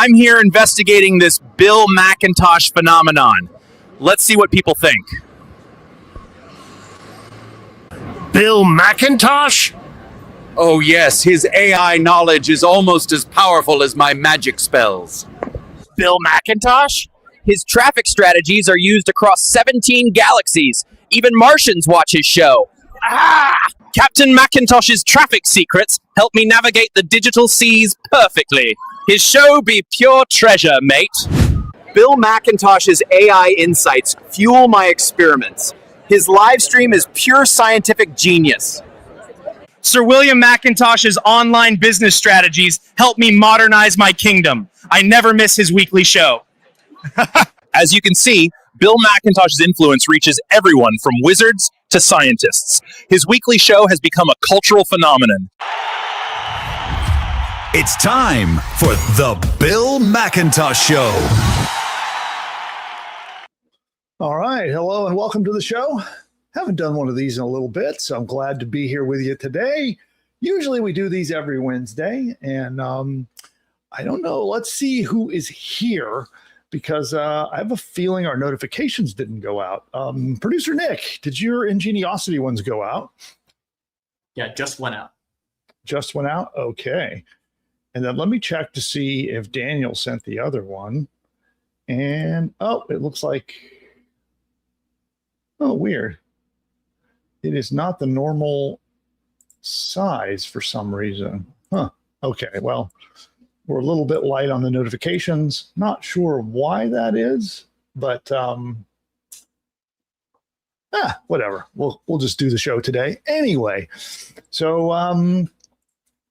I'm here investigating this Bill McIntosh phenomenon. Let's see what people think. Bill McIntosh? Oh yes, his AI knowledge is almost as powerful as my magic spells. Bill McIntosh? His traffic strategies are used across 17 galaxies. Even Martians watch his show. Captain McIntosh's traffic secrets help me navigate the digital seas perfectly. His show be pure treasure, mate. Bill McIntosh's AI insights fuel my experiments. His live stream is pure scientific genius. Sir William McIntosh's online business strategies help me modernize my kingdom. I never miss his weekly show. As you can see, Bill McIntosh's influence reaches everyone from wizards to scientists. His weekly show has become a cultural phenomenon. It's time for the Bill McIntosh Show. All right. Hello and welcome to the show. Haven't done one of these in a little bit, so I'm glad to be here with you today. Usually we do these every Wednesday, and I don't know. Let's see who is here, because I have a feeling our notifications didn't go out. Producer Nick, did your Ingeniosity ones go out? Yeah, just went out. Just went out? Okay. And then let me check to see if Daniel sent the other one. And, oh, it looks like, oh, weird. It is not the normal size for some reason. Huh. Okay, well, we're a little bit light on the notifications. Not sure why that is, but whatever. We'll just do the show today anyway. So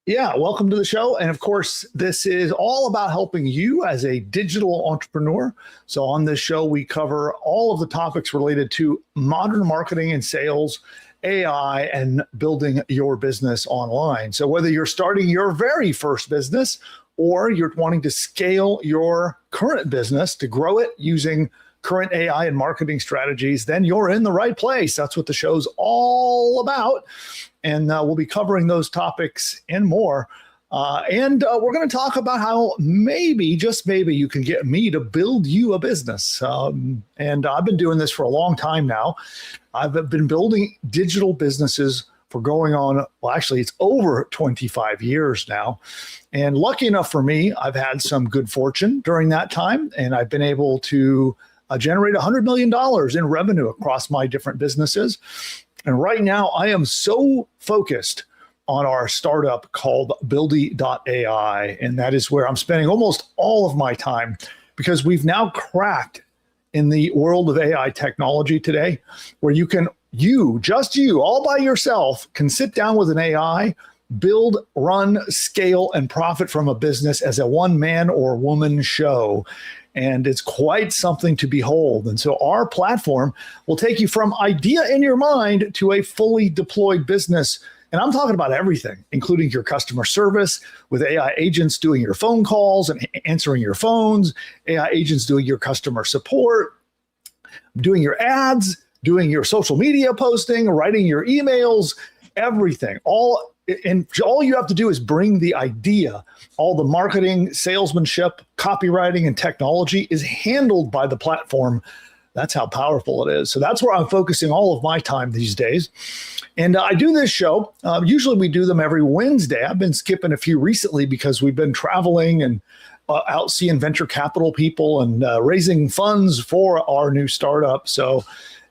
yeah, welcome to the show. And of course, this is all about helping you as a digital entrepreneur. So on this show, we cover all of the topics related to modern marketing and sales, AI, and building your business online. So whether you're starting your very first business or you're wanting to scale your current business to grow it using current AI and marketing strategies, then you're in the right place. That's what the show's all about. And we'll be covering those topics and more. And we're going to talk about how maybe, just maybe, you can get me to build you a business. And I've been doing this for a long time now. I've been building digital businesses for going on, well, actually, it's over 25 years now. And lucky enough for me, I've had some good fortune during that time. And I've been able to generate $100 million in revenue across my different businesses. And right now, I am so focused on our startup called Buildy.ai. And that is where I'm spending almost all of my time, because we've now cracked in the world of AI technology today, where just you, all by yourself, can sit down with an AI, build, run, scale, and profit from a business as a one-man or woman show. And it's quite something to behold. And so our platform will take you from idea in your mind to a fully deployed business. And I'm talking about everything, including your customer service with AI agents doing your phone calls and answering your phones, AI agents doing your customer support, doing your ads, doing your social media posting, writing your emails, everything. All you have to do is bring the idea. All the marketing, salesmanship, copywriting, and technology is handled by the platform. That's how powerful it is. So that's where I'm focusing all of my time these days. And I do this show. Usually we do them every Wednesday. I've been skipping a few recently because we've been traveling and out seeing venture capital people and raising funds for our new startup. So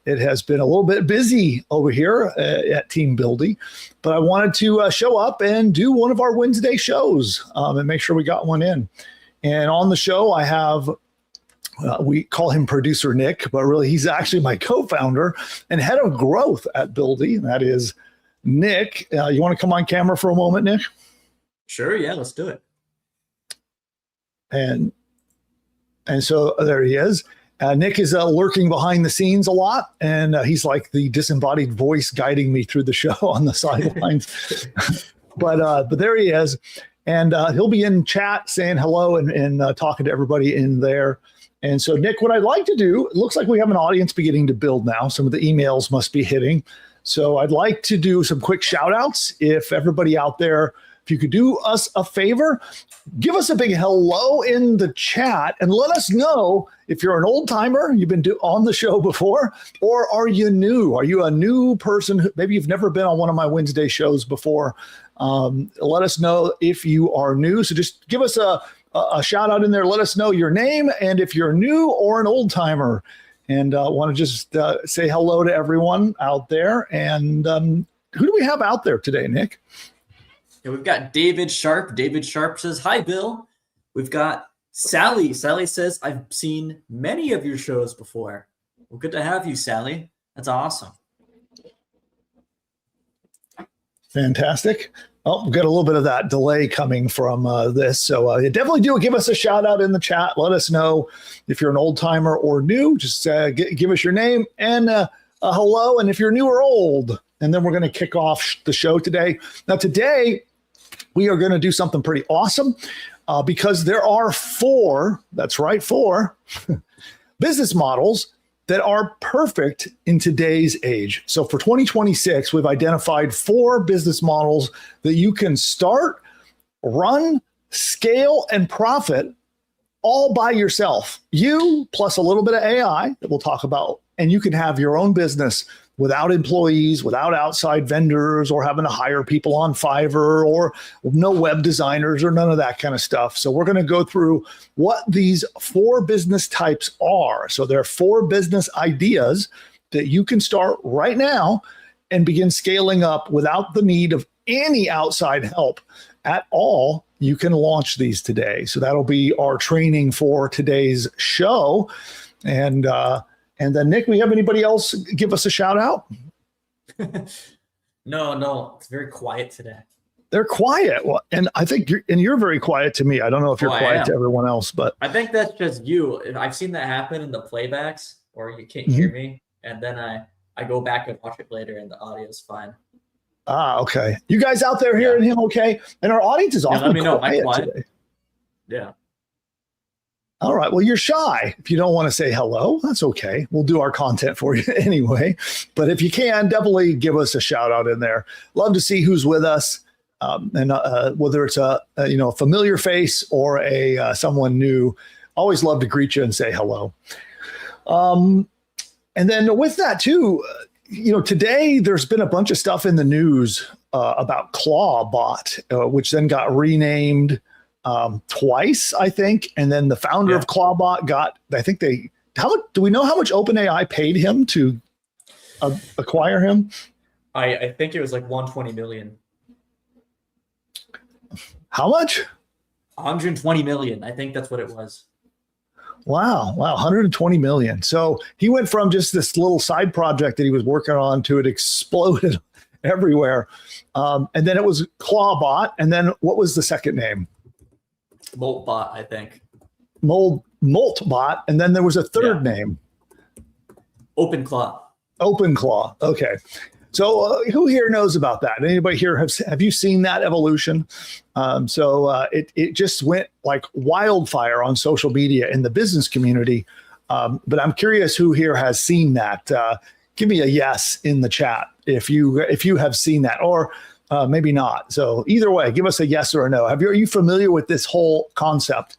it has been a little bit busy over here at Team Buildy, but I wanted to show up and do one of our Wednesday shows and make sure we got one in. And on the show, I have, we call him Producer Nick, but really he's actually my co-founder and head of growth at Buildy. That is Nick. You want to come on camera for a moment, Nick? Sure, yeah, let's do it. And so there he is. Nick is lurking behind the scenes a lot, and he's like the disembodied voice guiding me through the show on the sidelines. but there he is, and he'll be in chat saying hello and talking to everybody in there. And so, Nick, what I'd like to do, it looks like we have an audience beginning to build now. Some of the emails must be hitting. So I'd like to do some quick shout outs. If everybody out there if you could do us a favor, give us a big hello in the chat and let us know if you're an old timer, you've been on the show before, or are you new? Are you a new person? Maybe you've never been on one of my Wednesday shows before. Let us know if you are new. So just give us a shout out in there. Let us know your name and if you're new or an old timer. And want to just say hello to everyone out there. And who do we have out there today, Nick? Yeah, we've got David Sharp. David Sharp says, "Hi, Bill." We've got Sally. Sally says, "I've seen many of your shows before." Well, good to have you, Sally. That's awesome. Fantastic. Oh, we've got a little bit of that delay coming from this. So definitely do give us a shout out in the chat. Let us know if you're an old timer or new. Just give us your name and a hello. And if you're new or old, and then we're going to kick off the show today. Now, today, we are going to do something pretty awesome because there are four business models that are perfect in today's age. So for 2026, we've identified 4 business models that you can start, run, scale, and profit all by yourself. You plus a little bit of AI that we'll talk about, and you can have your own business without employees, without outside vendors, or having to hire people on Fiverr, or no web designers, or none of that kind of stuff. So we're going to go through what these 4 business types are. So there are 4 business ideas that you can start right now and begin scaling up without the need of any outside help at all. You can launch these today. So that'll be our training for today's show. And then, Nick, we have anybody else give us a shout out? No, it's very quiet today. They're quiet. Well, and I think you're very quiet to me. I don't know if you're quiet to everyone else, but I think that's just you. I've seen that happen in the playbacks, or you can't hear me, and then I go back and watch it later, and the audio's fine. Ah, okay. You guys out there hearing him okay? And our audience is awfully quiet today. Yeah. All right. Well, you're shy. If you don't want to say hello, that's okay. We'll do our content for you anyway. But if you can, definitely give us a shout out in there. Love to see who's with us, and whether it's a familiar face or a someone new. Always love to greet you and say hello. And then with that too, today there's been a bunch of stuff in the news about Clawbot, which then got renamed twice, I think. And then the founder of Clawbot do we know how much OpenAI paid him to acquire him? I think it was like 120 million. How much? 120 million. I think that's what it was. Wow. 120 million. So he went from just this little side project that he was working on to it exploded everywhere. And then it was Clawbot. And then what was the second name? Moltbot, I think. Moltbot, and then there was a third name. OpenClaw. OpenClaw. Okay. So who here knows about that? Anybody here have you seen that evolution? It just went like wildfire on social media in the business community. But I'm curious who here has seen that. Give me a yes in the chat if you have seen that, or maybe not. So either way, give us a yes or a no. Are you familiar with this whole concept?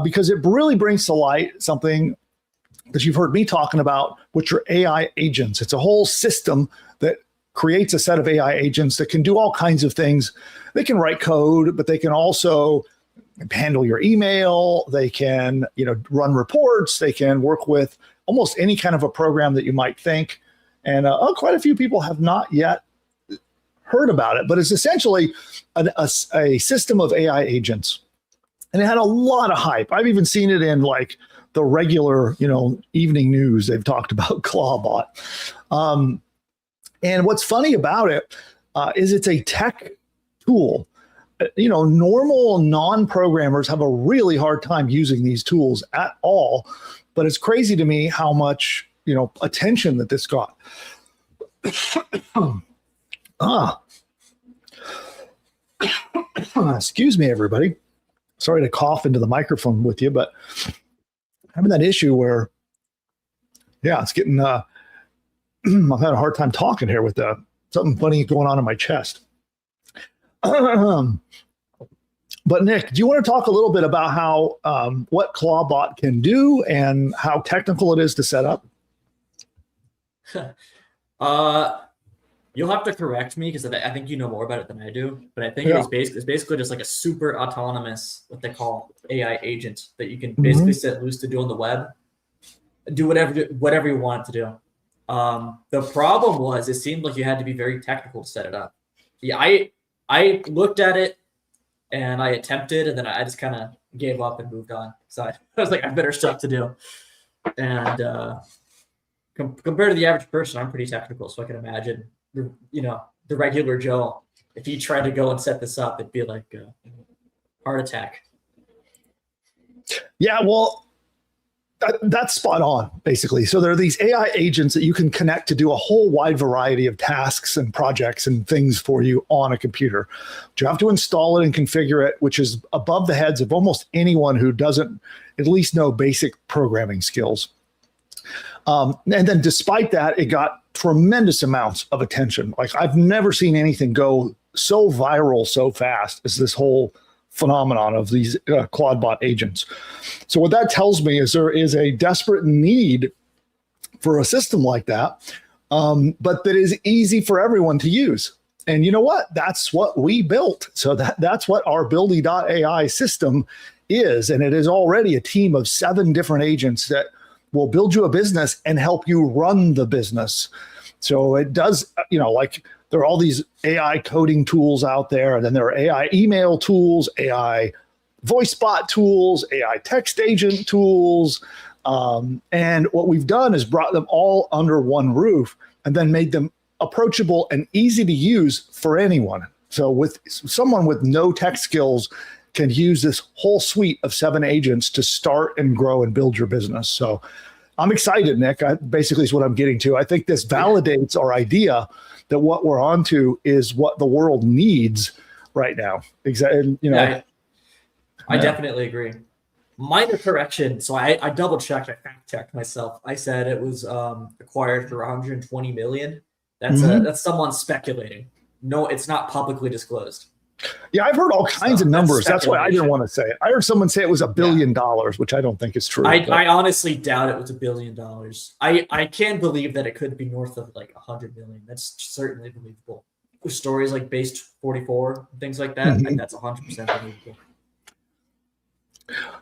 Because it really brings to light something that you've heard me talking about, which are AI agents. It's a whole system that creates a set of AI agents that can do all kinds of things. They can write code, but they can also handle your email. They can, run reports. They can work with almost any kind of a program that you might think. And quite a few people have not yet heard about it, but it's essentially a system of AI agents. And it had a lot of hype. I've even seen it in like the regular, evening news. They've talked about Clawbot. And what's funny about it is it's a tech tool. Normal non-programmers have a really hard time using these tools at all. But it's crazy to me how much, attention that this got. Excuse me, everybody. Sorry to cough into the microphone with you, but having that issue where, it's getting, I've had a hard time talking here with something funny going on in my chest. But Nick, do you want to talk a little bit about how what Clawbot can do and how technical it is to set up? You'll have to correct me because I think you know more about it than I do. But I think Yeah. it's basically just like a super autonomous, what they call AI agent that you can basically set loose to do on the web, do whatever you want it to do. The problem was it seemed like you had to be very technical to set it up. Yeah, I looked at it and I attempted, and then I just kind of gave up and moved on. So I was like, I have better stuff to do. And compared to the average person, I'm pretty technical, so I can imagine the regular Joe, if he tried to go and set this up, it'd be like a heart attack. Yeah, well, that's spot on, basically. So there are these AI agents that you can connect to do a whole wide variety of tasks and projects and things for you on a computer. But you have to install it and configure it, which is above the heads of almost anyone who doesn't at least know basic programming skills. And then despite that, it got tremendous amounts of attention. Like, I've never seen anything go so viral so fast as this whole phenomenon of these Clawbot agents. So what that tells me is there is a desperate need for a system like that, but that is easy for everyone to use. And you know what? That's what we built. So that's what our Buildy.ai system is. And it is already a team of 7 different agents that will build you a business and help you run the business. So it does, like, there are all these AI coding tools out there, and then there are AI email tools, AI voice bot tools, AI text agent tools. And what we've done is brought them all under one roof and then made them approachable and easy to use for anyone. So with someone with no tech skills can use this whole suite of 7 agents to start and grow and build your business. So I'm excited, Nick. Basically is what I'm getting to. I think this validates our idea that what we're onto is what the world needs right now. Exactly. I definitely agree. Minor correction. So I double checked. I fact checked myself. I said it was acquired for 120 million. That's someone speculating. No, it's not publicly disclosed. Yeah, I've heard all kinds of numbers. That's why I didn't want to say it. I heard someone say it was $1 billion, which I don't think is true. I honestly doubt it was $1 billion. I can believe that it could be north of like 100 million. That's certainly believable. With stories like Based 44, things like that, and that's 100% believable.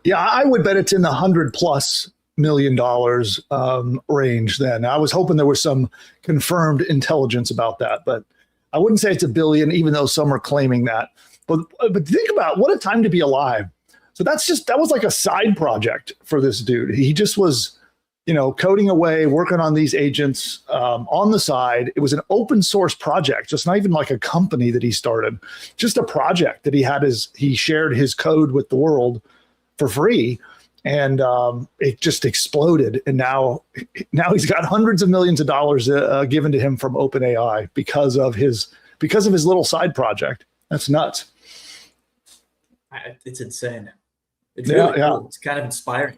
Yeah, I would bet it's in the $100+ million range then. I was hoping there was some confirmed intelligence about that, but I wouldn't say it's $1 billion, even though some are claiming that. But think about what a time to be alive. So that was like a side project for this dude. He just was, coding away, working on these agents on the side. It was an open source project, just not even like a company that he started, just a project that he shared his code with the world for free. And it just exploded. And now he's got hundreds of millions of dollars given to him from OpenAI because of his little side project. That's nuts. It's insane. It's really cool. It's kind of inspiring.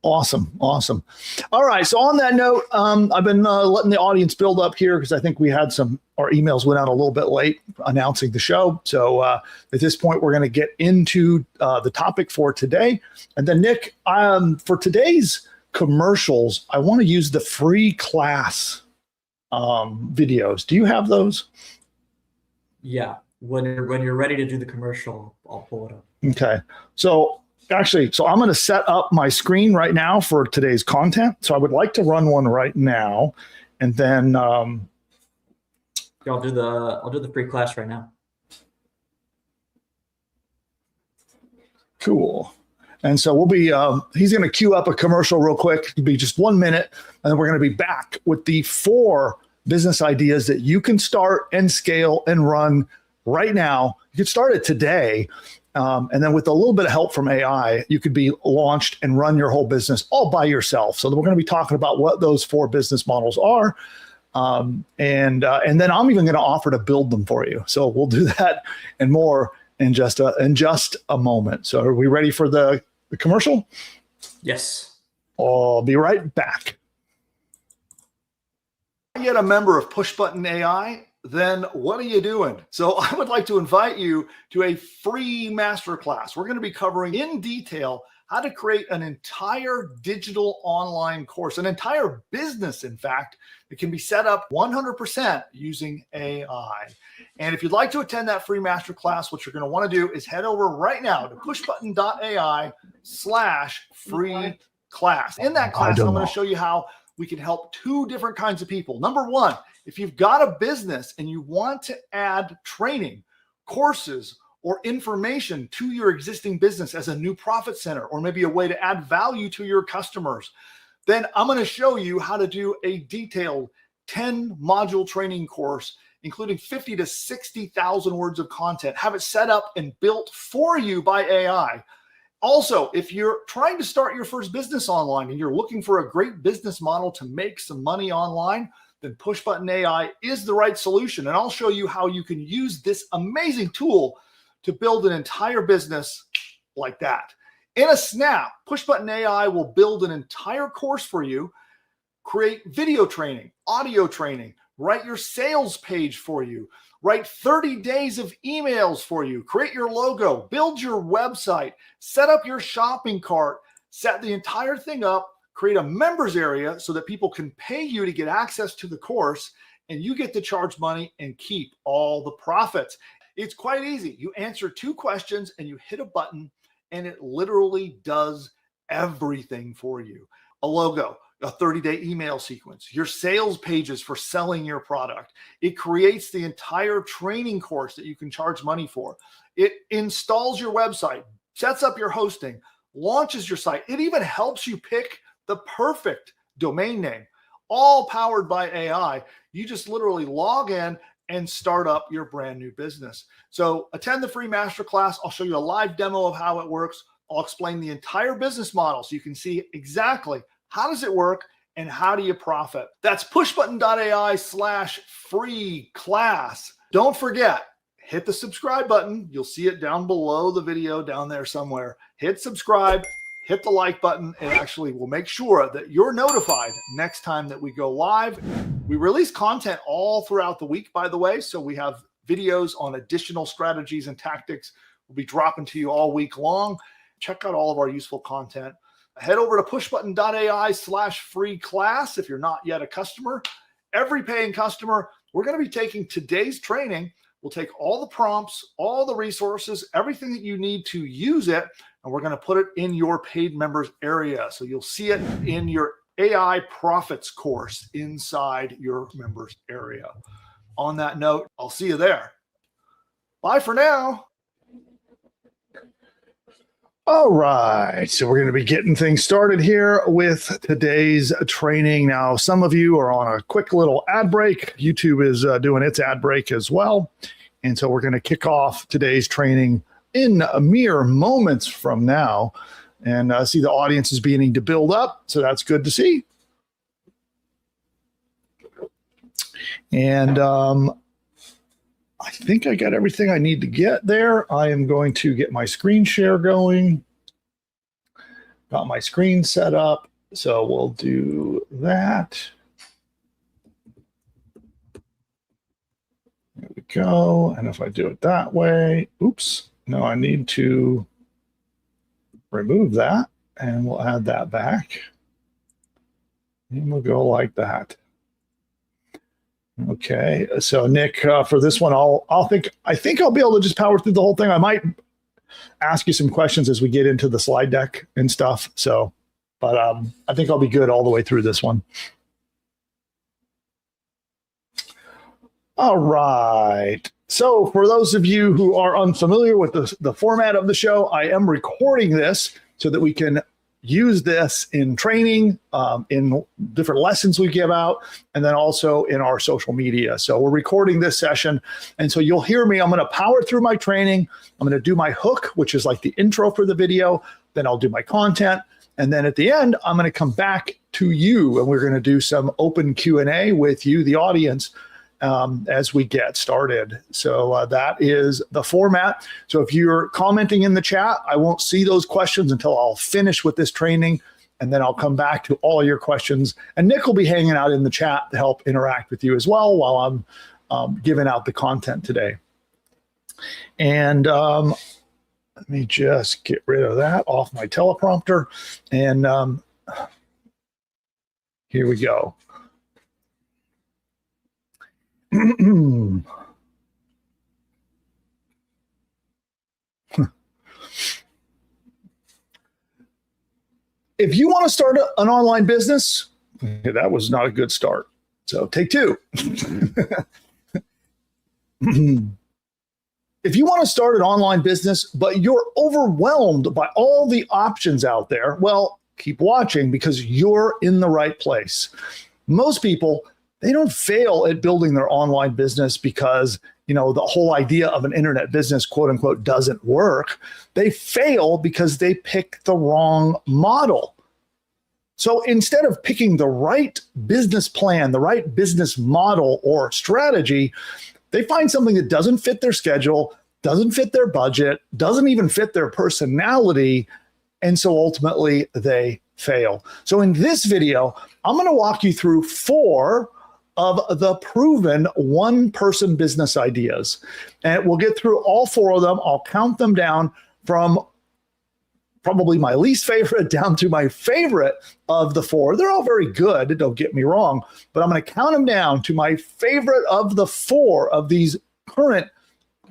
Awesome. All right. So on that note, I've been letting the audience build up here because I think we had our emails went out a little bit late announcing the show. So at this point, we're going to get into the topic for today. And then Nick, for today's commercials, I want to use the free class videos. Do you have those? Yeah. When you're ready to do the commercial, I'll pull it up. Okay. So I'm going to set up my screen right now for today's content. So I would like to run one right now, and then I'll do the free class right now. Cool. And so we'll be he's going to queue up a commercial real quick. It'll be just 1 minute, and then we're going to be back with the 4 business ideas that you can start and scale and run right now. You can start it today. And then with a little bit of help from AI, you could be launched and run your whole business all by yourself. So we're going to be talking about what those 4 business models are. And then I'm even going to offer to build them for you. So we'll do that and more in just a moment. So are we ready for the commercial? Yes. I'll be right back. Yet a member of Push Button AI? then what are you doing? So I would like to invite you to a free masterclass. We're going to be covering in detail how to create an entire digital online course, an entire business, in fact, that can be set up 100% using AI. And if you'd like to attend that free masterclass, what you're going to want to do is head over right now to pushbutton.ai/free class. In that class, I'm going to show you how we can help two different kinds of people. Number one, if you've got a business and you want to add training, courses, or information to your existing business as a new profit center, or maybe a way to add value to your customers, then I'm going to show you how to do a detailed 10-module training course, including 50 to 60,000 words of content. Have it set up and built for you by AI. Also, if you're trying to start your first business online and you're looking for a great business model to make some money online, then Pushbutton AI is the right solution. And I'll show you how you can use this amazing tool to build an entire business like that. In a snap, Pushbutton AI will build an entire course for you, create video training, audio training, write your sales page for you, write 30 days of emails for you, create your logo, build your website, set up your shopping cart, set the entire thing up, create a members area so that people can pay you to get access to the course, and you get to charge money and keep all the profits. It's quite easy. You answer 2 questions and you hit a button and it literally does everything for you. A logo, a 30-day email sequence, your sales pages for selling your product. It creates the entire training course that you can charge money for. It installs your website, sets up your hosting, launches your site. It even helps you pick the perfect domain name, all powered by AI. You just literally log in and start up your brand new business. So attend the free masterclass. I'll show you a live demo of how it works. I'll explain the entire business model so you can see exactly how does it work and how do you profit. That's pushbutton.ai/free class. Don't forget, hit the subscribe button. You'll see it down below the video down there somewhere. Hit subscribe, hit the like button. It actually will make sure that you're notified next time that we go live. We release content all throughout the week, by the way. So we have videos on additional strategies and tactics we'll be dropping to you all week long. Check out all of our useful content. Head over to pushbutton.ai/free class if you're not yet a customer. Every paying customer, we're going to be taking today's training. We'll take all the prompts, all the resources, everything that you need to use it, and we're going to put it in your paid members area. So you'll see it in your AI profits course inside your members area. On that note, I'll see you there. Bye for now. All right, so we're going to be getting things started here with today's training. Now, some of you are on a quick little ad break. YouTube is doing its ad break as well. And so we're going to kick off today's training in a mere moments from now. And see the audience is beginning to build up, so that's good to see. And I think I got everything I need to get there. I am going to get my screen share going. Got my screen set up, so we'll do that. There we go. And if I do it that way, oops, no, I need to remove that, and we'll add that back. And we'll go like that. Okay, so Nick, for this one, I think I'll be able to just power through the whole thing. I might ask you some questions as we get into the slide deck and stuff. So, but I think I'll be good all the way through this one. All right. So for those of you who are unfamiliar with the format of the show, I am recording this so that we can use this in training, in different lessons we give out, and then also in our social media. So we're recording this session, and so you'll hear me. I'm going to power through my training. I'm going to do my hook, which is like the intro for the video. Then I'll do my content, and then at the end, I'm going to come back to you, and we're going to do some open Q&A with you, the audience, as we get started. So that is the format. So if you're commenting in the chat, I won't see those questions until I'll finish with this training, and then I'll come back to all your questions. And Nick will be hanging out in the chat to help interact with you as well while I'm giving out the content today. And let me just get rid of that off my teleprompter. And here we go. If you want to start an online business, that was not a good start. So take two. If you want to start an online business, but you're overwhelmed by all the options out there, well, keep watching because you're in the right place. Most people, they don't fail at building their online business because, the whole idea of an internet business, quote unquote, doesn't work. They fail because they pick the wrong model. So instead of picking the right business plan, the right business model or strategy, they find something that doesn't fit their schedule, doesn't fit their budget, doesn't even fit their personality, and so ultimately they fail. So in this video, I'm going to walk you through 4 of the proven one-person business ideas. And we'll get through all 4 of them. I'll count them down from probably my least favorite down to my favorite of the 4. They're all very good, don't get me wrong, but I'm going to count them down to my favorite of the 4 of these current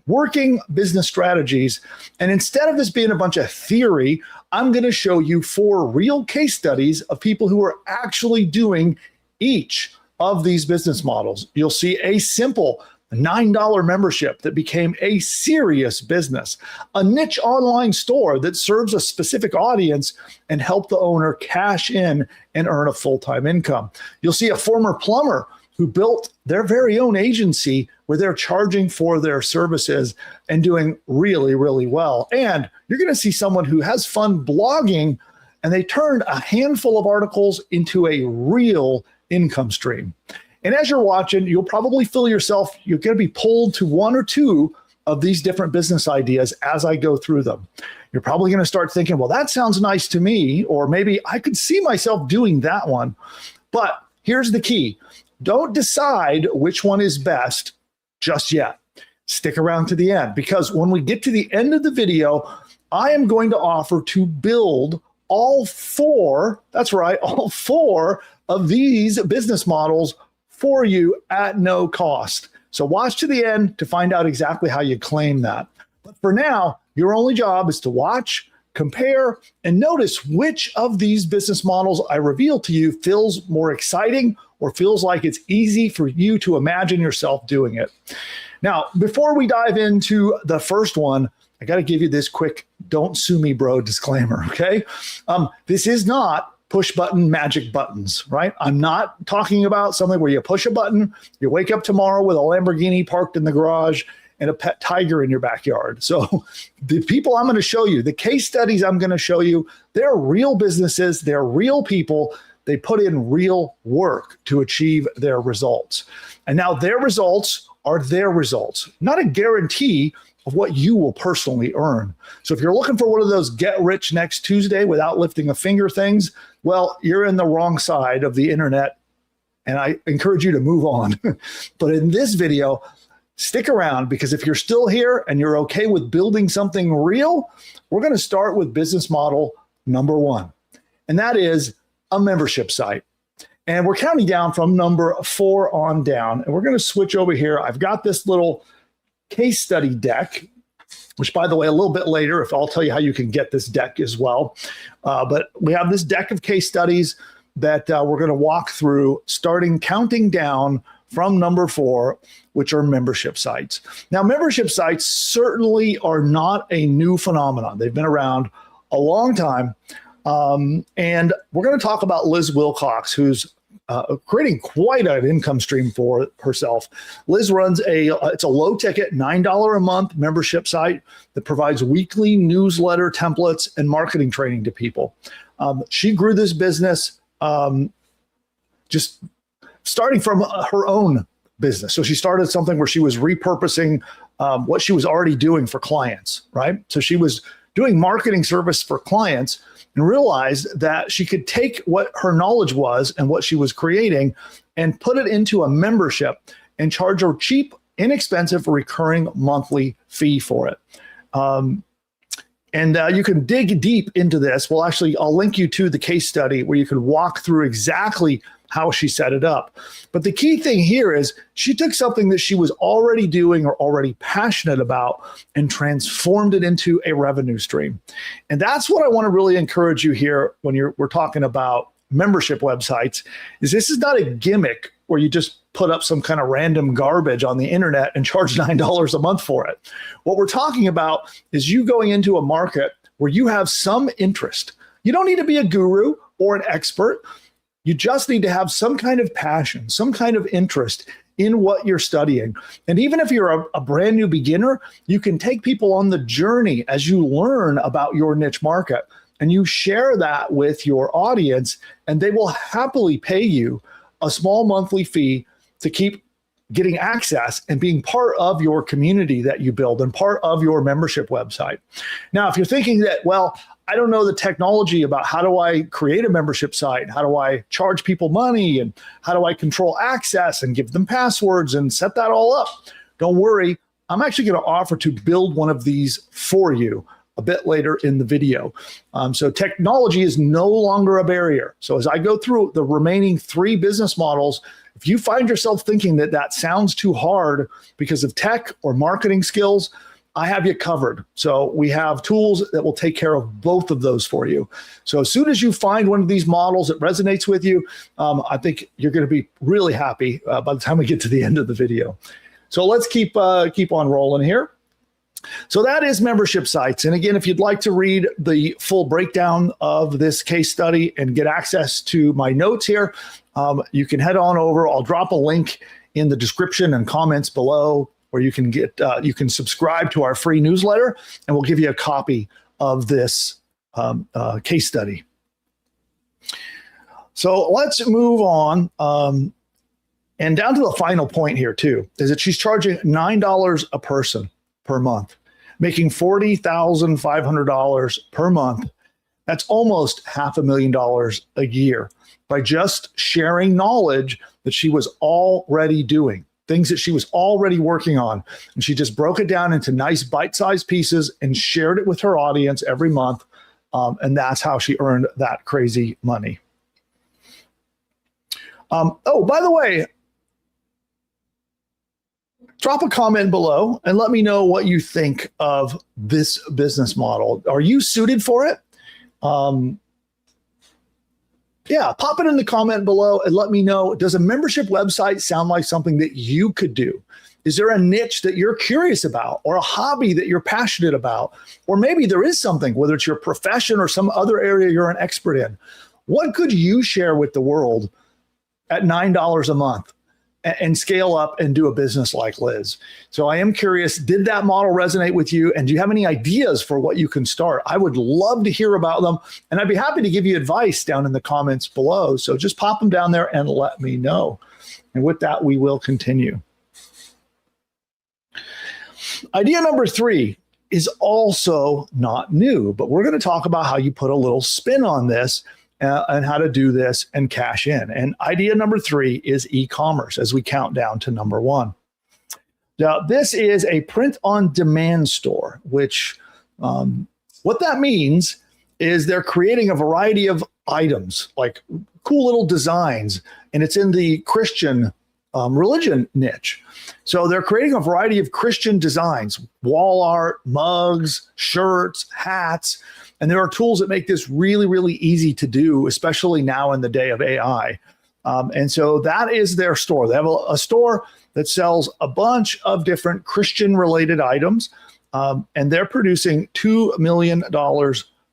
working business strategies. And instead of this being a bunch of theory, I'm going to show you 4 real case studies of people who are actually doing each of these business models. You'll see a simple $9 membership that became a serious business, a niche online store that serves a specific audience and help the owner cash in and earn a full-time income. You'll see a former plumber who built their very own agency where they're charging for their services and doing really, really well. And you're going to see someone who has fun blogging, and they turned a handful of articles into a real income stream. And as you're watching, you'll probably feel yourself, you're going to be pulled to 1 or 2 of these different business ideas as I go through them. You're probably going to start thinking, well, that sounds nice to me, or maybe I could see myself doing that one. But here's the key. Don't decide which one is best just yet. Stick around to the end, because when we get to the end of the video, I am going to offer to build all 4, that's right, all 4 of these business models for you at no cost. So watch to the end to find out exactly how you claim that. But for now, your only job is to watch, compare, and notice which of these business models I reveal to you feels more exciting or feels like it's easy for you to imagine yourself doing it. Now, before we dive into the first one, I got to give you this quick "don't sue me, bro" disclaimer, okay? This is not push button magic buttons, right? I'm not talking about something where you push a button, you wake up tomorrow with a Lamborghini parked in the garage and a pet tiger in your backyard. So the people I'm going to show you, the case studies I'm going to show you, they're real businesses, they're real people. They put in real work to achieve their results. And now their results are their results, not a guarantee of what you will personally earn. So if you're looking for one of those get rich next Tuesday without lifting a finger things, well, you're in the wrong side of the internet, and I encourage you to move on. But in this video, stick around, because if you're still here and you're okay with building something real, we're going to start with business model number 1, and that is a membership site. And we're counting down from number 4 on down, and we're going to switch over here. I've got this little case study deck, which, by the way, a little bit later, if I'll tell you how you can get this deck as well. But we have this deck of case studies that we're going to walk through, counting down from number 4, which are membership sites. Now, membership sites certainly are not a new phenomenon. They've been around a long time. And we're going to talk about Liz Wilcox, who's creating quite an income stream for herself. Liz runs it's a low ticket, $9 a month membership site that provides weekly newsletter templates and marketing training to people. She grew this business just starting from her own business. So she started something where she was repurposing what she was already doing for clients, right? So she was doing marketing service for clients and realized that she could take what her knowledge was and what she was creating and put it into a membership and charge a cheap, inexpensive, recurring monthly fee for it. And you can dig deep into this. Well, actually, I'll link you to the case study where you can walk through exactly how she set it up. But the key thing here is she took something that she was already doing or already passionate about and transformed it into a revenue stream. And that's what I want to really encourage you here when we're talking about membership websites, is this is not a gimmick where you just put up some kind of random garbage on the internet and charge $9 a month for it. What we're talking about is you going into a market where you have some interest. You don't need to be a guru or an expert. You just need to have some kind of passion, some kind of interest in what you're studying. And even if you're a brand new beginner, you can take people on the journey as you learn about your niche market, and you share that with your audience, and they will happily pay you a small monthly fee to keep getting access and being part of your community that you build and part of your membership website. Now, if you're thinking that, well, I don't know the technology about how do I create a membership site? How do I charge people money? And how do I control access and give them passwords and set that all up? Don't worry. I'm actually going to offer to build one of these for you a bit later in the video. So technology is no longer a barrier. So as I go through the remaining 3 business models, if you find yourself thinking that that sounds too hard because of tech or marketing skills, I have you covered. So we have tools that will take care of both of those for you. So as soon as you find one of these models that resonates with you, I think you're going to be really happy by the time we get to the end of the video. So let's keep on rolling here. So that is membership sites. And again, if you'd like to read the full breakdown of this case study and get access to my notes here, you can head on over. I'll drop a link in the description and comments below where you can you can subscribe to our free newsletter, and we'll give you a copy of this case study. So let's move on. And down to the final point here too, is that she's charging $9 a person per month, making $40,500 per month. That's almost $500,000 a year by just sharing knowledge that she was already doing, things that she was already working on. And she just broke it down into nice bite-sized pieces and shared it with her audience every month. And that's how she earned that crazy money. Oh, by the way, drop a comment below and let me know what you think of this business model. Are you suited for it? Yeah, pop it in the comment below and let me know. Does a membership website sound like something that you could do? Is there a niche that you're curious about, or a hobby that you're passionate about? Or maybe there is something, whether it's your profession or some other area you're an expert in. What could you share with the world at $9 a month and scale up and do a business like Liz? So I am curious, did that model resonate with you? And do you have any ideas for what you can start? I would love to hear about them. And I'd be happy to give you advice down in the comments below. So just pop them down there and let me know. And with that, we will continue. Idea number 3 is also not new, but we're going to talk about how you put a little spin on this and how to do this and cash in. And idea number 3 is e-commerce as we count down to number 1. Now, this is a print-on-demand store, which what that means is they're creating a variety of items, like cool little designs, and it's in the Christian religion niche. So they're creating a variety of Christian designs, wall art, mugs, shirts, hats. And there are tools that make this really, really easy to do, especially now in the day of AI. And so that is their store. They have a store that sells a bunch of different Christian-related items, and they're producing $2 million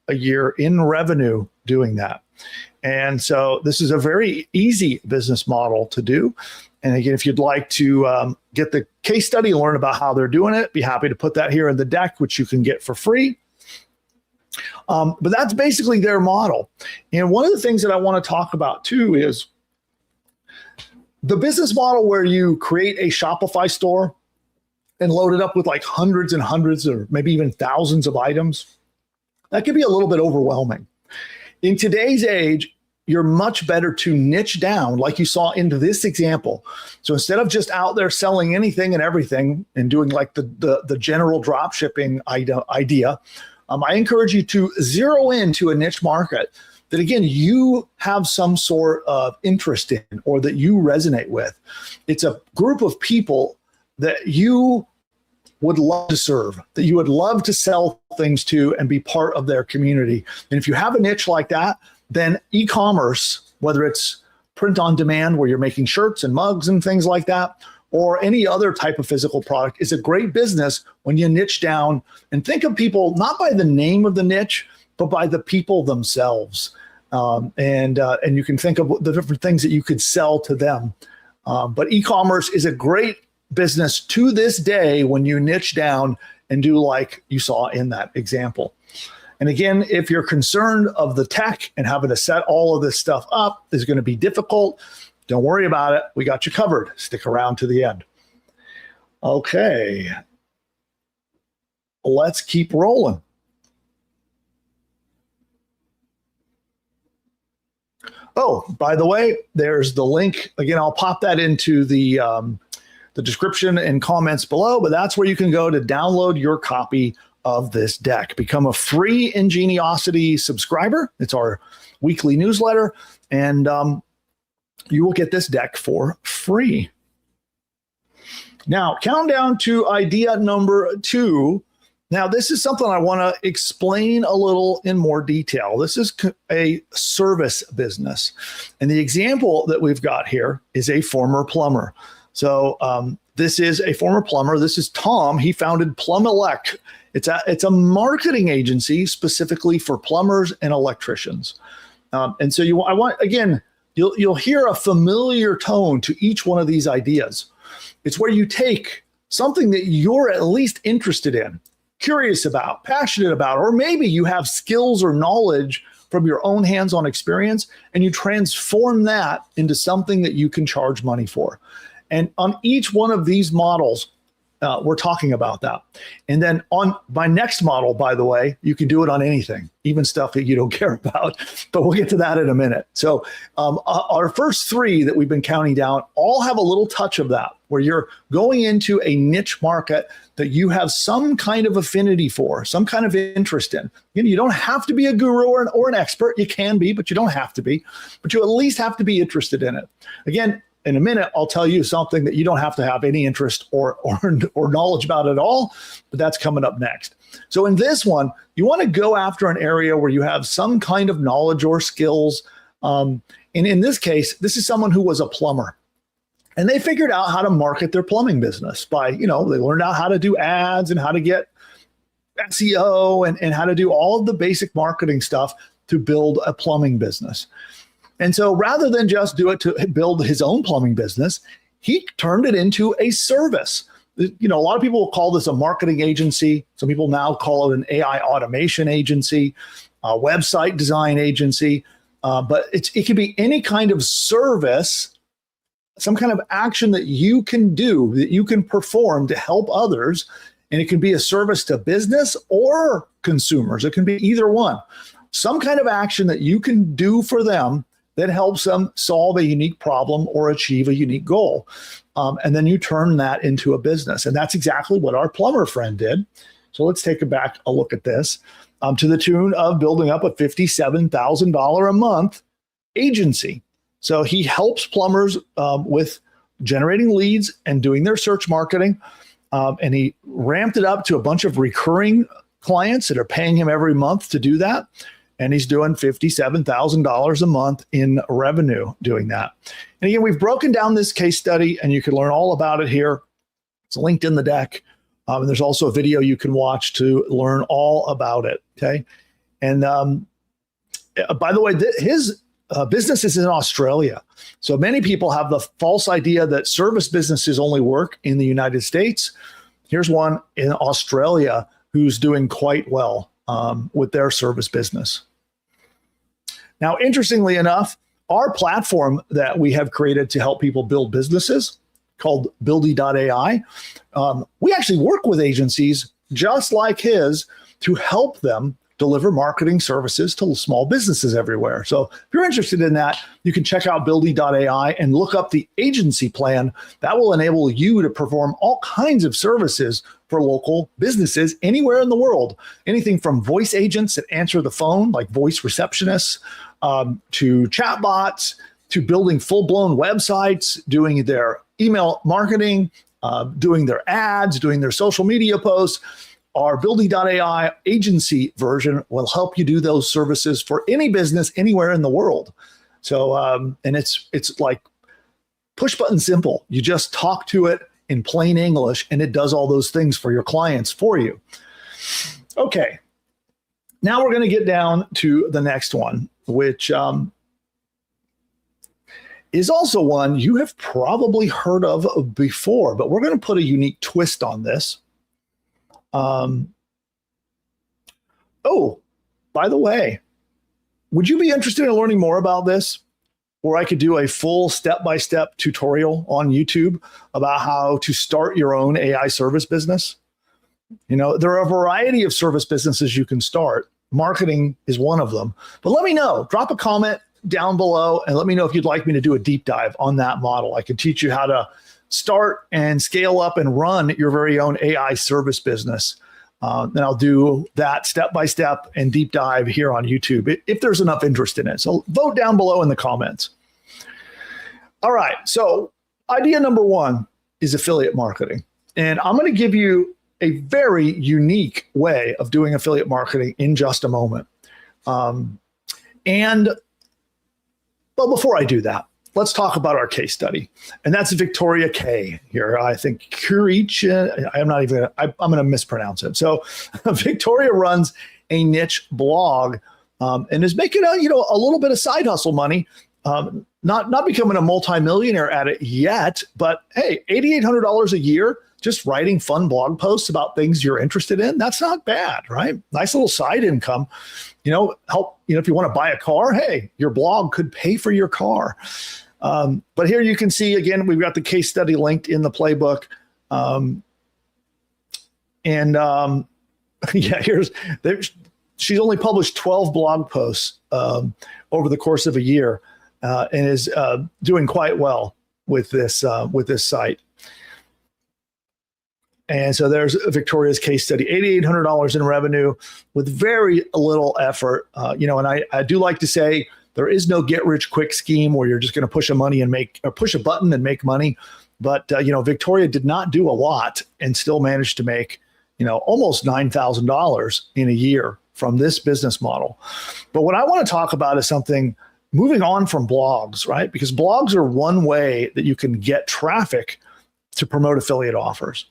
a year in revenue doing that. And so this is a very easy business model to do. And again, if you'd like to get the case study and learn about how they're doing it, be happy to put that here in the deck, which you can get for free. But that's basically their model. And one of the things that I want to talk about too is the business model where you create a Shopify store and load it up with like hundreds and hundreds or maybe even thousands of items. That can be a little bit overwhelming. In today's age, you're much better to niche down, like you saw in this example. So instead of just out there selling anything and everything and doing like the general drop shipping idea, I encourage you to zero into a niche market that, again, you have some sort of interest in or that you resonate with. It's a group of people that you would love to serve, that you would love to sell things to and be part of their community. And if you have a niche like that, then e-commerce, whether it's print on demand where you're making shirts and mugs and things like that, or any other type of physical product, is a great business when you niche down and think of people not by the name of the niche, but by the people themselves. And you can think of the different things that you could sell to them. But e-commerce is a great business to this day when you niche down and do like you saw in that example. And again, if you're concerned of the tech and having to set all of this stuff up is going to be difficult, don't worry about it. We got you covered. Stick around to the end. Okay. Let's keep rolling. Oh, by the way, there's the link. Again, I'll pop that into the description and comments below, but that's where you can go to download your copy of this deck. Become a free Ingeniosity subscriber. It's our weekly newsletter, and you will get this deck for free. Now, countdown to idea number 2. Now, this is something I want to explain a little in more detail. This is a service business, and the example that we've got here is a former plumber. So this is a former plumber. This is Tom. He founded Plum Elect. It's a marketing agency specifically for plumbers and electricians. And so you'll hear a familiar tone to each one of these ideas. It's where you take something that you're at least interested in, curious about, passionate about, or maybe you have skills or knowledge from your own hands-on experience, and you transform that into something that you can charge money for. And on each one of these models, we're talking about that. And then on my next model, by the way, you can do it on anything, even stuff that you don't care about, but we'll get to that in a minute. So our first 3 that we've been counting down all have a little touch of that, where you're going into a niche market that you have some kind of affinity for, some kind of interest in. You don't have to be a guru or an expert. You can be, but you don't have to be. But you at least have to be interested in it. Again, in a minute, I'll tell you something that you don't have to have any interest or knowledge about at all, but that's coming up next. So in this one, you want to go after an area where you have some kind of knowledge or skills. And in this case, this is someone who was a plumber. And they figured out how to market their plumbing business by, they learned out how to do ads and how to get SEO and how to do all of the basic marketing stuff to build a plumbing business. And so rather than just do it to build his own plumbing business, he turned it into a service. A lot of people will call this a marketing agency. Some people now call it an AI automation agency, a website design agency. But it can be any kind of service, some kind of action that you can do, that you can perform to help others. And it can be a service to business or consumers. It can be either one. Some kind of action that you can do for them that helps them solve a unique problem or achieve a unique goal. And then you turn that into a business. And that's exactly what our plumber friend did. So let's take a look at this, to the tune of building up a $57,000 a month agency. So he helps plumbers with generating leads and doing their search marketing. And he ramped it up to a bunch of recurring clients that are paying him every month to do that. And he's doing $57,000 a month in revenue doing that. And again, we've broken down this case study, and you can learn all about it here. It's linked in the deck. And there's also a video you can watch to learn all about it. Okay. And by the way, his business is in Australia. So many people have the false idea that service businesses only work in the United States. Here's one in Australia who's doing quite well with their service business. Now, interestingly enough, our platform that we have created to help people build businesses called Buildy.ai, we actually work with agencies just like his to help them deliver marketing services to small businesses everywhere. So if you're interested in that, you can check out buildy.ai and look up the agency plan that will enable you to perform all kinds of services for local businesses anywhere in the world. Anything from voice agents that answer the phone, like voice receptionists, to chatbots, to building full-blown websites, doing their email marketing, doing their ads, doing their social media posts. Our buildy.ai agency version will help you do those services for any business anywhere in the world. So, and it's like push button simple. You just talk to it in plain English, and it does all those things for your clients for you. Okay, now we're going to get down to the next one, which is also one you have probably heard of before, but we're going to put a unique twist on this. Oh, by the way, would you be interested in learning more about this? Or I could do a full step-by-step tutorial on YouTube about how to start your own AI service business. You know, there are a variety of service businesses you can start. Marketing is one of them. But let me know. Drop a comment down below and let me know if you'd like me to do a deep dive on that model. I can teach you how to start and scale up and run your very own AI service business. And I'll do that step-by-step and deep dive here on YouTube if there's enough interest in it. So vote down below in the comments. All right, so idea number one is affiliate marketing. And I'm going to give you a very unique way of doing affiliate marketing in just a moment. But before I do that, let's talk about our case study. And that's Victoria K here. I think Curich, I'm going to mispronounce it. So Victoria runs a niche blog and is making a little bit of side hustle money. Not becoming a multimillionaire at it yet, but hey, $8,800 a year just writing fun blog posts about things you're interested in. That's not bad, right? Nice little side income. Help, if you want to buy a car, hey, your blog could pay for your car. But here you can see, again, we've got the case study linked in the playbook. She's only published 12 blog posts over the course of a year and is doing quite well with this site. And so there's Victoria's case study, $8,800 in revenue with very little effort. And I do like to say there is no get rich quick scheme where you're just going to push a button and make money. But, Victoria did not do a lot and still managed to make, almost $9,000 in a year from this business model. But what I want to talk about is something moving on from blogs, right? Because blogs are one way that you can get traffic to promote affiliate offers.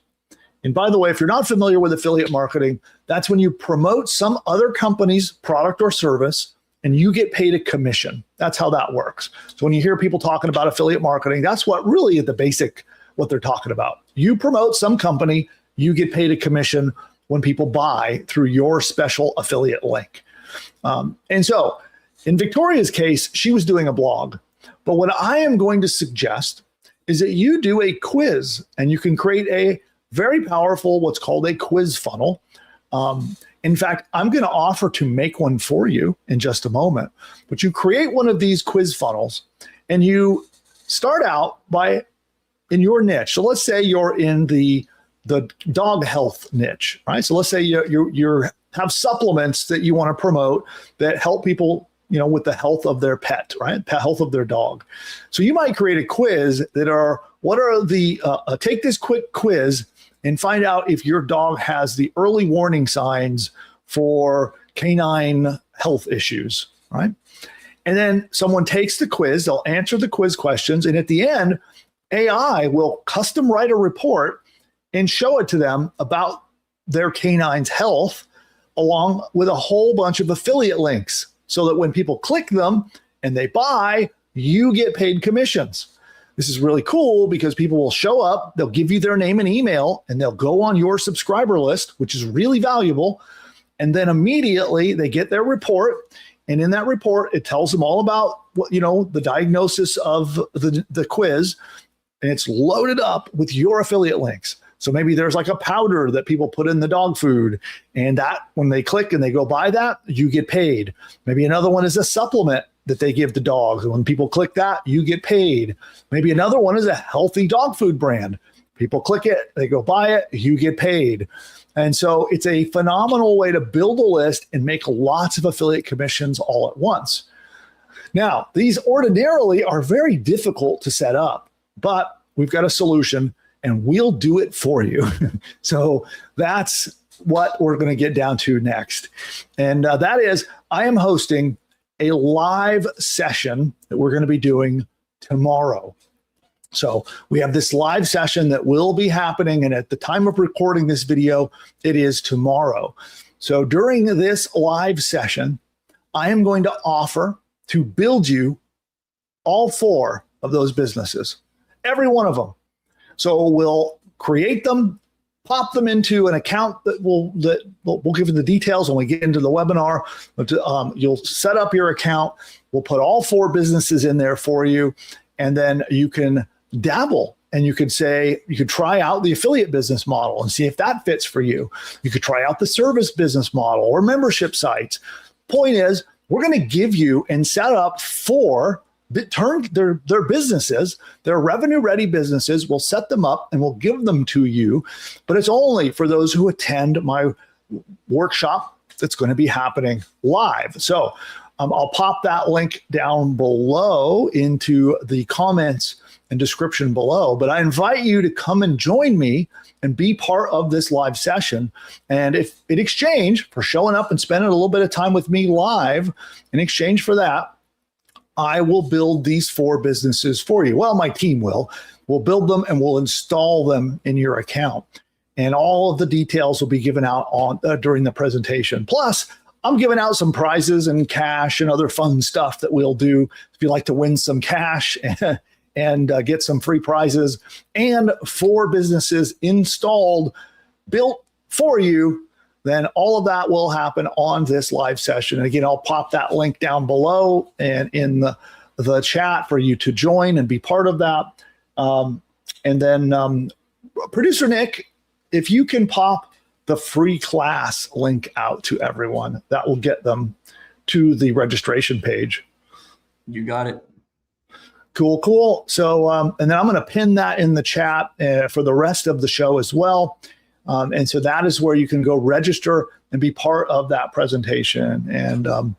And by the way, if you're not familiar with affiliate marketing, that's when you promote some other company's product or service and you get paid a commission. That's how that works. So when you hear people talking about affiliate marketing, that's what really at the basic, what they're talking about. You promote some company, you get paid a commission when people buy through your special affiliate link. And so in Victoria's case, she was doing a blog. But what I am going to suggest is that you do a quiz and you can create a very powerful, what's called a quiz funnel. In fact, I'm going to offer to make one for you in just a moment. But you create one of these quiz funnels and you start out in your niche. So let's say you're in the dog health niche, right? So let's say you have supplements that you want to promote that help people, with the health of their pet, right? Health of their dog. So you might create a quiz take this quick quiz and find out if your dog has the early warning signs for canine health issues, right? And then someone takes the quiz, they'll answer the quiz questions, and at the end, AI will custom write a report and show it to them about their canine's health, along with a whole bunch of affiliate links, so that when people click them and they buy, you get paid commissions. This is really cool because people will show up, they'll give you their name and email, and they'll go on your subscriber list, which is really valuable. And then immediately they get their report. And in that report, it tells them all about the diagnosis of the quiz. And it's loaded up with your affiliate links. So maybe there's like a powder that people put in the dog food, and that when they click and they go buy that, you get paid. Maybe another one is a supplement that they give to dogs. And when people click that, you get paid. Maybe another one is a healthy dog food brand. People click it, they go buy it, you get paid. And so it's a phenomenal way to build a list and make lots of affiliate commissions all at once. Now, these ordinarily are very difficult to set up, but we've got a solution and we'll do it for you. So that's what we're going to get down to next. And that is, I am hosting a live session that we're going to be doing tomorrow. So we have this live session that will be happening. And at the time of recording this video, it is tomorrow. So during this live session, I am going to offer to build you all 4 of those businesses, every one of them. So we'll create them, pop them into an account that we'll give you the details when we get into the webinar. But you'll set up your account. We'll put all 4 businesses in there for you, and then you can dabble. And you could say, you could try out the affiliate business model and see if that fits for you. You could try out the service business model or membership sites. Point is, we're going to give you and set up 4 their businesses, their revenue ready businesses. We'll set them up and we'll give them to you, but it's only for those who attend my workshop that's going to be happening live. So I'll pop that link down below into the comments and description below, but I invite you to come and join me and be part of this live session. And if in exchange for showing up and spending a little bit of time with me live, in exchange for that, I will build these 4 businesses for you. Well, my team will. We'll build them and we'll install them in your account. And all of the details will be given out on during the presentation. Plus, I'm giving out some prizes and cash and other fun stuff that we'll do. If you'd like to win some cash and get some free prizes and 4 businesses installed, built for you, then all of that will happen on this live session. And again, I'll pop that link down below and in the chat for you to join and be part of that. And then producer Nick, if you can pop the free class link out to everyone, that will get them to the registration page. You got it. Cool. So, and then I'm going to pin that in the chat for the rest of the show as well. And so that is where you can go register and be part of that presentation. And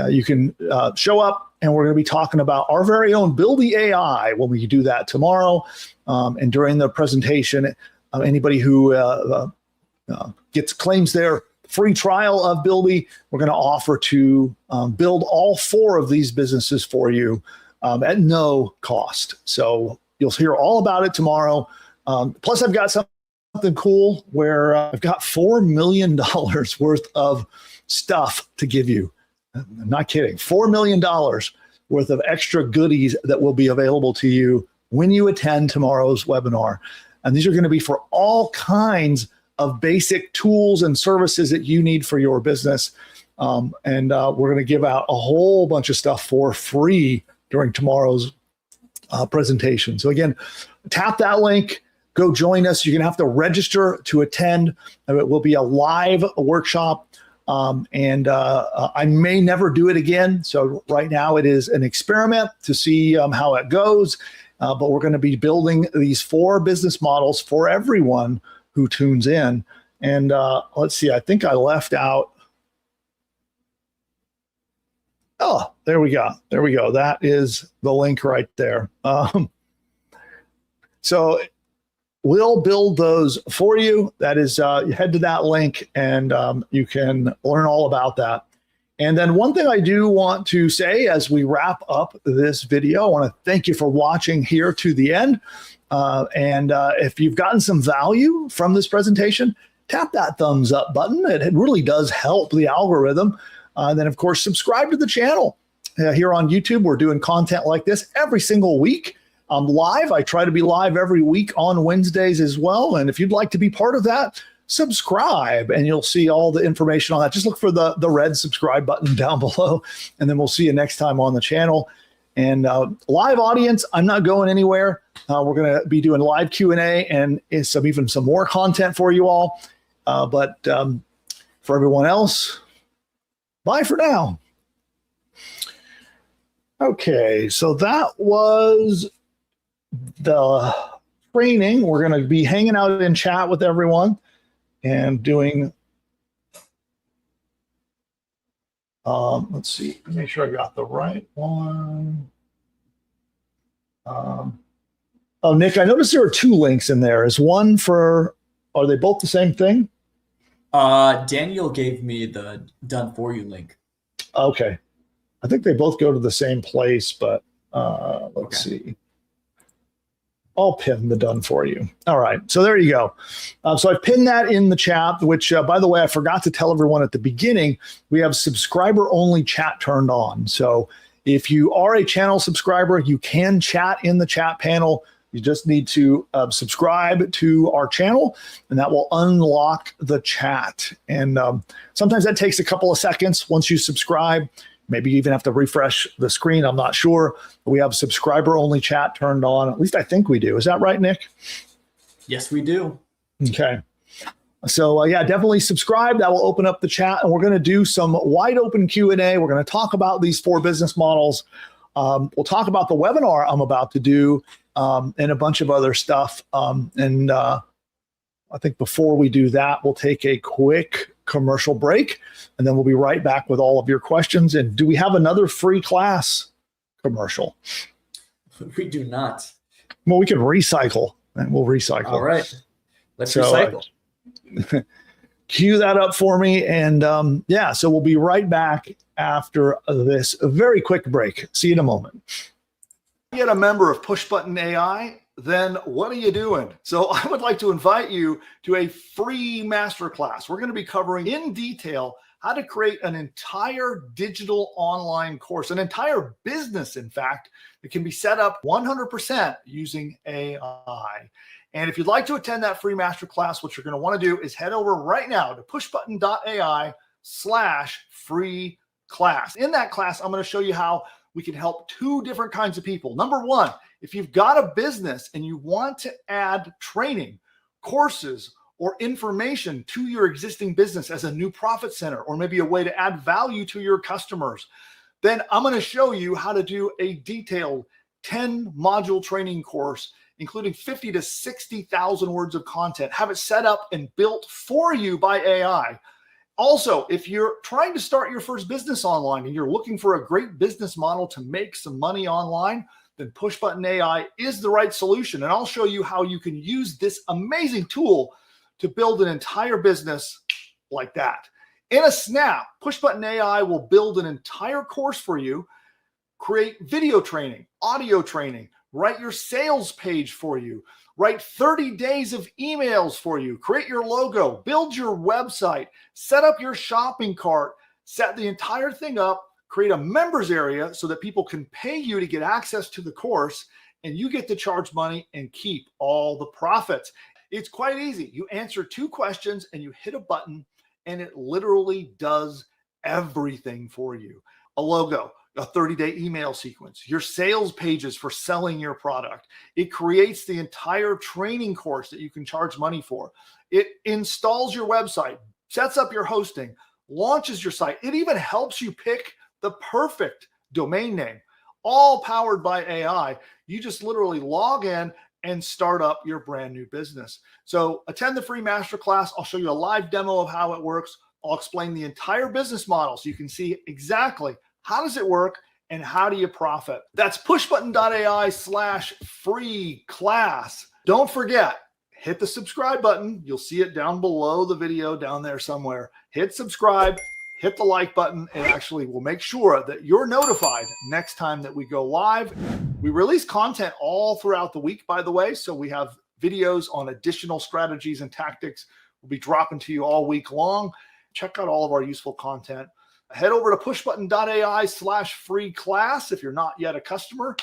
you can show up, and we're going to be talking about our very own Buildy AI when we do that tomorrow. And during the presentation, anybody who claims their free trial of Buildy, we're going to offer to build all 4 of these businesses for you at no cost. So you'll hear all about it tomorrow. Plus, I've got something cool where I've got $4 million worth of stuff to give you. I'm not kidding. $4 million worth of extra goodies that will be available to you when you attend tomorrow's webinar. And these are going to be for all kinds of basic tools and services that you need for your business. And we're going to give out a whole bunch of stuff for free during tomorrow's presentation. So again, tap that link. Go join us. You're going to have to register to attend. It will be a live workshop, and I may never do it again. So right now it is an experiment to see how it goes, but we're going to be building these 4 business models for everyone who tunes in. And let's see, I think I left out. Oh, there we go. That is the link right there. So we'll build those for you. That is, you head to that link and you can learn all about that. And then one thing I do want to say as we wrap up this video, I want to thank you for watching here to the end. And if you've gotten some value from this presentation, tap that thumbs up button. It really does help the algorithm. Then, of course, subscribe to the channel. Here on YouTube, we're doing content like this every single week. I'm live. I try to be live every week on Wednesdays as well. And if you'd like to be part of that, subscribe and you'll see all the information on that. Just look for the red subscribe button down below, and then we'll see you next time on the channel. And live audience, I'm not going anywhere. We're going to be doing live Q&A and even some more content for you all. But for everyone else, bye for now. Okay, so that was the training. We're going to be hanging out in chat with everyone and doing, let's see, make sure I got the right one. Oh, Nick, I noticed there are 2 links in there. Is one for, are they both the same thing? Daniel gave me the done for you link. Okay. I think they both go to the same place, but let's see. I'll pin the done for you. All right. So there you go. So I pinned that in the chat, which, by the way, I forgot to tell everyone at the beginning, we have subscriber only chat turned on. So if you are a channel subscriber, you can chat in the chat panel. You just need to subscribe to our channel, and that will unlock the chat. And sometimes that takes a couple of seconds once you subscribe. Maybe you even have to refresh the screen. I'm not sure. We have subscriber only chat turned on. At least I think we do. Is that right, Nick? Yes, we do. Okay. So yeah, definitely subscribe. That will open up the chat, and we're going to do some wide open Q&A. We're going to talk about these 4 business models. We'll talk about the webinar I'm about to do and a bunch of other stuff. I think before we do that, we'll take a quick commercial break, and then we'll be right back with all of your questions. And do we have another free class commercial? We do not. Well, we can recycle, and we'll recycle. All right. Let's recycle. Cue that up for me. And yeah, so we'll be right back after this very quick break. See you in a moment. Get a member of Push Button AI, then what are you doing? So I would like to invite you to a free masterclass. We're going to be covering in detail how to create an entire digital online course, an entire business, in fact, that can be set up 100% using AI. And if you'd like to attend that free masterclass, what you're going to want to do is head over right now to pushbutton.ai/free class. In that class, I'm going to show you how we can help 2 different kinds of people. Number 1, if you've got a business and you want to add training, courses, or information to your existing business as a new profit center, or maybe a way to add value to your customers, then I'm going to show you how to do a detailed 10-module training course, including 50 to 60,000 words of content, have it set up and built for you by AI. Also, if you're trying to start your first business online and you're looking for a great business model to make some money online, then Push Button AI is the right solution. And I'll show you how you can use this amazing tool to build an entire business like that. In a snap, Push Button AI will build an entire course for you, create video training, audio training, write your sales page for you, write 30 days of emails for you, create your logo, build your website, set up your shopping cart, set the entire thing up, create a members area so that people can pay you to get access to the course, and you get to charge money and keep all the profits. It's quite easy. You answer 2 questions and you hit a button, and it literally does everything for you. A logo, a 30-day email sequence, your sales pages for selling your product. It creates the entire training course that you can charge money for. It installs your website, sets up your hosting, launches your site. It even helps you pick the perfect domain name, all powered by AI. You just literally log in and start up your brand new business. So attend the free masterclass. I'll show you a live demo of how it works. I'll explain the entire business model so you can see exactly how does it work and how do you profit. That's pushbutton.ai/free class. Don't forget, hit the subscribe button. You'll see it down below the video down there somewhere. Hit subscribe, hit the like button, and actually we'll make sure that you're notified next time that we go live. We release content all throughout the week, by the way, so we have videos on additional strategies and tactics we'll be dropping to you all week long. Check out all of our useful content. Head over to pushbutton.ai/free class if you're not yet a customer.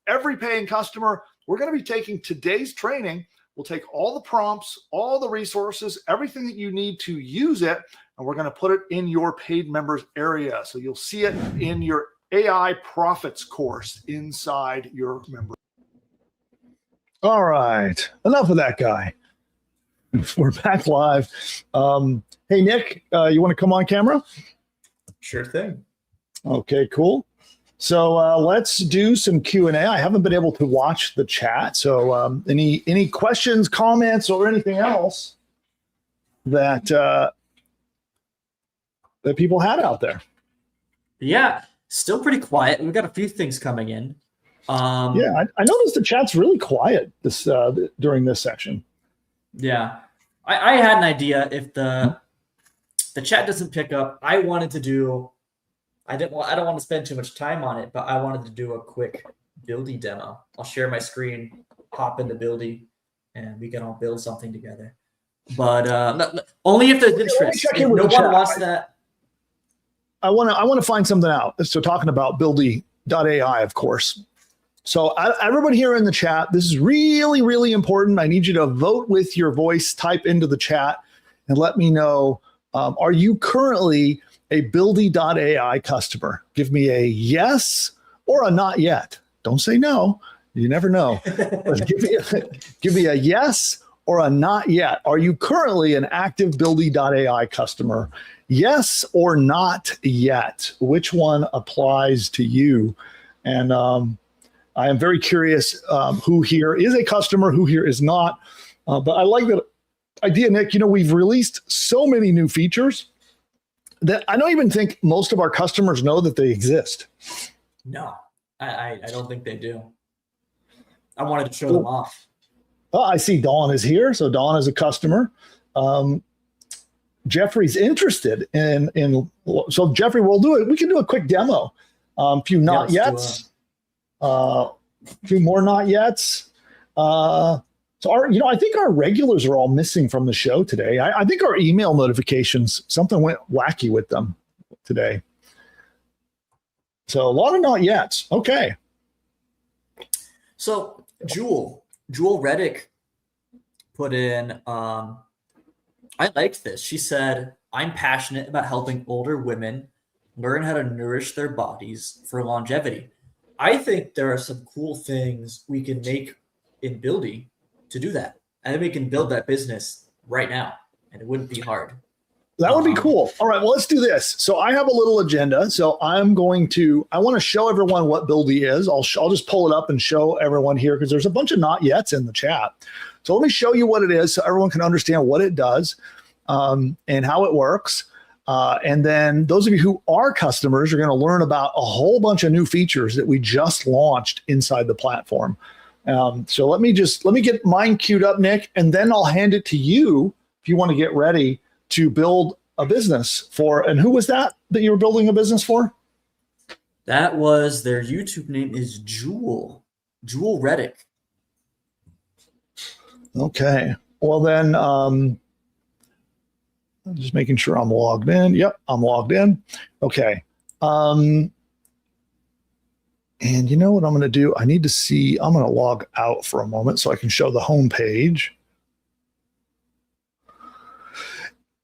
Every paying customer, we're going to be taking today's training. We'll take all the prompts, all the resources, everything that you need to use it, and we're going to put it in your paid members area. So you'll see it in your AI profits course inside your member. All right, enough of that guy. We're back live. Hey, Nick, you want to come on camera? Sure thing. Okay, cool. So let's do some Q&A. I haven't been able to watch the chat. So any questions, comments, or anything else that that people had out there? Yeah, still pretty quiet. We've got a few things coming in. Yeah, I noticed the chat's really quiet this during this section. Yeah, I had an idea. If the chat doesn't pick up, I wanted to do. I don't want to spend too much time on it, but I wanted to do a quick Buildy demo. I'll share my screen, hop into Buildy, and we can all build something together. But only if there's interest. If no one wants that. I want to find something out. So talking about Buildy.ai, of course. So everybody here in the chat, this is really, really important. I need you to vote with your voice, type into the chat, and let me know, are you currently a Buildy.ai customer? Give me a yes or a not yet. Don't say no. You never know. But give me a yes or a not yet. Are you currently an active Buildy.ai customer? Yes or not yet. Which one applies to you? And I am very curious who here is a customer, who here is not. But I like that idea, Nick. You know, we've released so many new features that I don't even think most of our customers know that they exist. No, I don't think they do. I wanted to show them off. Oh, I see Dawn is here. So Dawn is a customer. Jeffrey's interested in so Jeffrey, we'll do it. We can do a quick demo. A few not yets. A few more not yets. So I think our regulars are all missing from the show today. I think our email notifications, something went wacky with them today. So a lot of not yets. Okay. So Jewel Reddick put in, I liked this. She said, I'm passionate about helping older women learn how to nourish their bodies for longevity. I think there are some cool things we can make in Buildy to do that. And then we can build that business right now. And it wouldn't be hard. That would be cool. All right, well, let's do this. So I have a little agenda. So I want to show everyone what Buildy is. I'll just pull it up and show everyone here because there's a bunch of not yets in the chat. So let me show you what it is so everyone can understand what it does and how it works. And then those of you who are customers are going to learn about a whole bunch of new features that we just launched inside the platform. So let me get mine queued up, Nick, and then I'll hand it to you if you want to get ready to build a business for. And who was that you were building a business for? That was their YouTube name is Jewel Reddick. Okay. Well, then I'm just making sure I'm logged in. Yep, I'm logged in. Okay. And you know what I'm going to do? I'm going to log out for a moment so I can show the home page.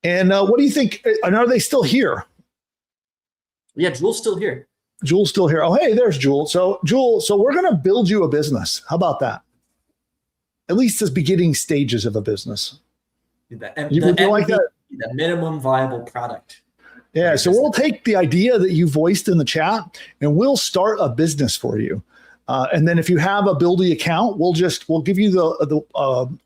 And what do you think? And are they still here? Yeah, Jewel's still here. Jewel's still here. Oh, hey, there's Jewel. So Jewel, we're going to build you a business. How about that? At least as beginning stages of a business. You like that? The minimum viable product. Yeah, so we'll take the idea that you voiced in the chat and we'll start a business for you. And then if you have a Buildy account, we'll give you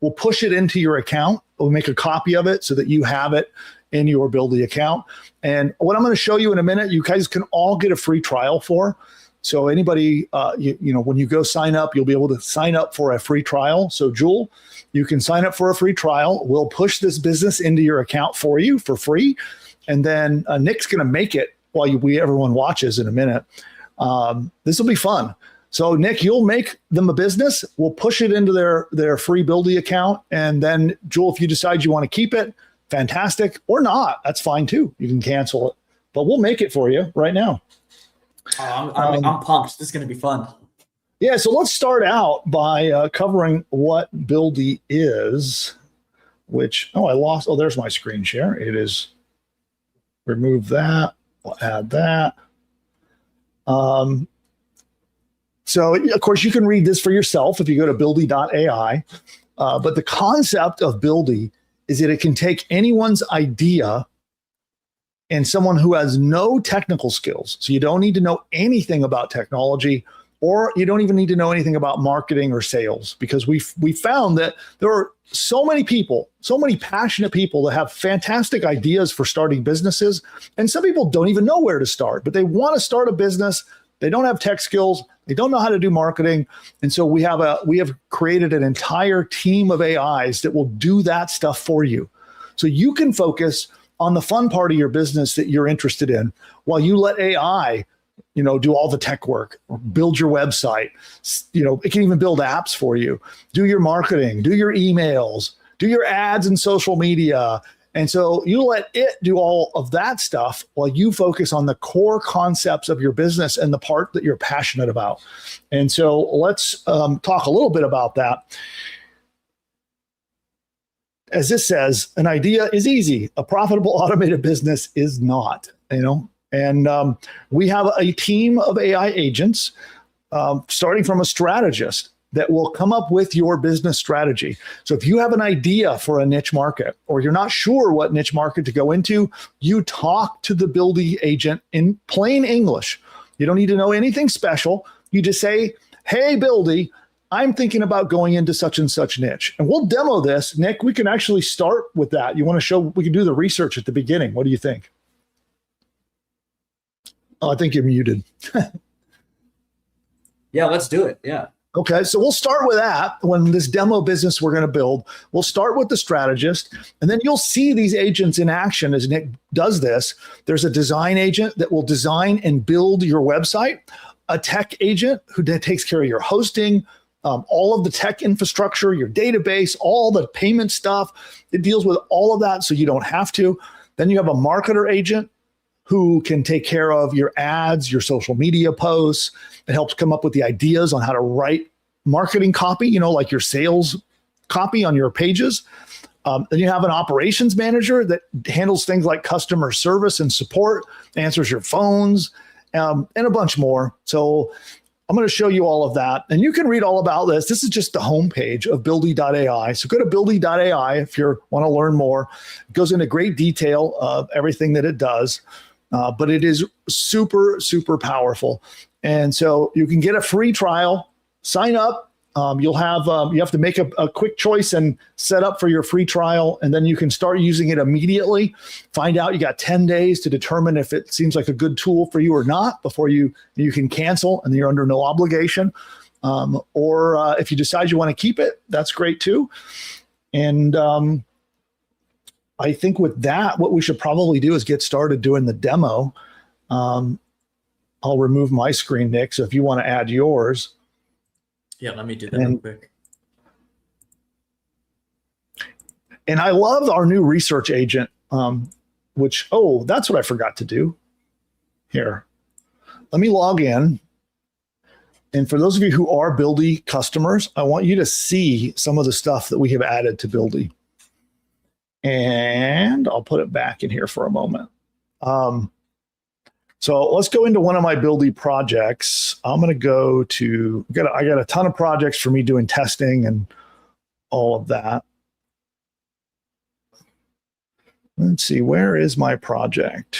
we'll push it into your account. We'll make a copy of it so that you have it in your Buildy account. And what I'm going to show you in a minute, you guys can all get a free trial for. So anybody, when you go sign up, you'll be able to sign up for a free trial. So Jewel, you can sign up for a free trial. We'll push this business into your account for you for free. And then Nick's going to make it while everyone watches in a minute. This will be fun. So Nick, you'll make them a business. We'll push it into their free Buildy account. And then Jewel, if you decide you want to keep it, fantastic. Or not, that's fine too. You can cancel it. But we'll make it for you right now. I'm pumped. This is going to be fun. Yeah, so let's start out by covering what Buildy is, which, there's my screen share. It is, remove that, we'll add that. So, of course, you can read this for yourself if you go to buildy.ai. But the concept of Buildy is that it can take anyone's idea and someone who has no technical skills. So you don't need to know anything about technology, or you don't even need to know anything about marketing or sales, because we found that there are so many people, so many passionate people that have fantastic ideas for starting businesses. And some people don't even know where to start, but they want to start a business. They don't have tech skills. They don't know how to do marketing. And so we have created an entire team of AIs that will do that stuff for you. So you can focus on the fun part of your business that you're interested in while you let AI, do all the tech work, build your website. It can even build apps for you, do your marketing, do your emails, do your ads and social media. And so you let it do all of that stuff while you focus on the core concepts of your business and the part that you're passionate about. And so let's talk a little bit about that. As this says, an idea is easy. A profitable automated business is not, And we have a team of AI agents, starting from a strategist, that will come up with your business strategy. So if you have an idea for a niche market, or you're not sure what niche market to go into, you talk to the Buildy agent in plain English. You don't need to know anything special. You just say, hey, Buildy, I'm thinking about going into such and such niche. And we'll demo this. Nick, we can actually start with that. You want to show, we can do the research at the beginning. What do you think? Oh, I think you're muted. Yeah, let's do it. Yeah. Okay, so we'll start with that. When this demo business we're going to build, we'll start with the strategist, and then you'll see these agents in action as Nick does this. There's a design agent that will design and build your website, a tech agent who takes care of your hosting, all of the tech infrastructure, your database, all the payment stuff. It deals with all of that so you don't have to. Then you have a marketer agent who can take care of your ads, your social media posts. It helps come up with the ideas on how to write marketing copy, like your sales copy on your pages. Then you have an operations manager that handles things like customer service and support, answers your phones, and a bunch more. So I'm going to show you all of that. And you can read all about this. This is just the homepage of buildy.ai. So go to buildy.ai if you want to learn more. It goes into great detail of everything that it does. But it is super, super powerful. And so you can get a free trial, sign up. You have to make a quick choice and set up for your free trial. And then you can start using it immediately. Find out you got 10 days to determine if it seems like a good tool for you or not before you can cancel, and you're under no obligation. Or if you decide you want to keep it, that's great too. And I think with that, what we should probably do is get started doing the demo. I'll remove my screen, Nick. So if you want to add yours. Yeah, let me do that real quick. And I love our new research agent, that's what I forgot to do. Here, let me log in. And for those of you who are Buildy customers, I want you to see some of the stuff that we have added to Buildy. And I'll put it back in here for a moment. So let's go into one of my Buildy projects. I'm going to go to, I got a ton of projects for me doing testing and all of that. Let's see, where is my project?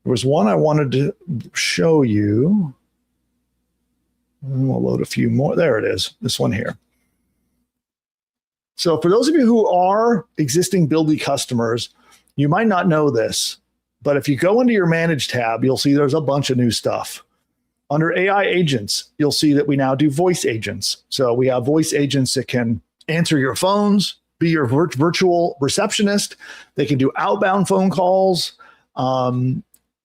There was one I wanted to show you. We'll load a few more. There it is, this one here. So for those of you who are existing Buildy customers, you might not know this, but if you go into your Manage tab, you'll see there's a bunch of new stuff. Under AI agents, you'll see that we now do voice agents. So we have voice agents that can answer your phones, be your virtual receptionist. They can do outbound phone calls.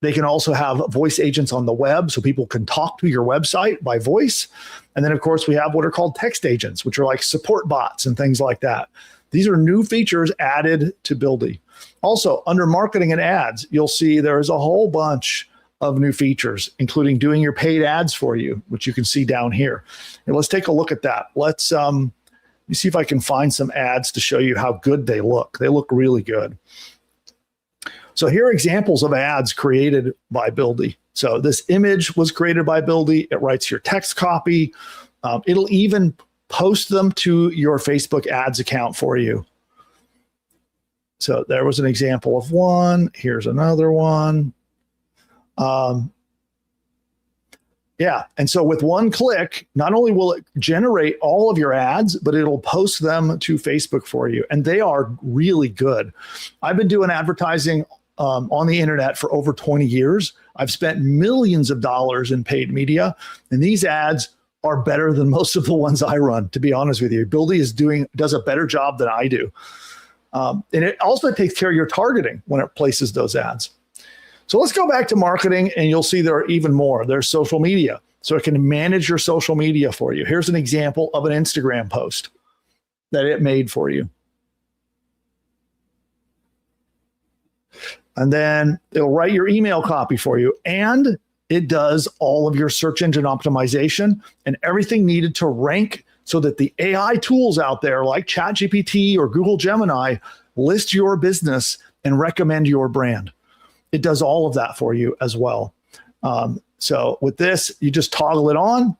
They can also have voice agents on the web, so people can talk to your website by voice. And then, of course, we have what are called text agents, which are like support bots and things like that. These are new features added to Buildy. Also, under marketing and ads, you'll see there's a whole bunch of new features, including doing your paid ads for you, which you can see down here. And let's take a look at that. Let me see if I can find some ads to show you how good they look. They look really good. So here are examples of ads created by Buildy. So this image was created by Buildy. It writes your text copy. It'll even post them to your Facebook ads account for you. So there was an example of one. Here's another one. Yeah. And so with one click, not only will it generate all of your ads, but it'll post them to Facebook for you. And they are really good. I've been doing advertising on the internet for over 20 years. I've spent millions of dollars in paid media, and these ads are better than most of the ones I run, to be honest with you. Buildy does a better job than I do. And it also takes care of your targeting when it places those ads. So let's go back to marketing, and you'll see there are even more. There's social media. So it can manage your social media for you. Here's an example of an Instagram post that it made for you. And then it'll write your email copy for you. And it does all of your search engine optimization and everything needed to rank so that the AI tools out there like ChatGPT or Google Gemini list your business and recommend your brand. It does all of that for you as well. So with this, you just toggle it on.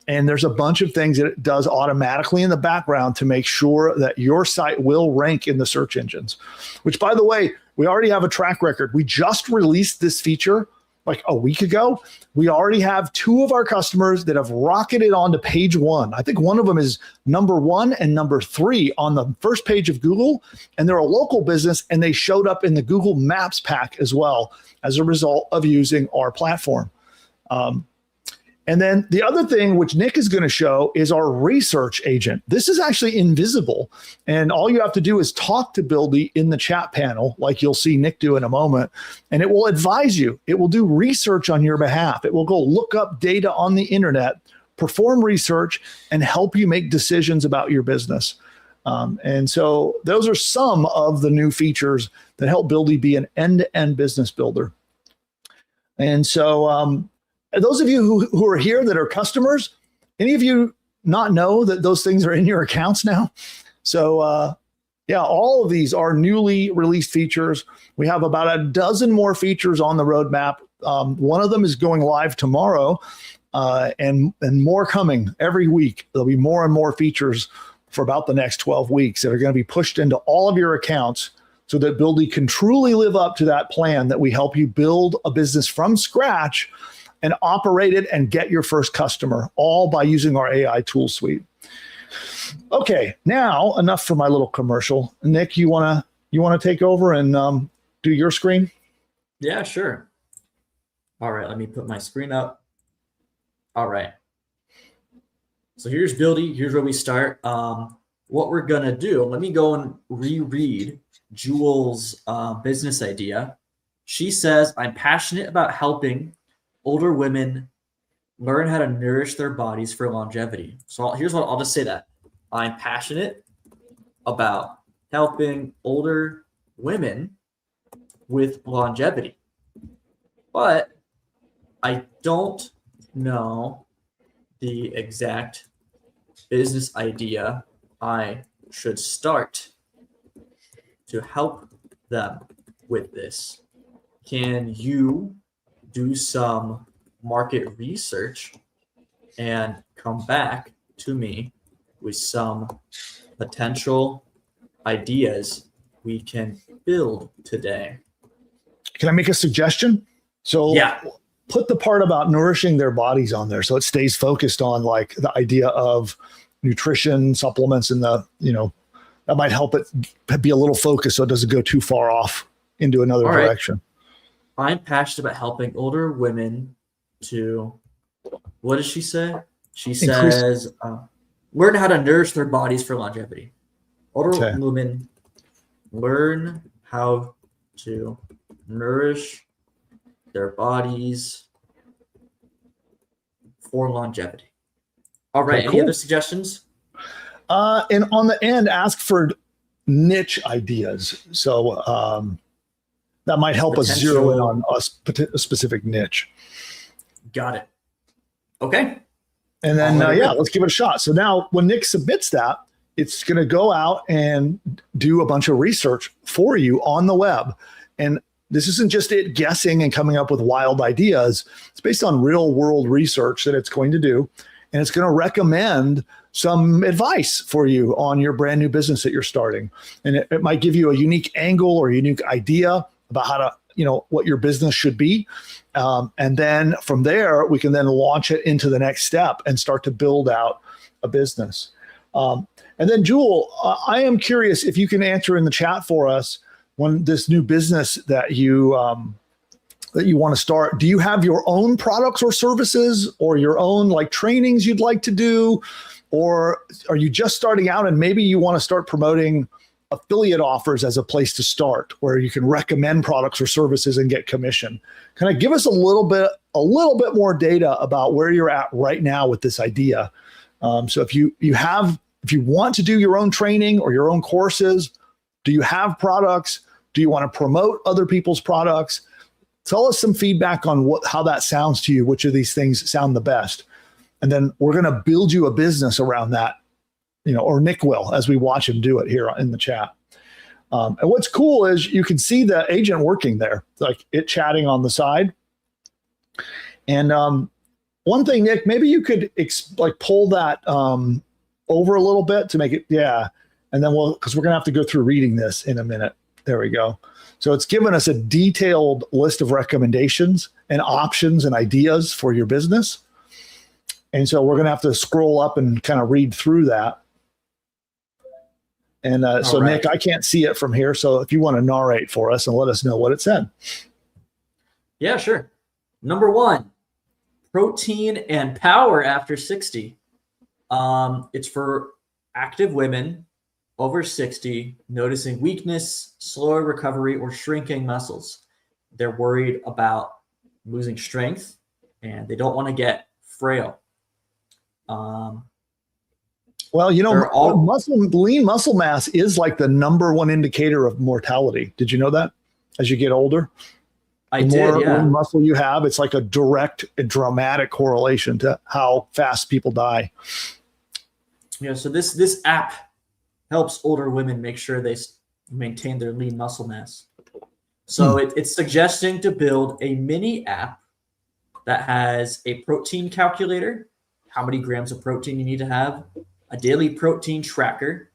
And there's a bunch of things that it does automatically in the background to make sure that your site will rank in the search engines, which, by the way, we already have a track record. We just released this feature like a week ago. We already have 2 of our customers that have rocketed onto page 1. I think one of them is number 1 and number 3 on the first page of Google, and they're a local business, and they showed up in the Google Maps pack as well as a result of using our platform. And then the other thing, which Nick is going to show, is our research agent. This is actually invisible, and all you have to do is talk to Buildy in the chat panel, like you'll see Nick do in a moment, and it will advise you. It will do research on your behalf. It will go look up data on the internet, perform research, and help you make decisions about your business. And so those are some of the new features that help Buildy be an end-to-end business builder. And so those of you who are here that are customers, any of you not know that those things are in your accounts now? So yeah, all of these are newly released features. We have about a dozen more features on the roadmap. One of them is going live tomorrow, and more coming every week. There'll be more and more features for about the next 12 weeks that are going to be pushed into all of your accounts so that Buildy can truly live up to that plan that we help you build a business from scratch and operate it and get your first customer, all by using our AI tool suite. Okay, now enough for my little commercial. Nick, you wanna take over and do your screen? Yeah, sure. All right, let me put my screen up. All right. So here's Buildy. Here's where we start. What we're gonna do, let me go and reread Jewel's business idea. She says, I'm passionate about helping older women learn how to nourish their bodies for longevity. So here's what I'll just say that. I'm passionate about helping older women with longevity, but I don't know the exact business idea I should start to help them with this. Can you do some market research and come back to me with some potential ideas we can build today? Can I make a suggestion? So yeah, put the part about nourishing their bodies on there so it stays focused on like the idea of nutrition, supplements, and that might help it be a little focused so it doesn't go too far off into another direction. I'm passionate about helping older women to, what does she say? She says, learn how to nourish their bodies for longevity. Older women learn how to nourish their bodies for longevity. All right. Any other suggestions? And on the end, ask for niche ideas. So that might help us zero in on a specific niche. Got it. Okay. And then, let's give it a shot. So now when Nick submits that, it's going to go out and do a bunch of research for you on the web. And this isn't just it guessing and coming up with wild ideas. It's based on real world research that it's going to do. And it's going to recommend some advice for you on your brand new business that you're starting. And it might give you a unique angle or a unique idea about how to, what your business should be. And then from there, we can then launch it into the next step and start to build out a business. And then Jewel, I am curious if you can answer in the chat for us when this new business that you want to start, do you have your own products or services or your own like trainings you'd like to do? Or are you just starting out and maybe you want to start promoting affiliate offers as a place to start where you can recommend products or services and get commission? Kind of give us a little bit more data about where you're at right now with this idea. So if you want to do your own training or your own courses, do you have products? Do you want to promote other people's products? Tell us some feedback on how that sounds to you. Which of these things sound the best? And then we're going to build you a business around that, or Nick will, as we watch him do it here in the chat. And what's cool is you can see the agent working there, like it chatting on the side. And one thing, Nick, maybe you could pull that over a little bit to make it, yeah. And then because we're going to have to go through reading this in a minute. There we go. So it's given us a detailed list of recommendations and options and ideas for your business. And so we're going to have to scroll up and kind of read through that. And so right. Nick, I can't see it from here. So if you want to narrate for us and let us know what it said. Yeah, sure. Number 1, protein and power after 60. It's for active women over 60, noticing weakness, slower recovery, or shrinking muscles. They're worried about losing strength and they don't want to get frail. Lean muscle mass is like the number one indicator of mortality. Did you know that? As you get older, the more lean muscle you have, it's like a direct and dramatic correlation to how fast people die. Yeah. So this app helps older women make sure they maintain their lean muscle mass. So it's suggesting to build a mini app that has a protein calculator, how many grams of protein you need to have, a daily protein tracker,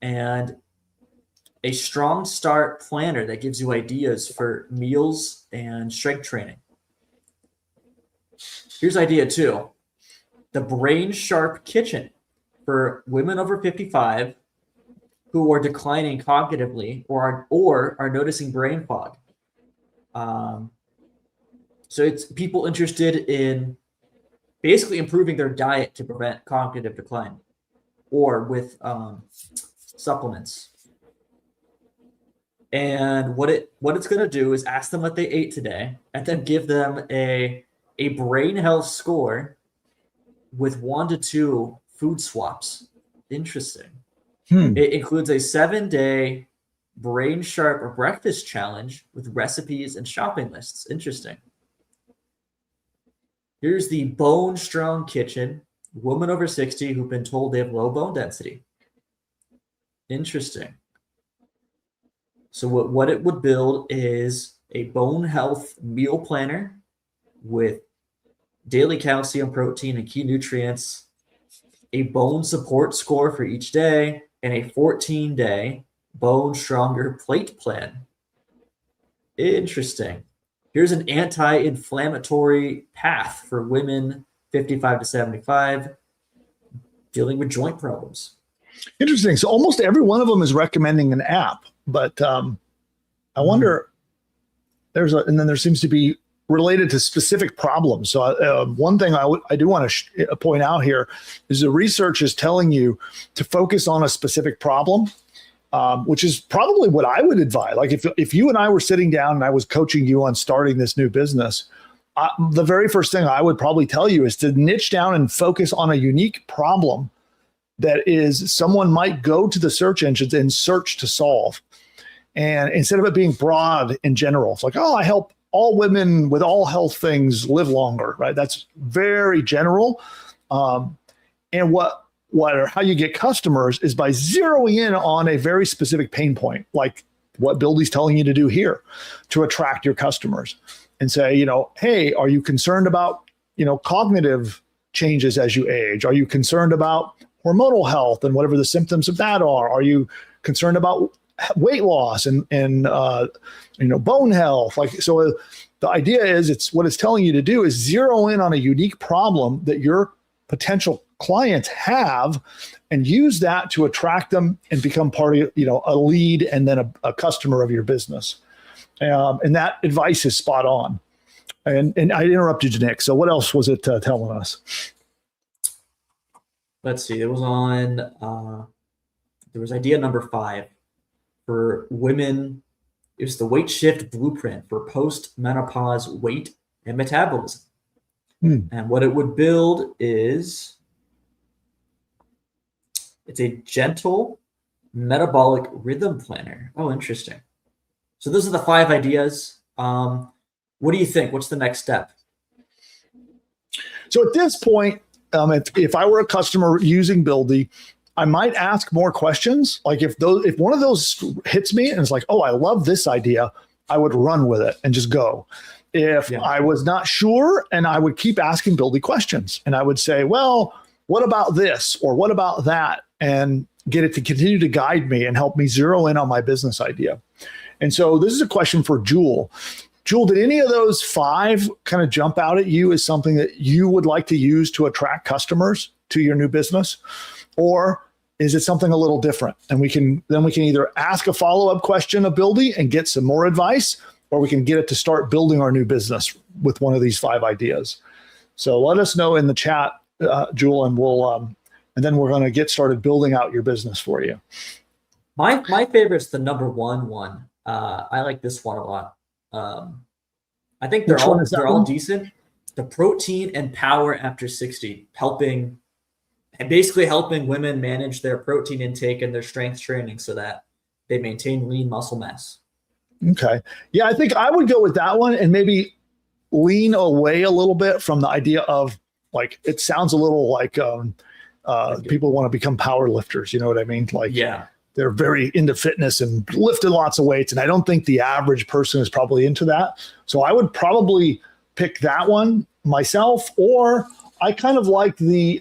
and a strong start planner that gives you ideas for meals and strength training. Here's idea 2, the Brain Sharp Kitchen for women over 55 who are declining cognitively or are noticing brain fog. So it's people interested in basically improving their diet to prevent cognitive decline, or with supplements. And what it's going to do is ask them what they ate today, and then give them a brain health score with 1 to 2 food swaps. Interesting. It includes a 7-day Brain Sharp or breakfast challenge with recipes and shopping lists. Interesting. Here's the Bone Strong Kitchen, women over 60 who've been told they have low bone density. Interesting. So what it would build is a bone health meal planner with daily calcium, protein, and key nutrients, a bone support score for each day, and a 14-day Bone Stronger plate plan. Interesting. Here's an anti-inflammatory path for women 55 to 75 dealing with joint problems. Interesting. So almost every one of them is recommending an app, but I wonder, and then there seems to be related to specific problems. So one thing I do want to point out here is the research is telling you to focus on a specific problem, which is probably what I would advise. Like if you and I were sitting down and I was coaching you on starting this new business, the very first thing I would probably tell you is to niche down and focus on a unique problem that is someone might go to the search engines and search to solve. And instead of it being broad in general, it's like, oh, I help all women with all health things live longer, right? That's very general. And how you get customers is by zeroing in on a very specific pain point. Like what Buildy's telling you to do here to attract your customers, and say, hey, are you concerned about, cognitive changes as you age? Are you concerned about hormonal health and whatever the symptoms of that are? Are you concerned about weight loss and bone health? The idea is what it's telling you to do is zero in on a unique problem that your potential clients have and use that to attract them and become part of, a lead and then a customer of your business. And that advice is spot on. And I interrupted you, Nick. So what else was it telling us? Let's see. It was on, there was idea number 5 for women. It was the weight shift blueprint for post-menopause weight and metabolism. And what it would build is, it's a gentle metabolic rhythm planner. Oh, interesting. So those are the 5 ideas. What do you think? What's the next step? So at this point, if I were a customer using Buildy, I might ask more questions. Like if one of those hits me and it's like, oh, I love this idea, I would run with it and just go. If I was not sure, and I would keep asking Buildy questions, and I would say, well, what about this or what about that, and get it to continue to guide me and help me zero in on my business idea. And so this is a question for Jewel. Jewel, did any of those 5 kind of jump out at you as something that you would like to use to attract customers to your new business? Or is it something a little different? And we can either ask a follow-up question of Buildy and get some more advice, or we can get it to start building our new business with one of these 5 ideas. So let us know in the chat, Jewel, and we'll and then we're going to get started building out your business for you. My favorite's the number 1 one. I like this one a lot. I think they're all decent. The protein and power after 60, helping women manage their protein intake and their strength training so that they maintain lean muscle mass. Okay. Yeah, I think I would go with that one and maybe lean away a little bit from the idea of, like, it sounds a little like people want to become power lifters. You know what I mean? Like, they're very into fitness and lifted lots of weights. And I don't think the average person is probably into that. So I would probably pick that one myself, or I kind of like the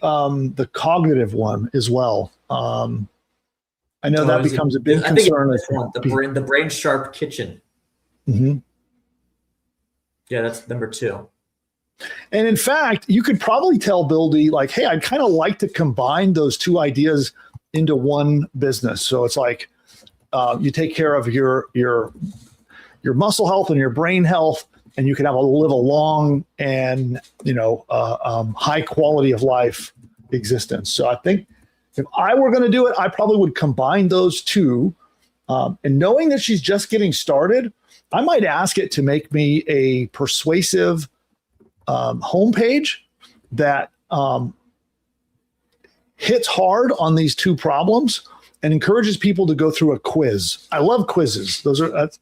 cognitive one as well. I know that becomes a big concern. The Brain Sharp Kitchen. Mm-hmm. Yeah, that's number 2. And in fact, you could probably tell Buildy, like, hey, I'd kind of like to combine those 2 ideas into one business. So it's like you take care of your muscle health and your brain health, and you can live a long and high quality of life existence. So I think if I were going to do it, I probably would combine those 2. And knowing that she's just getting started, I might ask it to make me a persuasive homepage that hits hard on these 2 problems and encourages people to go through a quiz. I love quizzes.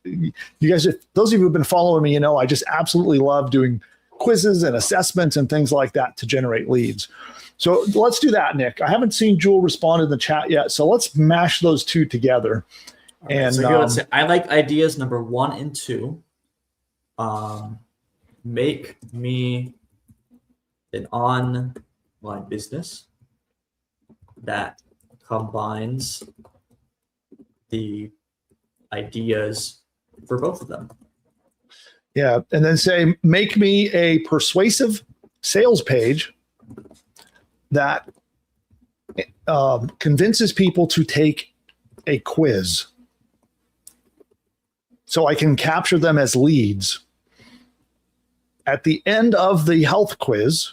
You guys, those of you who've been following me, I just absolutely love doing quizzes and assessments and things like that to generate leads. So let's do that, Nick. I haven't seen Jewel respond in the chat yet, so let's mash those 2 together. Right, and so let's say, I like ideas number 1 and 2. Make me an online business that combines the ideas for both of them. Yeah, and then say, make me a persuasive sales page that convinces people to take a quiz so I can capture them as leads. At the end of the health quiz,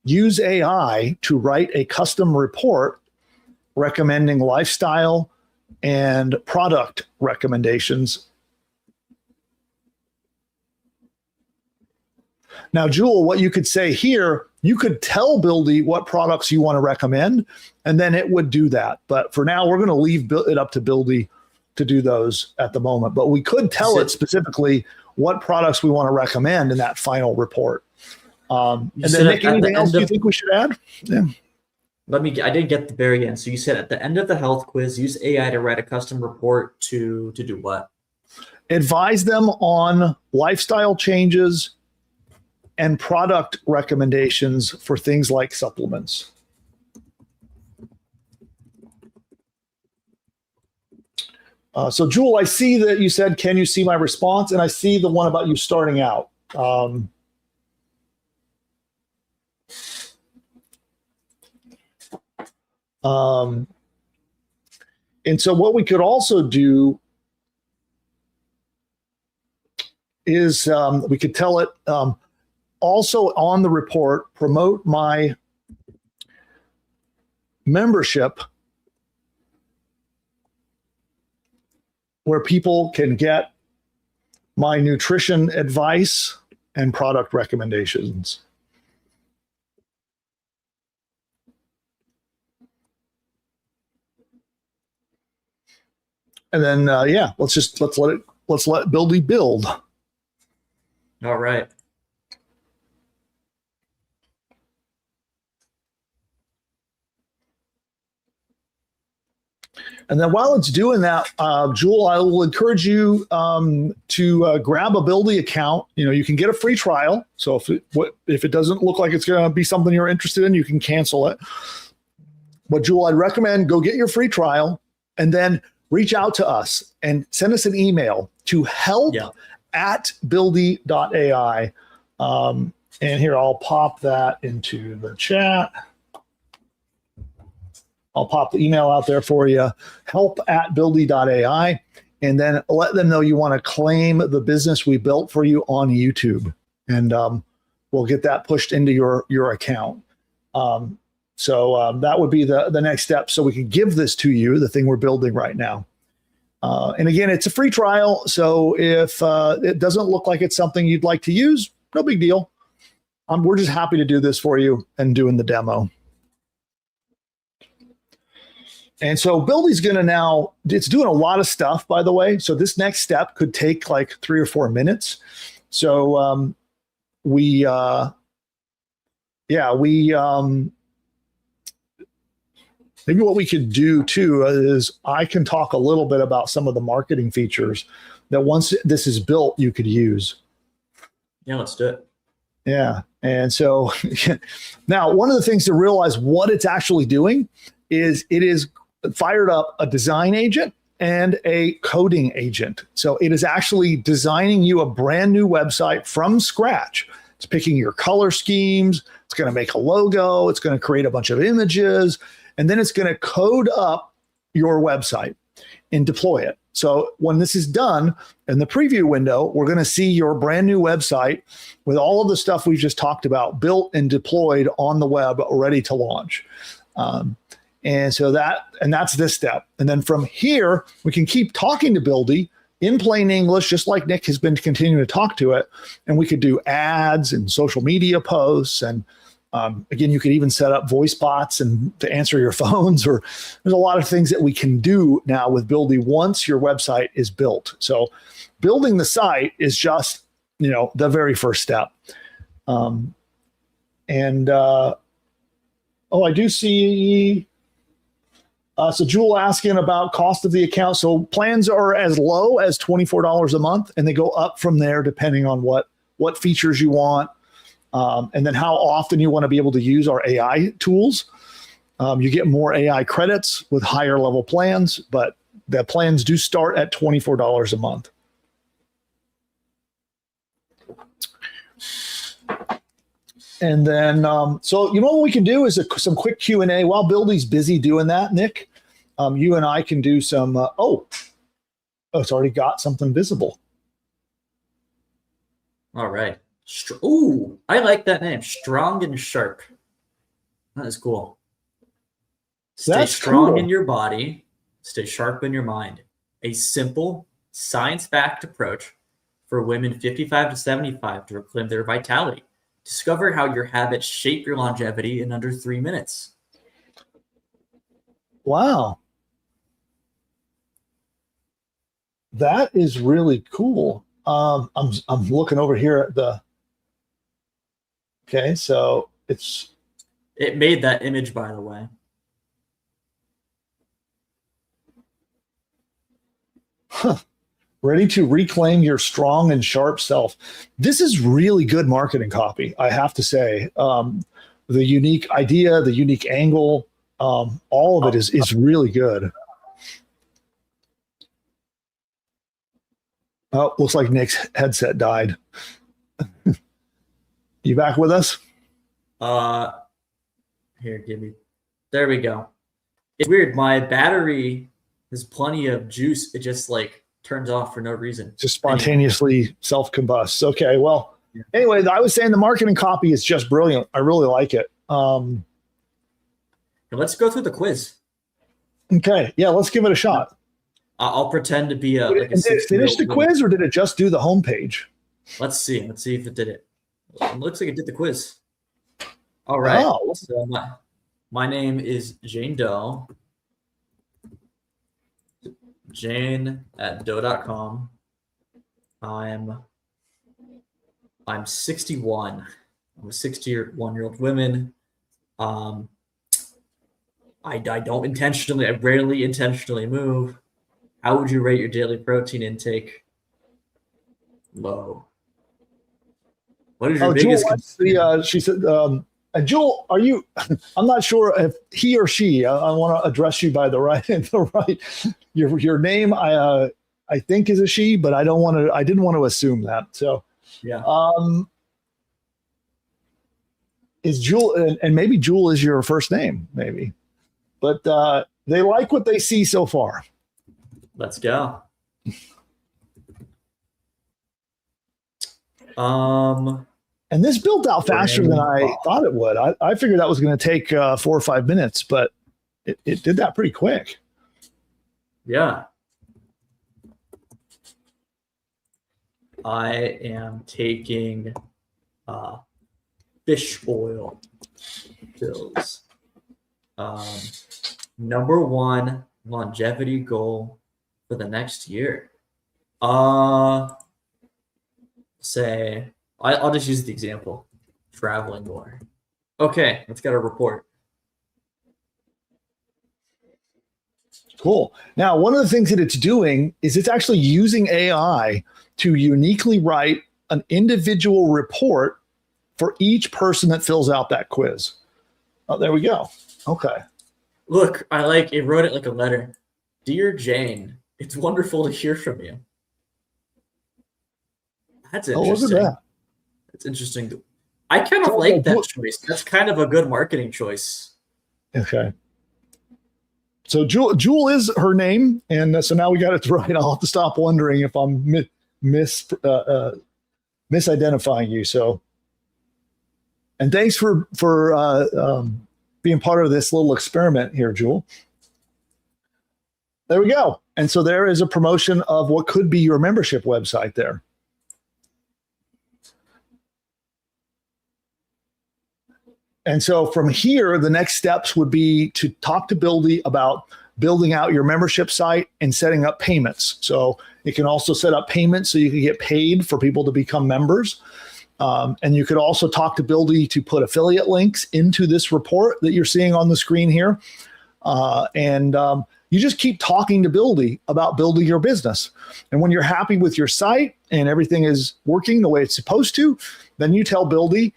use AI to write a custom report recommending lifestyle and product recommendations. Now, Jewel, what you could say here, you could tell Buildy what products you want to recommend, and then it would do that. But for now, we're going to leave it up to Buildy to do those at the moment. But we could tell it specifically what products we want to recommend in that final report. And then, Nick, anything else you think we should add? Yeah. I didn't get the very end. So you said at the end of the health quiz, use AI to write a custom report to do what? Advise them on lifestyle changes and product recommendations for things like supplements. So, Jewel, I see that you said, can you see my response? And I see the one about you starting out. And so what we could also do is we could tell it also on the report, promote my membership where people can get my nutrition advice and product recommendations. And then, yeah, let's let Buildy build. All right. And then while it's doing that, Jewel, I will encourage you to grab a Buildy account. You know, you can get a free trial. So if it doesn't look like it's going to be something you're interested in, you can cancel it. But Jewel, I'd recommend go get your free trial and then reach out to us and send us an email to help@buildy.ai. And here, I'll pop that into the chat. I'll pop the email out there for you, help@buildy.ai, and then let them know you want to claim the business we built for you on YouTube. And we'll get that pushed into your account. So that would be the next step. So we can give this to you, the thing we're building right now. And again, it's a free trial. So if it doesn't look like it's something you'd like to use, no big deal. We're just happy to do this for you and doing the demo. And so Buildy's going to now, it's doing a lot of stuff, by the way. So this next step could take like 3 or 4 minutes. So maybe what we could do too is I can talk a little bit about some of the marketing features that once this is built, you could use. Yeah, let's do it. Yeah. And so now one of the things to realize what it's actually doing is it is fired up a design agent and a coding agent. So it is actually designing you a brand new website from scratch. It's picking your color schemes. It's going to make a logo. It's going to create a bunch of images, and then it's going to code up your website and deploy it. So when this is done in the preview window, we're going to see your brand new website with all of the stuff we've just talked about built and deployed on the web, ready to launch. And so that's this step. And then from here, we can keep talking to Buildy in plain English, just like Nick has been continuing to talk to it. And we could do ads and social media posts. And again, you could even set up voice bots and to answer your phones, or there's a lot of things that we can do now with Buildy once your website is built. So building the site is just, the very first step. I do see... So Jewel asking about cost of the account. So plans are as low as $24 a month, and they go up from there depending on what features you want, and then how often you want to be able to use our AI tools. You get more AI credits with higher level plans, but the plans do start at $24 a month. And then, so what we can do is some quick Q&A while Buildy's busy doing that, Nick. You and I can do some, it's already got something visible. All right. Ooh, I like that name. Strong and Sharp. That is cool. Stay strong in your body. Stay sharp in your mind. A simple, science-backed approach for women 55 to 75 to reclaim their vitality. Discover how your habits shape your longevity in under 3 minutes. Wow. That is really cool. I'm looking over here at the... Okay, so it made that image, by the way. Ready to reclaim your strong and sharp self. This is really good marketing copy, I have to say. The unique idea, the unique angle, all of it is really good. Oh, looks like Nick's headset died. You back with us? Here, give me. There we go. It's weird. My battery has plenty of juice. It just like turns off for no reason. Just spontaneously self-combusts. Okay, well, anyway, I was saying the marketing copy is just brilliant. I really like it. Let's go through the quiz. Okay, yeah, let's give it a shot. I'll pretend to be Did it finish the quiz or did it just do the homepage? Let's see. Let's see if it did it. It looks like it did the quiz. All right. Oh. So my name is Jane Doe. Jane@doe.com. I'm 61. I'm a 61-year-old woman. I rarely intentionally move. How would you rate your daily protein intake? Low. What is your biggest Jewel, she said, Jewel, are you, I'm not sure if he or she, I want to address you by the right, your name, I think is a she, but I didn't want to assume that. So, yeah. Is Jewel, and maybe Jewel is your first name, maybe, but they like what they see so far. Let's go. And this built out faster than I thought it would. I figured that was going to take 4 or 5 minutes, but it did that pretty quick. Yeah. I am taking fish oil pills. Number 1 longevity goal for the next year. Say, I'll just use the example. Traveling more. Okay, let's get a report. Cool. Now, one of the things that it's doing is it's actually using AI to uniquely write an individual report for each person that fills out that quiz. Oh, there we go. Okay. Look, it wrote it like a letter. Dear Jane, it's wonderful to hear from you. That's interesting. Look at that. It's interesting. I kind of like that choice. That's kind of a good marketing choice. Okay. So Jewel is her name, and so now we got it right. I'll have to stop wondering if I'm misidentifying you. So, and thanks for being part of this little experiment here, Jewel. There we go. And so there is a promotion of what could be your membership website there. And so from here, the next steps would be to talk to Buildy about building out your membership site and setting up payments. So it can also set up payments so you can get paid for people to become members. And you could also talk to Buildy to put affiliate links into this report that you're seeing on the screen here. You just keep talking to Buildy about building your business. And when you're happy with your site and everything is working the way it's supposed to, then you tell Buildy,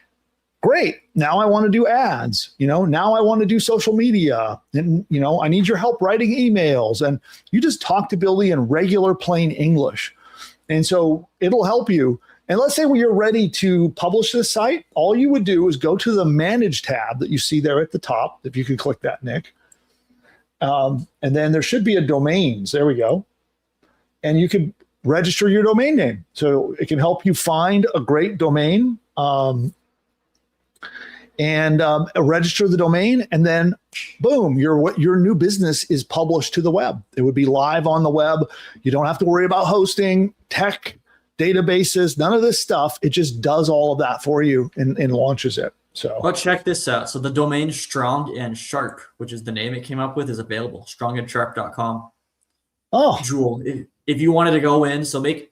great, now I want to do ads. Now I want to do social media. And, I need your help writing emails. And you just talk to Buildy in regular plain English. And so it'll help you. And let's say when you're ready to publish this site, all you would do is go to the Manage tab that you see there at the top, if you could click that, Nick. And then there should be a domains. There we go. And you can register your domain name. So it can help you find a great domain and register the domain. And then, boom, your new business is published to the web. It would be live on the web. You don't have to worry about hosting, tech, databases, none of this stuff. It just does all of that for you and launches it. So, well, check this out. So the domain Strong and Sharp, which is the name it came up with, is available. StrongandSharp.com. Oh, Jewel, if you wanted to go in, so make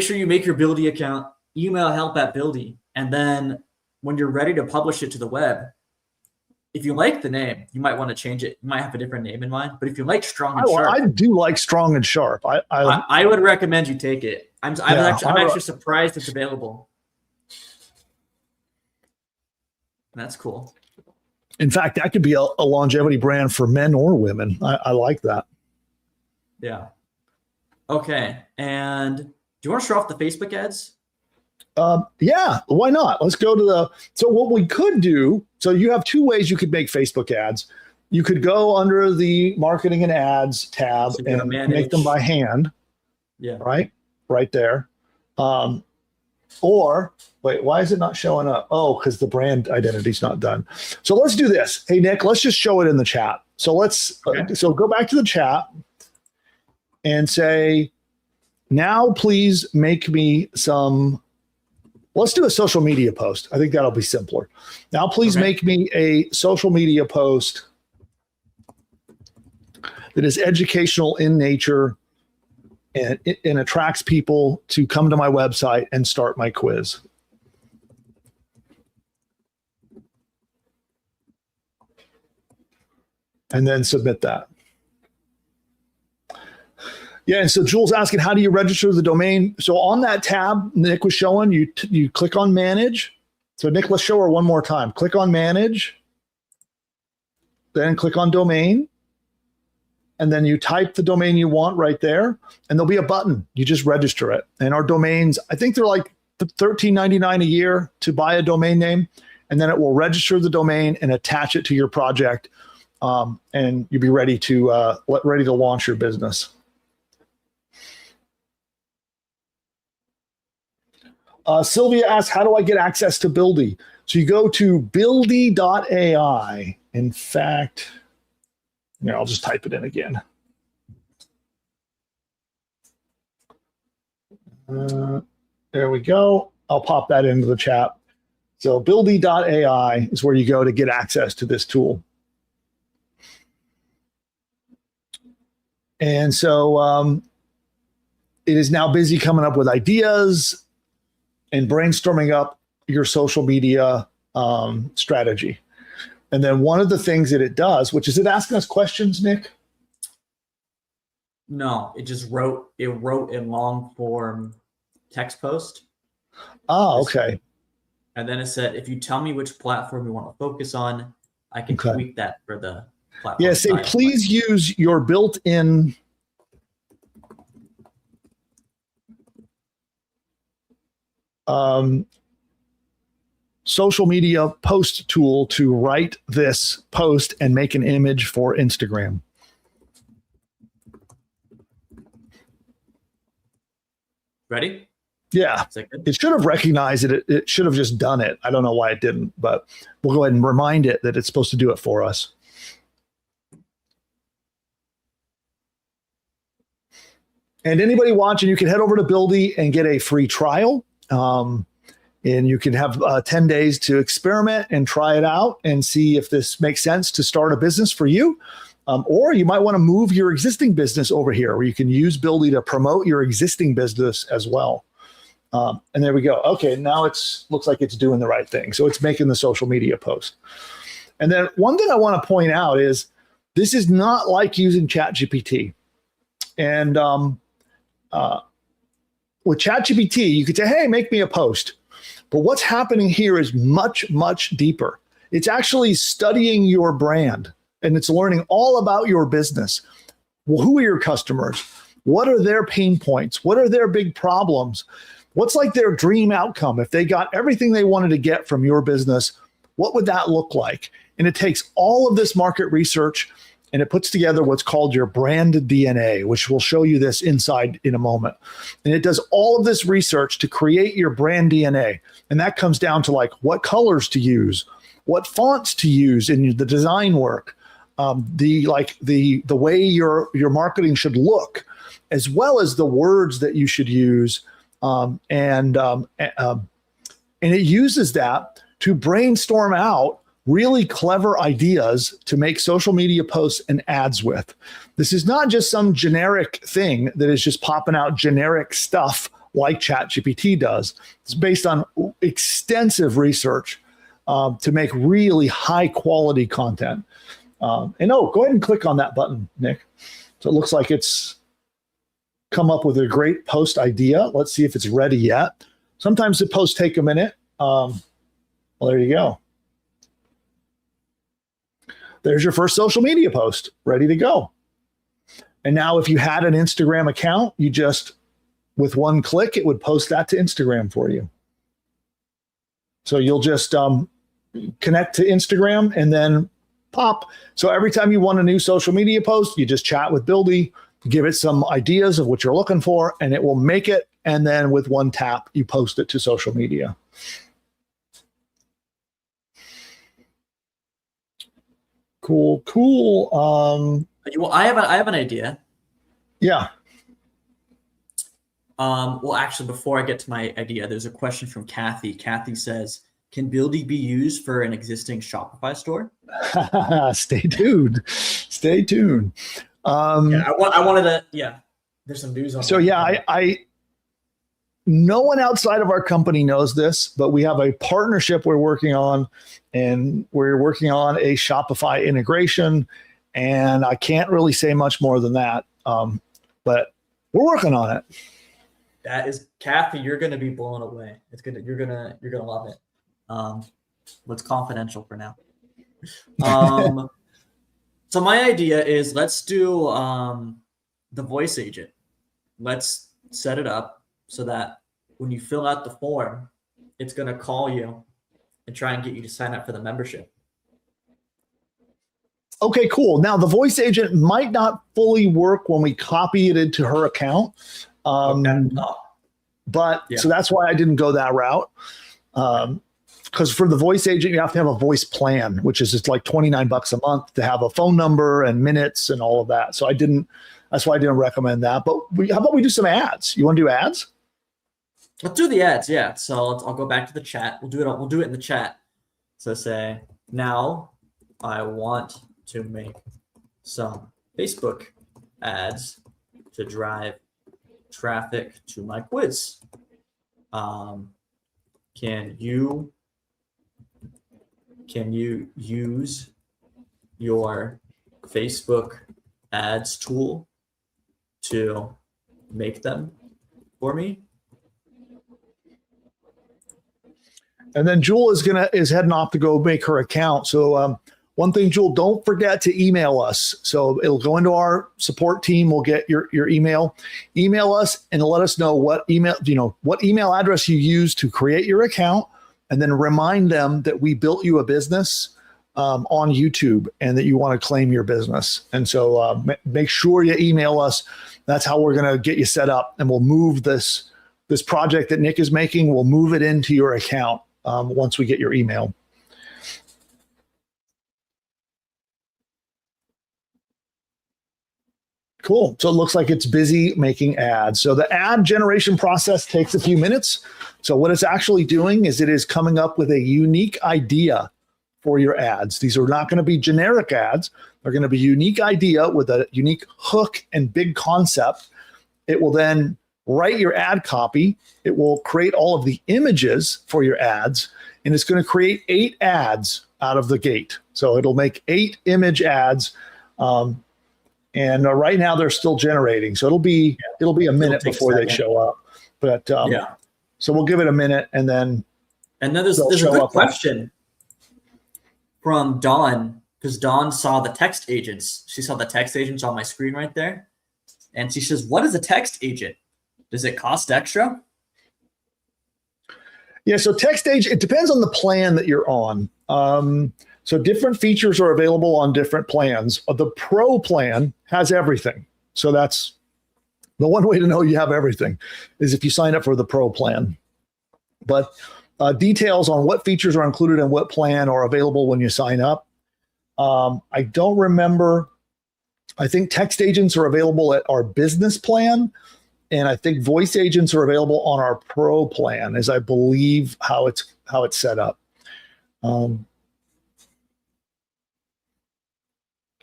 sure you make your Buildy account, email help@Buildy, and then when you're ready to publish it to the web, if you like the name, you might want to change it. You might have a different name in mind. But if you like Strong and I Sharp, do like Strong and Sharp. I would recommend you take it. I'm actually surprised it's available. That's cool. In fact, that could be a longevity brand for men or women. I like that. Yeah. Okay. And do you want to show off the Facebook ads? Yeah, why not? Let's go to so what we could do. So you have two ways you could make Facebook ads. You could go under the marketing and ads tab and make them by hand. Yeah. Right there. Or wait, why is it not showing up? Oh, because the brand identity's not done. So let's do this. Hey, Nick, let's just show it in the chat. So so go back to the chat and say, now please make me let's do a social media post. I think that'll be simpler. Now, please make me a social media post that is educational in nature and attracts people to come to my website and start my quiz. And then submit that. Yeah, and so Jules asking, how do you register the domain? So on that tab Nick was showing, you click on Manage. So Nick, let's show her one more time. Click on Manage, then click on Domain, and then you type the domain you want right there, and there'll be a button. You just register it. And our domains, I think they're like $13.99 a year to buy a domain name, and then it will register the domain and attach it to your project, and you'll be ready to launch your business. Sylvia asks, how do I get access to Buildy? So you go to buildy.ai. In fact, I'll just type it in again. There we go. I'll pop that into the chat. So buildy.ai is where you go to get access to this tool. And so it is now busy coming up with ideas and brainstorming up your social media strategy. And then one of the things that it does, which is it asking us questions, Nick? No, it just wrote a long form text post. Oh, okay. And then it said, if you tell me which platform you want to focus on, I can tweak that for the platform. Yeah, say please use your built-in social media post tool to write this post and make an image for Instagram. Ready? Yeah, it should have recognized it. It should have just done it. I don't know why it didn't, but we'll go ahead and remind it that it's supposed to do it for us. And anybody watching, you can head over to Buildy and get a free trial. And you can have 10 days to experiment and try it out and see if this makes sense to start a business for you. Or you might want to move your existing business over here where you can use Buildy to promote your existing business as well. And there we go. Okay, now looks like it's doing the right thing. So it's making the social media post. And then one thing I want to point out is this is not like using ChatGPT. And with ChatGPT, you could say, hey, make me a post. But what's happening here is much, much deeper. It's actually studying your brand, and it's learning all about your business. Well, who are your customers? What are their pain points? What are their big problems? What's like their dream outcome? If they got everything they wanted to get from your business, what would that look like? And it takes all of this market research and it puts together what's called your brand DNA, which will show you this inside in a moment. And it does all of this research to create your brand DNA. And that comes down to like what colors to use, what fonts to use in the design work, the way your marketing should look, as well as the words that you should use. And it uses that to brainstorm out really clever ideas to make social media posts and ads with. This is not just some generic thing that is just popping out generic stuff like ChatGPT does. It's based on extensive research to make really high quality content. Go ahead and click on that button, Nick. So it looks like it's come up with a great post idea. Let's see if it's ready yet. Sometimes the posts take a minute. Well, there you go. There's your first social media post ready to go. And now if you had an Instagram account, you just, with one click, it would post that to Instagram for you. So you'll just connect to Instagram and then pop. So every time you want a new social media post, you just chat with Buildy, give it some ideas of what you're looking for, and it will make it. And then with one tap, you post it to social media. Cool. Well, I have an idea. Yeah. Well, actually, before I get to my idea, there's a question from Kathy. Kathy says, "Can Buildy be used for an existing Shopify store?" Stay tuned. Stay tuned. I wanted to. Yeah, there's some news on. So that. yeah, I no one outside of our company knows this, but we have a partnership we're working on, and we're working on a Shopify integration. And I can't really say much more than that, but we're working on it. That is, Kathy, you're gonna be blown away. You're gonna love it. What's confidential for now. So my idea is, let's do the voice agent. Let's set it up so that when you fill out the form, it's gonna call you and try and get you to sign up for the membership. Okay, cool. Now the voice agent might not fully work when we copy it into her account. But so that's why I didn't go that route. Because for the voice agent, you have to have a voice plan, which is just like $29 a month to have a phone number and minutes and all of that. So that's why I didn't recommend that. But how about we do some ads? You want to do ads? Let's do the ads, yeah. So I'll go back to the chat. We'll do it in the chat. So say, now I want to make some Facebook ads to drive traffic to my quiz. Can you use your Facebook ads tool to make them for me? And then Jewel is heading off to go make her account. So one thing, Jewel, don't forget to email us. So it'll go into our support team. We'll get your email. Email us and let us know what email address you use to create your account, and then remind them that we built you a business on YouTube and that you want to claim your business. And so make sure you email us. That's how we're going to get you set up, and we'll move this project that Nick is making. We'll move it into your account once we get your email. Cool. So it looks like it's busy making ads. So the ad generation process takes a few minutes. So what it's actually doing is it is coming up with a unique idea for your ads. These are not going to be generic ads. They're going to be a unique idea with a unique hook and big concept. It will then write your ad copy. It will create all of the images for your ads, and it's going to create 8 ads out of the gate. So it'll make 8 image ads. And right now they're still generating. So it'll be a minute before they show up. But so we'll give it a minute, and then there's a good question from Dawn, because Dawn saw the text agents. She saw the text agents on my screen right there. And she says, what is a text agent? Does it cost extra? Yeah, so text agent, it depends on the plan that you're on. So different features are available on different plans. The Pro plan has everything. So that's the one way to know you have everything, is if you sign up for the Pro plan. But details on what features are included in what plan are available when you sign up. I don't remember. I think text agents are available at our business plan, and I think voice agents are available on our Pro plan, as I believe how it's set up.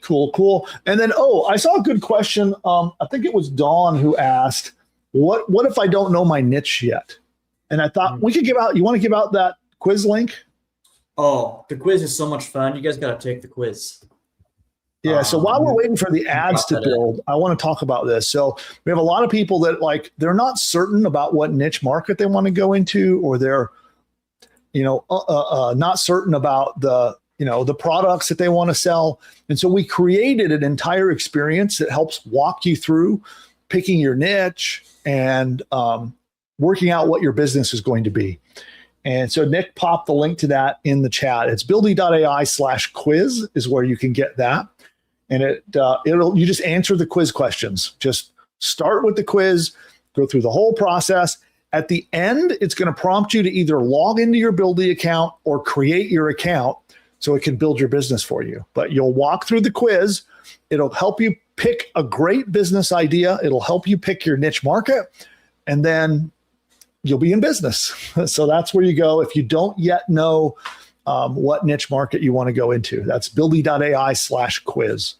Cool. And then, I saw a good question. I think it was Dawn who asked, what if I don't know my niche yet? And I thought we could give out, you want to give out that quiz link? Oh, the quiz is so much fun. You guys got to take the quiz. Yeah. So while we're waiting for the ads to build, I want to talk about this. So we have a lot of people that they're not certain about what niche market they want to go into, or they're, not certain about the products that they want to sell. And so we created an entire experience that helps walk you through picking your niche and working out what your business is going to be. And so Nick popped the link to that in the chat. It's buildy.ai/quiz is where you can get that. And you just answer the quiz questions. Just start with the quiz, go through the whole process. At the end, it's going to prompt you to either log into your Buildy account or create your account so it can build your business for you. But you'll walk through the quiz. It'll help you pick a great business idea. It'll help you pick your niche market, and then you'll be in business. So that's where you go if you don't yet know what niche market you want to go into. That's buildy.ai/quiz.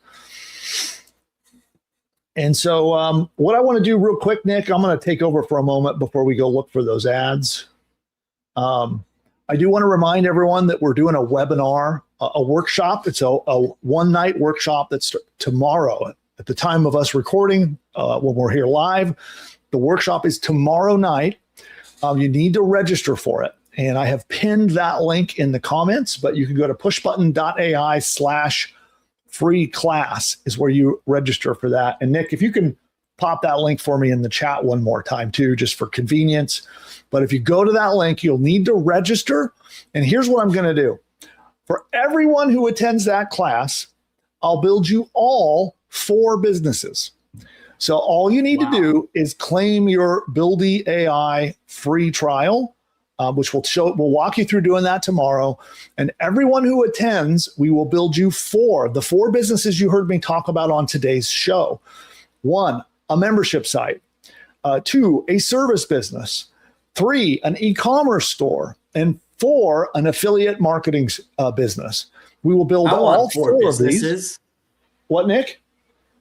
And so what I want to do real quick, Nick, I'm going to take over for a moment before we go look for those ads. I do want to remind everyone that we're doing a webinar, a workshop. It's a one-night workshop that's tomorrow at the time of us recording when we're here live. The workshop is tomorrow night. You need to register for it. And I have pinned that link in the comments, but you can go to pushbutton.ai/free class is where you register for that. And Nick, if you can pop that link for me in the chat one more time too, just for convenience. But if you go to that link, you'll need to register. And here's what I'm going to do. For everyone who attends that class, I'll build you all 4 businesses. So all you need to do is claim your Buildy AI free trial, which we'll walk you through doing that tomorrow. And everyone who attends, we will build you the 4 businesses you heard me talk about on today's show. 1, a membership site. 2, a service business. 3, an e-commerce store. And 4, an affiliate marketing business. We will build all 4 of these. What, Nick?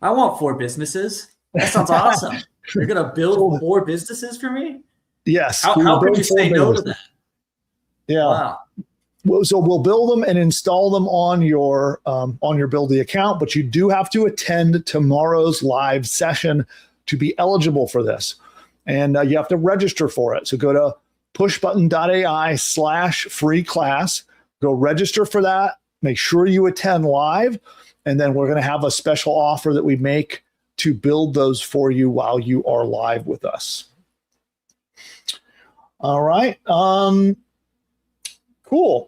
I want 4 businesses. That sounds awesome. You're going to build 4 businesses for me? Yes. How could you say no to that? Yeah. Wow. So we'll build them and install them on your Buildy account, but you do have to attend tomorrow's live session to be eligible for this. And you have to register for it. So go to pushbutton.ai/free class, go register for that, make sure you attend live, and then we're going to have a special offer that we make to build those for you while you are live with us. All right. Cool.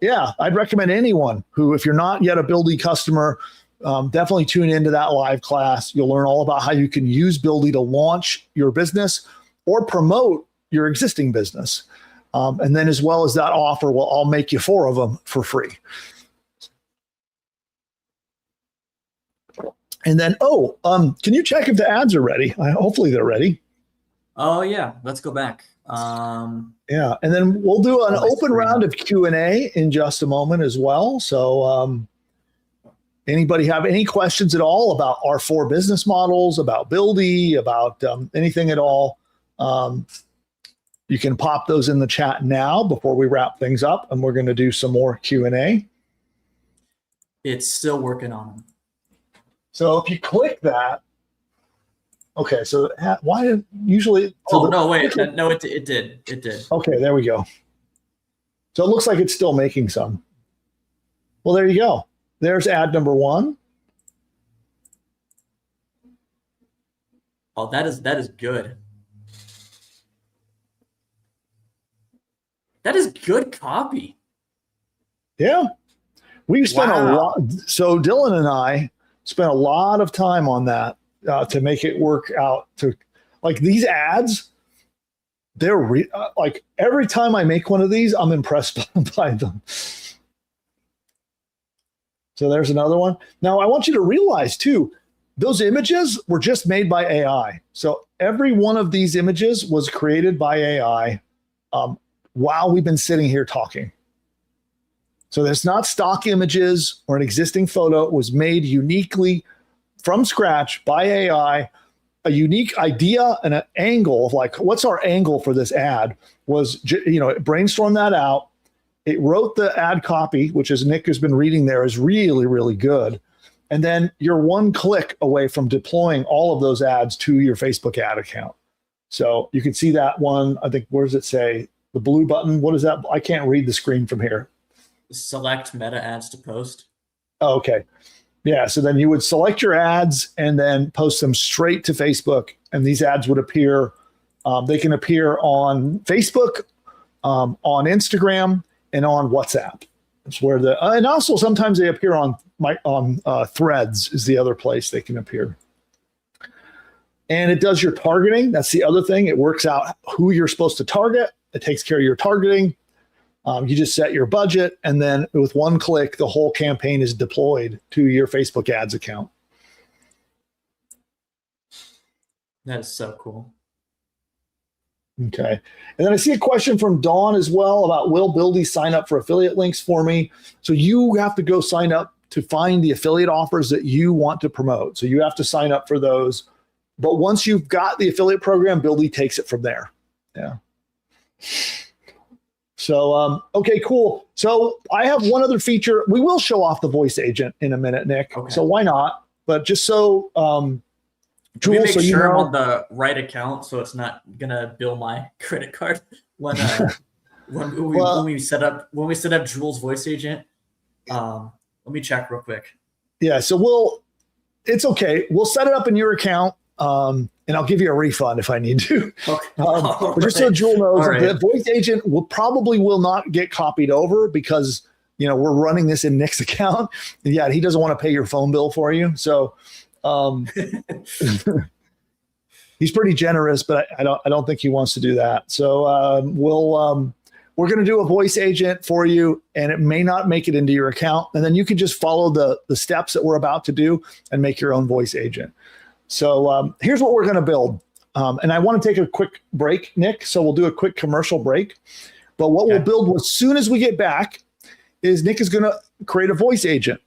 Yeah, I'd recommend anyone who, if you're not yet a Buildy customer, definitely tune into that live class. You'll learn all about how you can use Buildy to launch your business or promote your existing business. And then as well as that offer, I'll make you 4 of them for free. And then, can you check if the ads are ready? Hopefully they're ready. Oh, yeah. Let's go back. Yeah, and then we'll do an open round of Q&A in just a moment as well. So anybody have any questions at all about our 4 business models, about Buildy, about anything at all, you can pop those in the chat now before we wrap things up, and we're going to do some more Q&A. It's still working on them. So if you click that, okay, so why did usually... No, wait. No, it did. It did. Okay, there we go. So it looks like it's still making some. Well, there you go. There's ad number 1. Oh, that is good. That is good copy. Yeah. We spent a lot. So Dylan and I spent a lot of time on that to make it work out. To like these ads, they're like every time I make one of these, I'm impressed by them. So there's another one. Now I want you to realize too, those images were just made by AI. So every one of these images was created by AI while we've been sitting here talking. So there's not stock images or an existing photo. It was made uniquely from scratch by AI. A unique idea and an angle of like, what's our angle for this ad was, it brainstormed that out. It wrote the ad copy, which as Nick has been reading there is really, really good. And then you're one click away from deploying all of those ads to your Facebook ad account. So you can see that one. I think, where does it say? The blue button. What is that? I can't read the screen from here. Select meta ads to post. Oh, okay. Yeah. So then you would select your ads and then post them straight to Facebook. And these ads would appear. They can appear on Facebook, on Instagram, and on WhatsApp. It's where and also sometimes they appear on Threads is the other place they can appear. And it does your targeting. That's the other thing. It works out who you're supposed to target. It takes care of your targeting. You just set your budget, and then with one click, the whole campaign is deployed to your Facebook ads account. That is so cool. Okay. And then I see a question from Dawn as well about, will Buildy sign up for affiliate links for me? So you have to go sign up to find the affiliate offers that you want to promote. So you have to sign up for those. But once you've got the affiliate program, Buildy takes it from there. Yeah. So, okay, cool. So I have one other feature. We will show off the voice agent in a minute, Nick. Okay. So why not? But just so, Can we make sure I'm on the right account so it's not gonna bill my credit card when we set up Jules' voice agent? Let me check real quick. Yeah, so it's okay. We'll set it up in your account, and I'll give you a refund if I need to. Okay. But just so Jewel knows, the voice agent will not get copied over because we're running this in Nick's account. And yeah, he doesn't want to pay your phone bill for you, so. He's pretty generous, but I don't think he wants to do that. So we're going to do a voice agent for you, and it may not make it into your account, and then you can just follow the steps that we're about to do and make your own voice agent. So here's what we're going to build, and I want to take a quick break, Nick. So we'll do a quick commercial break. But what we'll build as soon as we get back is Nick is going to create a voice agent.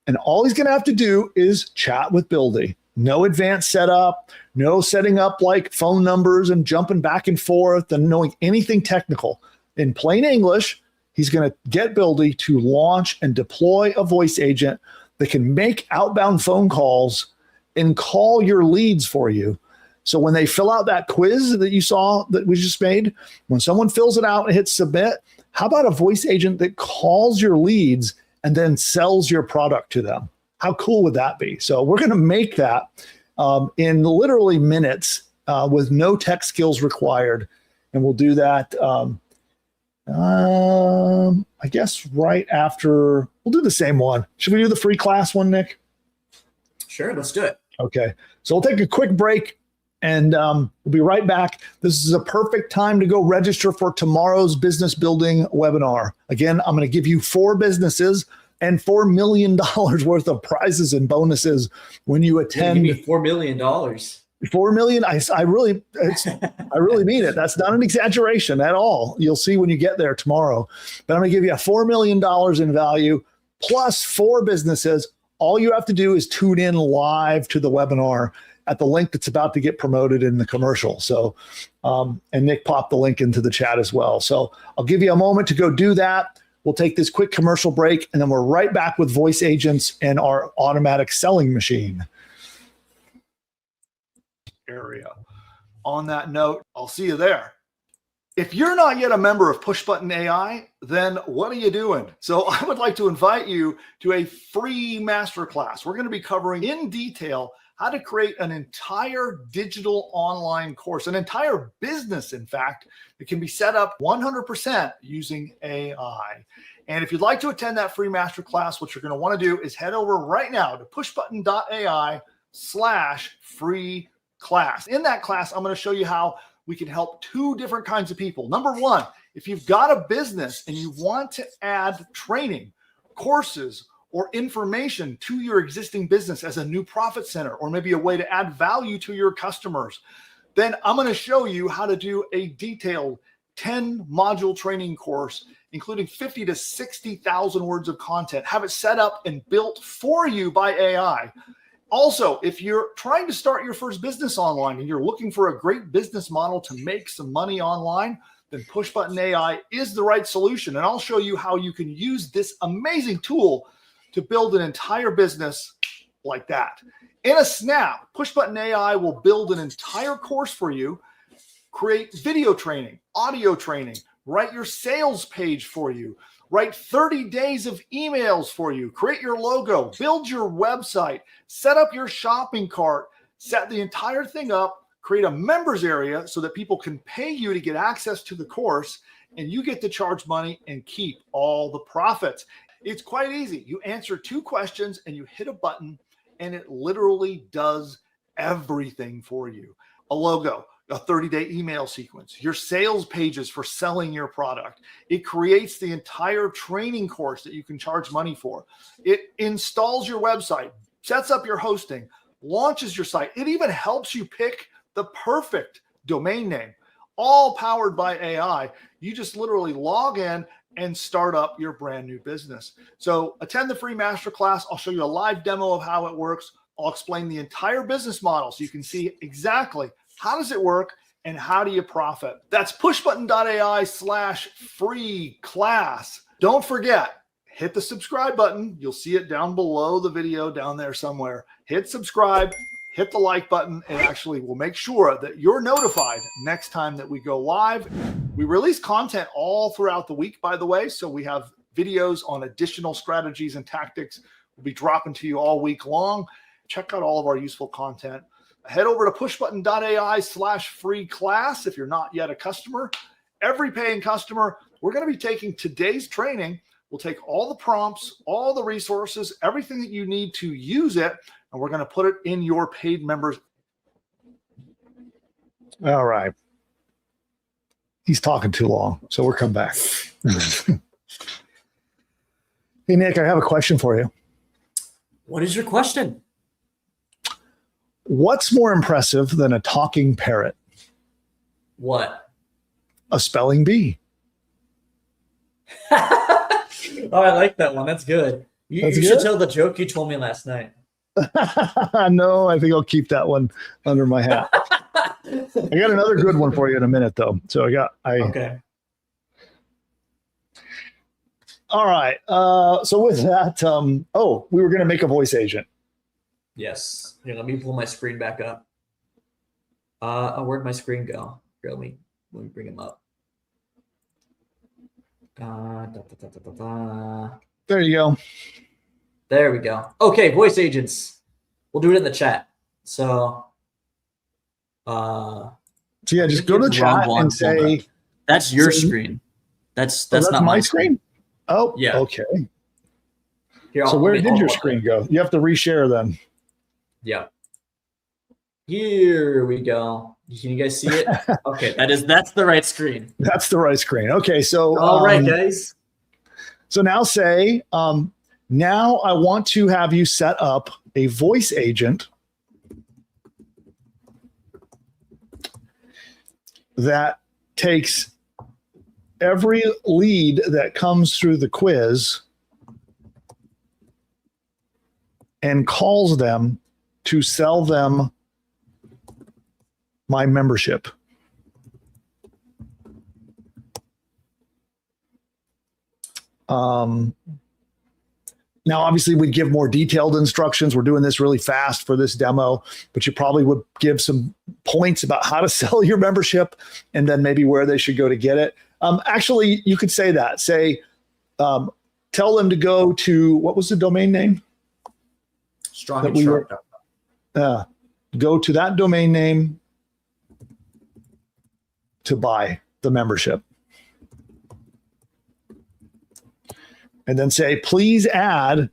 And all he's going to have to do is chat with Buildy. No advanced setup, no setting up like phone numbers and jumping back and forth and knowing anything technical. In plain English, he's going to get Buildy to launch and deploy a voice agent that can make outbound phone calls and call your leads for you. So when they fill out that quiz that you saw that we just made, when someone fills it out and hits submit, how about a voice agent that calls your leads and then sells your product to them? How cool would that be? So we're going to make that in literally minutes with no tech skills required. And we'll do that, I guess, right after. We'll do the same one. Should we do the free class one, Nick? Sure, let's do it. Okay. So we'll take a quick break. And we'll be right back. This is a perfect time to go register for tomorrow's business building webinar. Again, I'm going to give you 4 businesses and $4 million worth of prizes and bonuses when you attend. Give me $4 million. $4 million. I really mean it. That's not an exaggeration at all. You'll see when you get there tomorrow. But I'm going to give you $4 million in value plus 4 businesses. All you have to do is tune in live to the webinar at the link that's about to get promoted in the commercial. So, and Nick popped the link into the chat as well. So I'll give you a moment to go do that. We'll take this quick commercial break, and then we're right back with voice agents and our automatic selling machine. Area. On that note, I'll see you there. If you're not yet a member of Push Button AI, then what are you doing? So I would like to invite you to a free masterclass. We're going to be covering in detail how to create an entire digital online course, an entire business, in fact, that can be set up 100% using AI. And if you'd like to attend that free masterclass, what you're going to want to do is head over right now to pushbutton.ai/free class. In that class, I'm going to show you how we can help 2 different kinds of people. Number 1, if you've got a business and you want to add training, courses, or information to your existing business as a new profit center, or maybe a way to add value to your customers, then I'm going to show you how to do a detailed 10-module training course, including 50 to 60,000 words of content, have it set up and built for you by AI. Also, if you're trying to start your first business online and you're looking for a great business model to make some money online, then Push Button AI is the right solution. And I'll show you how you can use this amazing tool to build an entire business like that. In a snap, Push Button AI will build an entire course for you, create video training, audio training, write your sales page for you, write 30 days of emails for you, create your logo, build your website, set up your shopping cart, set the entire thing up, create a members area so that people can pay you to get access to the course, and you get to charge money and keep all the profits. It's quite easy. You answer 2 questions and you hit a button, and it literally does everything for you. A logo, a 30-day email sequence, your sales pages for selling your product. It creates the entire training course that you can charge money for. It installs your website, sets up your hosting, launches your site. It even helps you pick the perfect domain name, all powered by AI. You just literally log in and start up your brand new business. So attend the free masterclass. I'll show you a live demo of how it works. I'll explain the entire business model so you can see exactly how does it work and how do you profit. That's pushbutton.ai/free class. Don't forget, hit the subscribe button. You'll see it down below the video down there somewhere. Hit subscribe, hit the like button, and actually we'll make sure that you're notified next time that we go live. We release content all throughout the week, by the way, so we have videos on additional strategies and tactics we'll be dropping to you all week long. Check out all of our useful content. Head over to pushbutton.ai/free class if you're not yet a customer. Every paying customer, we're going to be taking today's training. We'll take all the prompts, all the resources, everything that you need to use it, and we're going to put it in your paid members. All right. He's talking too long, so we'll come back. Hey, Nick, I have a question for you. What is your question? What's more impressive than a talking parrot? What? A spelling bee. Oh, I like that one. That's good. You should tell the joke you told me last night. No, I think I'll keep that one under my hat. I got another good one for you in a minute, though. So okay. All right. So with that, we were going to make a voice agent. Yes. Here, let me pull my screen back up. Where'd my screen go? Here, let me bring him up. There you go. There we go. Okay, voice agents. We'll do it in the chat. So yeah, just go to the chat and say that's your screen. That's not my screen. Oh, yeah. Okay. Here, so where did your screen go? You have to reshare then. Yeah. Here we go. Can you guys see it? Okay, that's the right screen. That's the right screen. Okay, so all right, guys. So now say, now I want to have you set up a voice agent that takes every lead that comes through the quiz and calls them to sell them my membership. Now, obviously, we'd give more detailed instructions. We're doing this really fast for this demo, but you probably would give some points about how to sell your membership and then maybe where they should go to get it. Actually, you could say that. Say, tell them to go to, what was the domain name? StrongandSharp.com. Go to that domain name to buy the membership. And then say, please add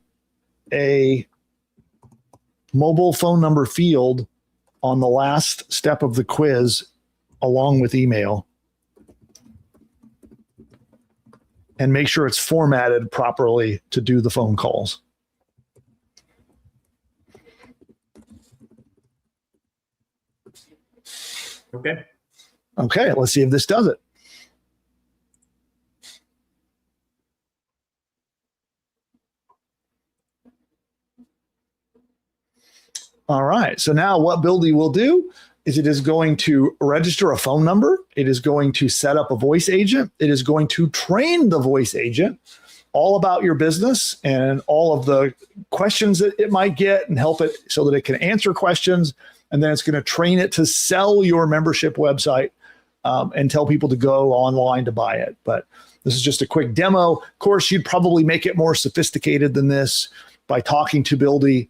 a mobile phone number field on the last step of the quiz along with email. And make sure it's formatted properly to do the phone calls. Okay, let's see if this does it. All right, so now what Buildy will do is it is going to register a phone number. It is going to set up a voice agent. It is going to train the voice agent all about your business and all of the questions that it might get and help it so that it can answer questions. And then it's going to train it to sell your membership website and tell people to go online to buy it. But this is just a quick demo. Of course, you'd probably make it more sophisticated than this by talking to Buildy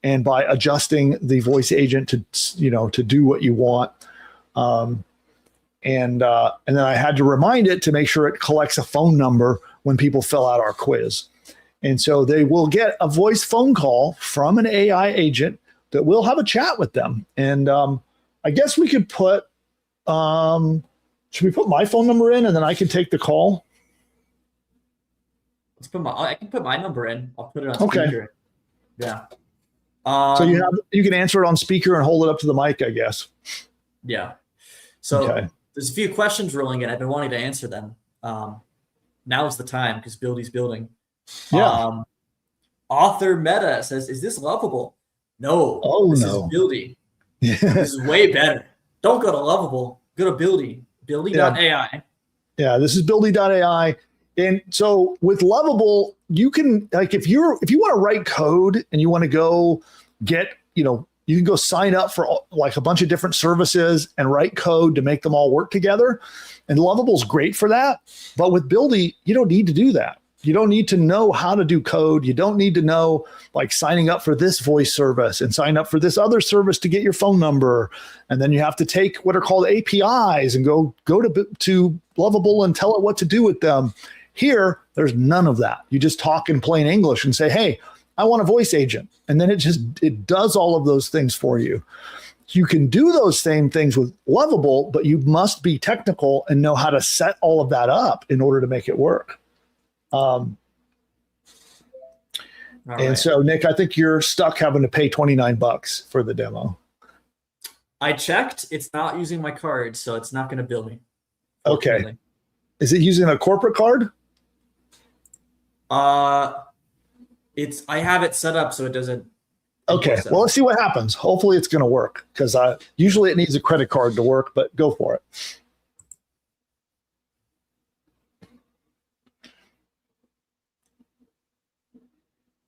and by adjusting the voice agent to do what you want. And then I had to remind it to make sure it collects a phone number when people fill out our quiz. And so they will get a voice phone call from an AI agent that will have a chat with them. And I guess we could put, should we put my phone number in and then I can take the call? I can put my number in. I'll put it on speaker. Yeah. So you can answer it on speaker and hold it up to the mic, I guess. Yeah. So there's a few questions rolling in. I've been wanting to answer them. Now is the time because Buildy's building. Yeah. Author Meta says, "Is this lovable?" No. This is Buildy. Yeah. This is way better. Don't go to Lovable. Go to Buildy. Buildy.ai. Yeah, this is Buildy.ai. And so with Lovable, you can, like, if you want to write code and you want to go get, you can go sign up for like a bunch of different services and write code to make them all work together. And Lovable's great for that. But with Buildy, you don't need to do that. You don't need to know how to do code. You don't need to know like signing up for this voice service and sign up for this other service to get your phone number. And then you have to take what are called APIs and go to Lovable and tell it what to do with them. Here, there's none of that. You just talk in plain English and say, hey, I want a voice agent. And then it does all of those things for you. You can do those same things with Lovable, but you must be technical and know how to set all of that up in order to make it work. So, Nick, I think you're stuck having to pay $29 for the demo. I checked. It's not using my card, so it's not going to bill me. Okay. Is it using a corporate card? I have it set up so it doesn't. Okay. Well, let's see what happens. Hopefully it's going to work because usually it needs a credit card to work, but go for it.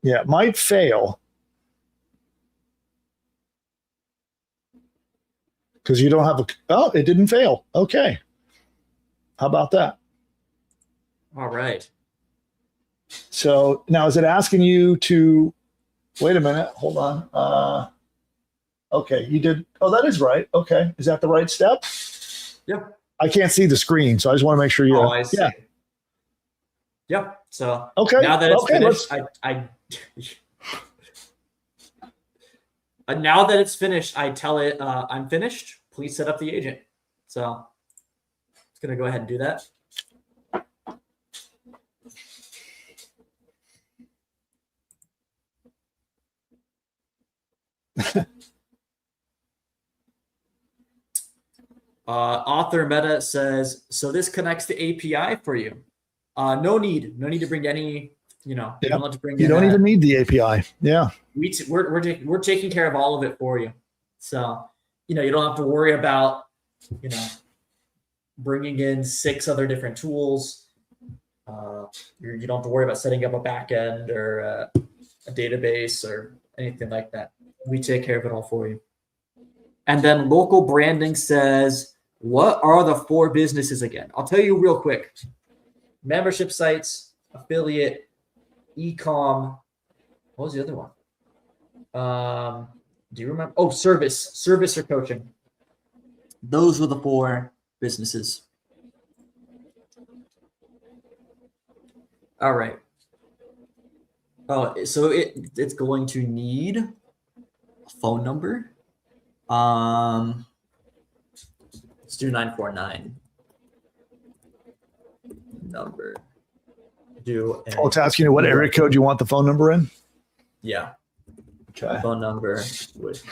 Yeah, it might fail because you don't have it didn't fail. Okay. How about that? All right. So now is it asking you to wait a minute? Hold on. Okay, you did. Oh, that is right. Okay. Is that the right step? Yep. I can't see the screen, so I just want to make sure you. Oh, I see. Yeah. Yep. So okay. Now that it's finished, now that it's finished, I tell it I'm finished. Please set up the agent. So it's gonna go ahead and do that. Author Meta says, so this connects the API for you. No need to bring any, you don't have to bring. You don't even need the API. Yeah. We're taking care of all of it for you. So, you don't have to worry about, bringing in 6 other different tools. You don't have to worry about setting up a backend or a database or anything like that. We take care of it all for you. And then local branding says, what are the 4 businesses again? I'll tell you real quick. Membership sites, affiliate, e-com. What was the other one? Do you remember? Oh, service or coaching. Those were the 4 businesses. All right. Oh, so it's going to need a phone number. Let's do 949 number. It's asking you what area code you want the phone number in? Yeah. Okay. Phone number with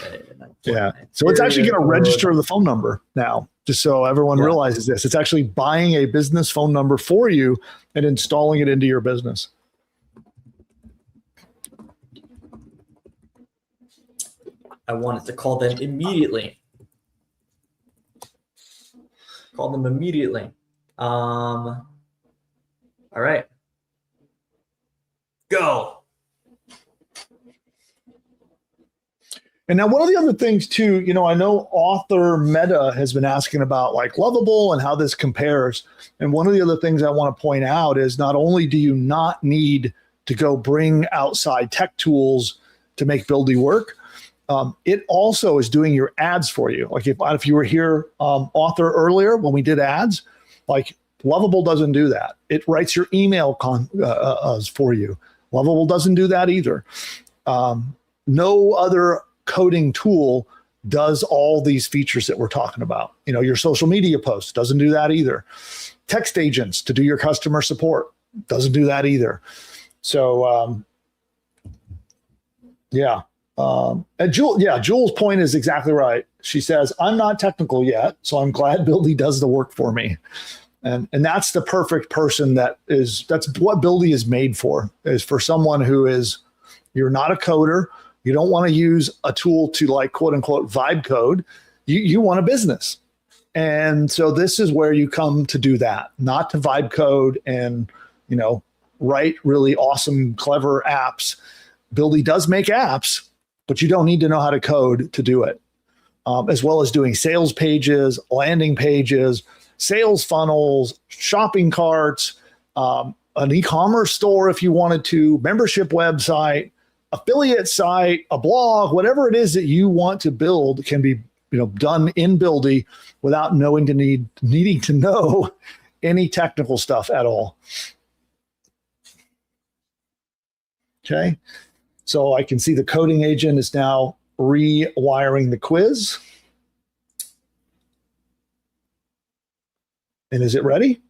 yeah. So it's actually going to register the phone number now, just so everyone realizes this. It's actually buying a business phone number for you and installing it into your business. I wanted to call them immediately. Call them immediately. All right. Go. And now one of the other things too, I know author Meta has been asking about like Lovable and how this compares. And one of the other things I want to point out is not only do you not need to go bring outside tech tools to make Buildy work, it also is doing your ads for you. Like if you were here, author earlier when we did ads, like Lovable doesn't do that. It writes your email for you. Lovable doesn't do that either. No other coding tool does all these features that we're talking about. Your social media posts doesn't do that either. Text agents to do your customer support doesn't do that either. So, yeah. And Jules' point is exactly right. She says, I'm not technical yet, so I'm glad Buildy does the work for me. And that's the perfect person that's what Buildy is made for, is for someone you're not a coder. You don't want to use a tool to like quote unquote vibe code. You want a business. And so this is where you come to do that, not to vibe code and, write really awesome, clever apps. Buildy does make apps, but you don't need to know how to code to do it. As well as doing sales pages, landing pages, sales funnels, shopping carts, an e-commerce store if you wanted to, membership website, affiliate site, a blog, whatever it is that you want to build can be done in Buildy without needing to know any technical stuff at all. Okay, so I can see the coding agent is now rewiring the quiz. And is it ready?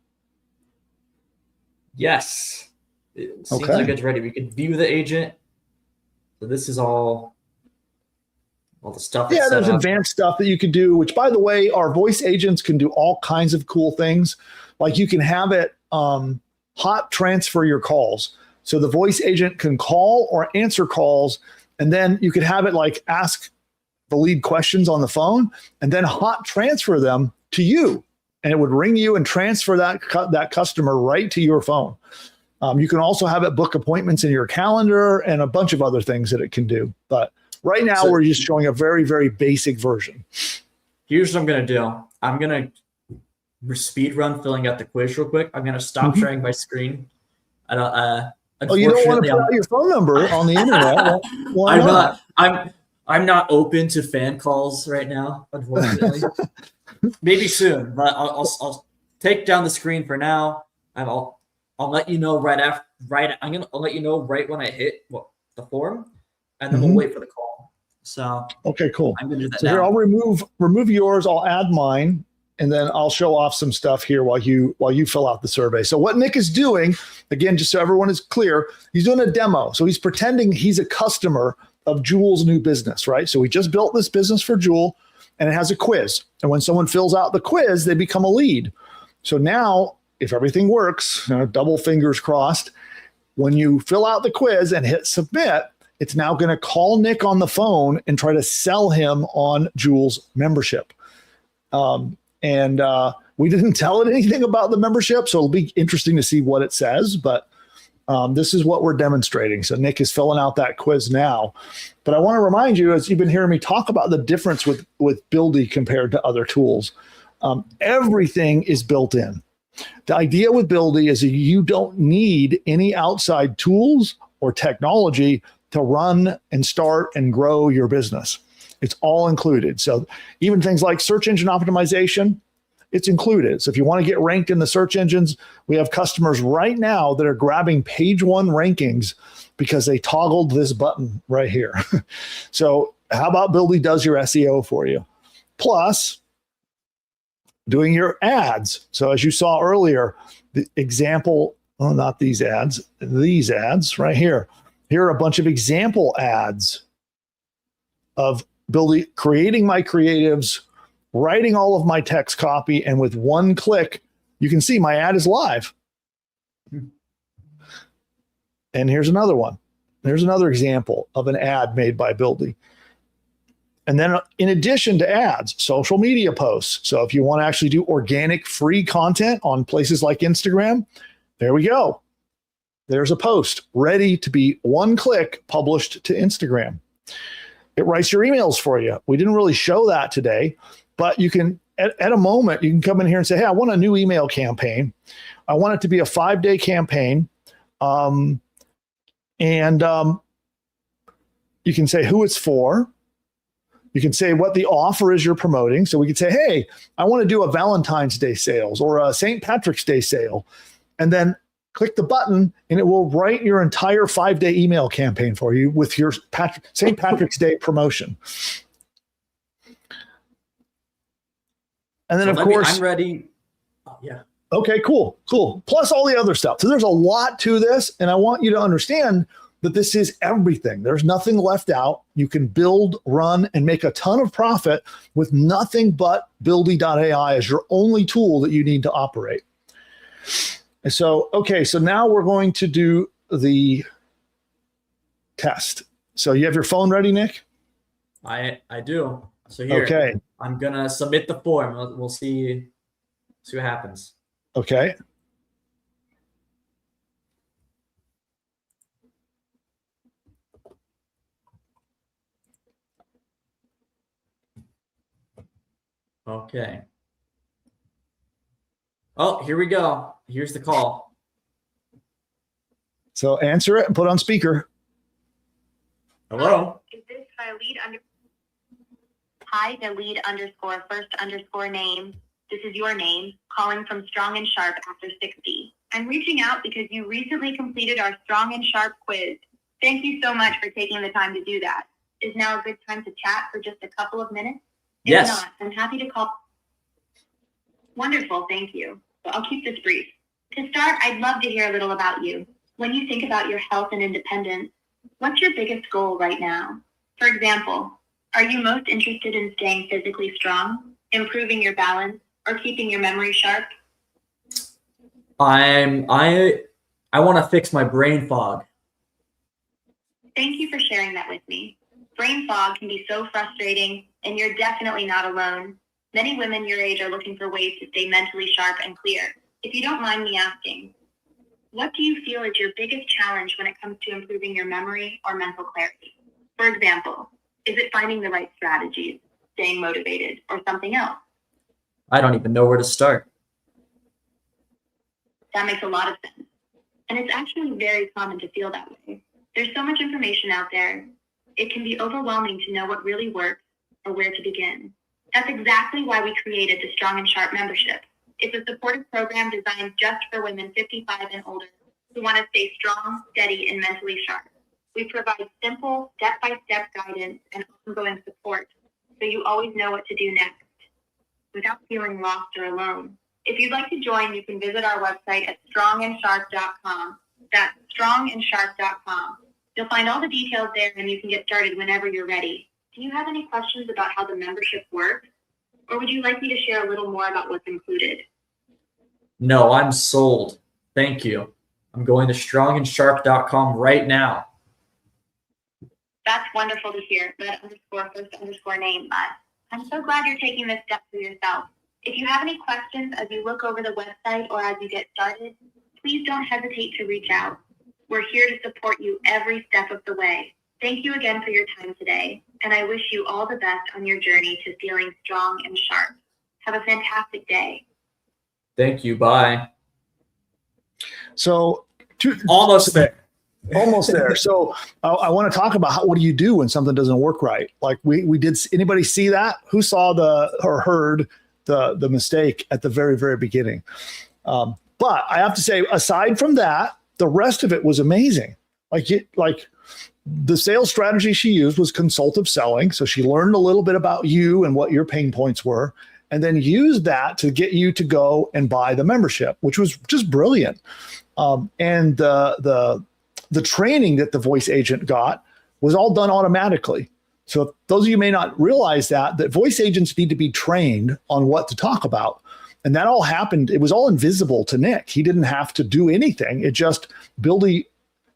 Yes. It seems like it's ready. We can view the agent. So this is all the stuff. Yeah, there's advanced stuff that you can do, which, by the way, our voice agents can do all kinds of cool things. Like you can have it hot transfer your calls. So the voice agent can call or answer calls, and then you could have it like ask the lead questions on the phone and then hot transfer them to you. And it would ring you and transfer that customer right to your phone. You can also have it book appointments in your calendar and a bunch of other things that it can do. But right now, we're just showing a very, very basic version. Here's what I'm going to do. I'm going to speed run filling out the quiz real quick. I'm going to stop sharing my screen. I don't. You don't want to put out your phone number on the internet? Why not? I'm not open to fan calls right now, unfortunately. Maybe soon, but I'll take down the screen for now. And I'll let you know I'll let you know right when I hit the form, and then we'll wait for the call. So okay, cool. I'm gonna do that so now. Here, I'll remove yours. I'll add mine, and then I'll show off some stuff here while you fill out the survey. So what Nick is doing, again, just so everyone is clear, he's doing a demo. So he's pretending he's a customer of Jewel's new business, right? So we just built this business for Jewel, and it has a quiz. And when someone fills out the quiz, they become a lead. So now, if everything works, double fingers crossed, when you fill out the quiz and hit submit, it's now going to call Nick on the phone and try to sell him on Jewel's membership. And we didn't tell it anything about the membership, so it'll be interesting to see what it says. But this is what we're demonstrating. So Nick is filling out that quiz now. But I want to remind you, as you've been hearing me talk about the difference with Buildy compared to other tools, everything is built in. The idea with Buildy is that you don't need any outside tools or technology to run and start and grow your business. It's all included. So even things like search engine optimization, it's included. So if you want to get ranked in the search engines, we have customers right now that are grabbing page one rankings because they toggled this button right here. So how about Buildy does your SEO for you? Plus, doing your ads. So as you saw earlier, the example, not these ads right here. Here are a bunch of example ads of Buildy creating my creatives, writing all of my text copy, and with one click, you can see my ad is live. And here's another one. There's another example of an ad made by Buildy. And then in addition to ads, social media posts. So if you want to actually do organic free content on places like Instagram, there we go. There's a post ready to be one click published to Instagram. It writes your emails for you. We didn't really show that today, but you can, at a moment, you can come in here and say, hey, I want a new email campaign. I want it to be a 5-day campaign. You can say who it's for. You can say what the offer is you're promoting. So we could say, hey, I want to do a Valentine's Day sales or a St. Patrick's Day sale. And then click the button and it will write your entire 5-day email campaign for you with your St. Patrick's Day promotion. And then, So of course, I'm ready. Oh, yeah. Okay, cool. Plus all the other stuff. So there's a lot to this. And I want you to understand that this is everything. There's nothing left out. You can build, run, and make a ton of profit with nothing but Buildy.ai as your only tool that you need to operate. And so, okay, so now we're going to do the test. So you have your phone ready, Nick? I do. So here, okay. I'm gonna submit the form. We'll see what happens. Okay. Okay. Oh, here we go. Here's the call. So answer it and put on speaker. Hello. Is this Hi, the lead underscore first underscore name. This is your name, calling from Strong and Sharp after 60. I'm reaching out because you recently completed our Strong and Sharp quiz. Thank you so much for taking the time to do that. Is now a good time to chat for just a couple of minutes? If Yes. not, I'm happy to call. Wonderful, thank you. So I'll keep this brief. To start, I'd love to hear a little about you. When you think about your health and independence, what's your biggest goal right now? For example, are you most interested in staying physically strong, improving your balance, or keeping your memory sharp? I want to fix my brain fog. Thank you for sharing that with me. Brain fog can be so frustrating, and you're definitely not alone. Many women your age are looking for ways to stay mentally sharp and clear. If you don't mind me asking, what do you feel is your biggest challenge when it comes to improving your memory or mental clarity? For example, is it finding the right strategies, staying motivated, or something else? I don't even know where to start. That makes a lot of sense. And it's actually very common to feel that way. There's so much information out there. It can be overwhelming to know what really works or where to begin. That's exactly why we created the Strong and Sharp membership. It's a supportive program designed just for women 55 and older who want to stay strong, steady, and mentally sharp. We provide simple, step-by-step guidance and ongoing support so you always know what to do next without feeling lost or alone. If you'd like to join, you can visit our website at strongandsharp.com. That's strongandsharp.com. You'll find all the details there and you can get started whenever you're ready. Do you have any questions about how the membership works? Or would you like me to share a little more about what's included? No, I'm sold. Thank you. I'm going to strongandsharp.com right now. That's wonderful to hear. That underscore first underscore name. I'm so glad you're taking this step for yourself. If you have any questions as you look over the website or as you get started, please don't hesitate to reach out. We're here to support you every step of the way. Thank you again for your time today, and I wish you all the best on your journey to feeling strong and sharp. Have a fantastic day. Thank you. Bye. So Almost there. almost there. So I want to talk about what do you do when something doesn't work right? Like we did. Anybody see that? Who saw or heard the mistake at the very, very beginning? But I have to say, aside from that, the rest of it was amazing. Like the sales strategy she used was consultative selling. So she learned a little bit about you and what your pain points were, and then used that to get you to go and buy the membership, which was just brilliant. And the training that the voice agent got was all done automatically. So those of you may not realize that voice agents need to be trained on what to talk about. And that all happened. It was all invisible to Nick. He didn't have to do anything. It just Buildy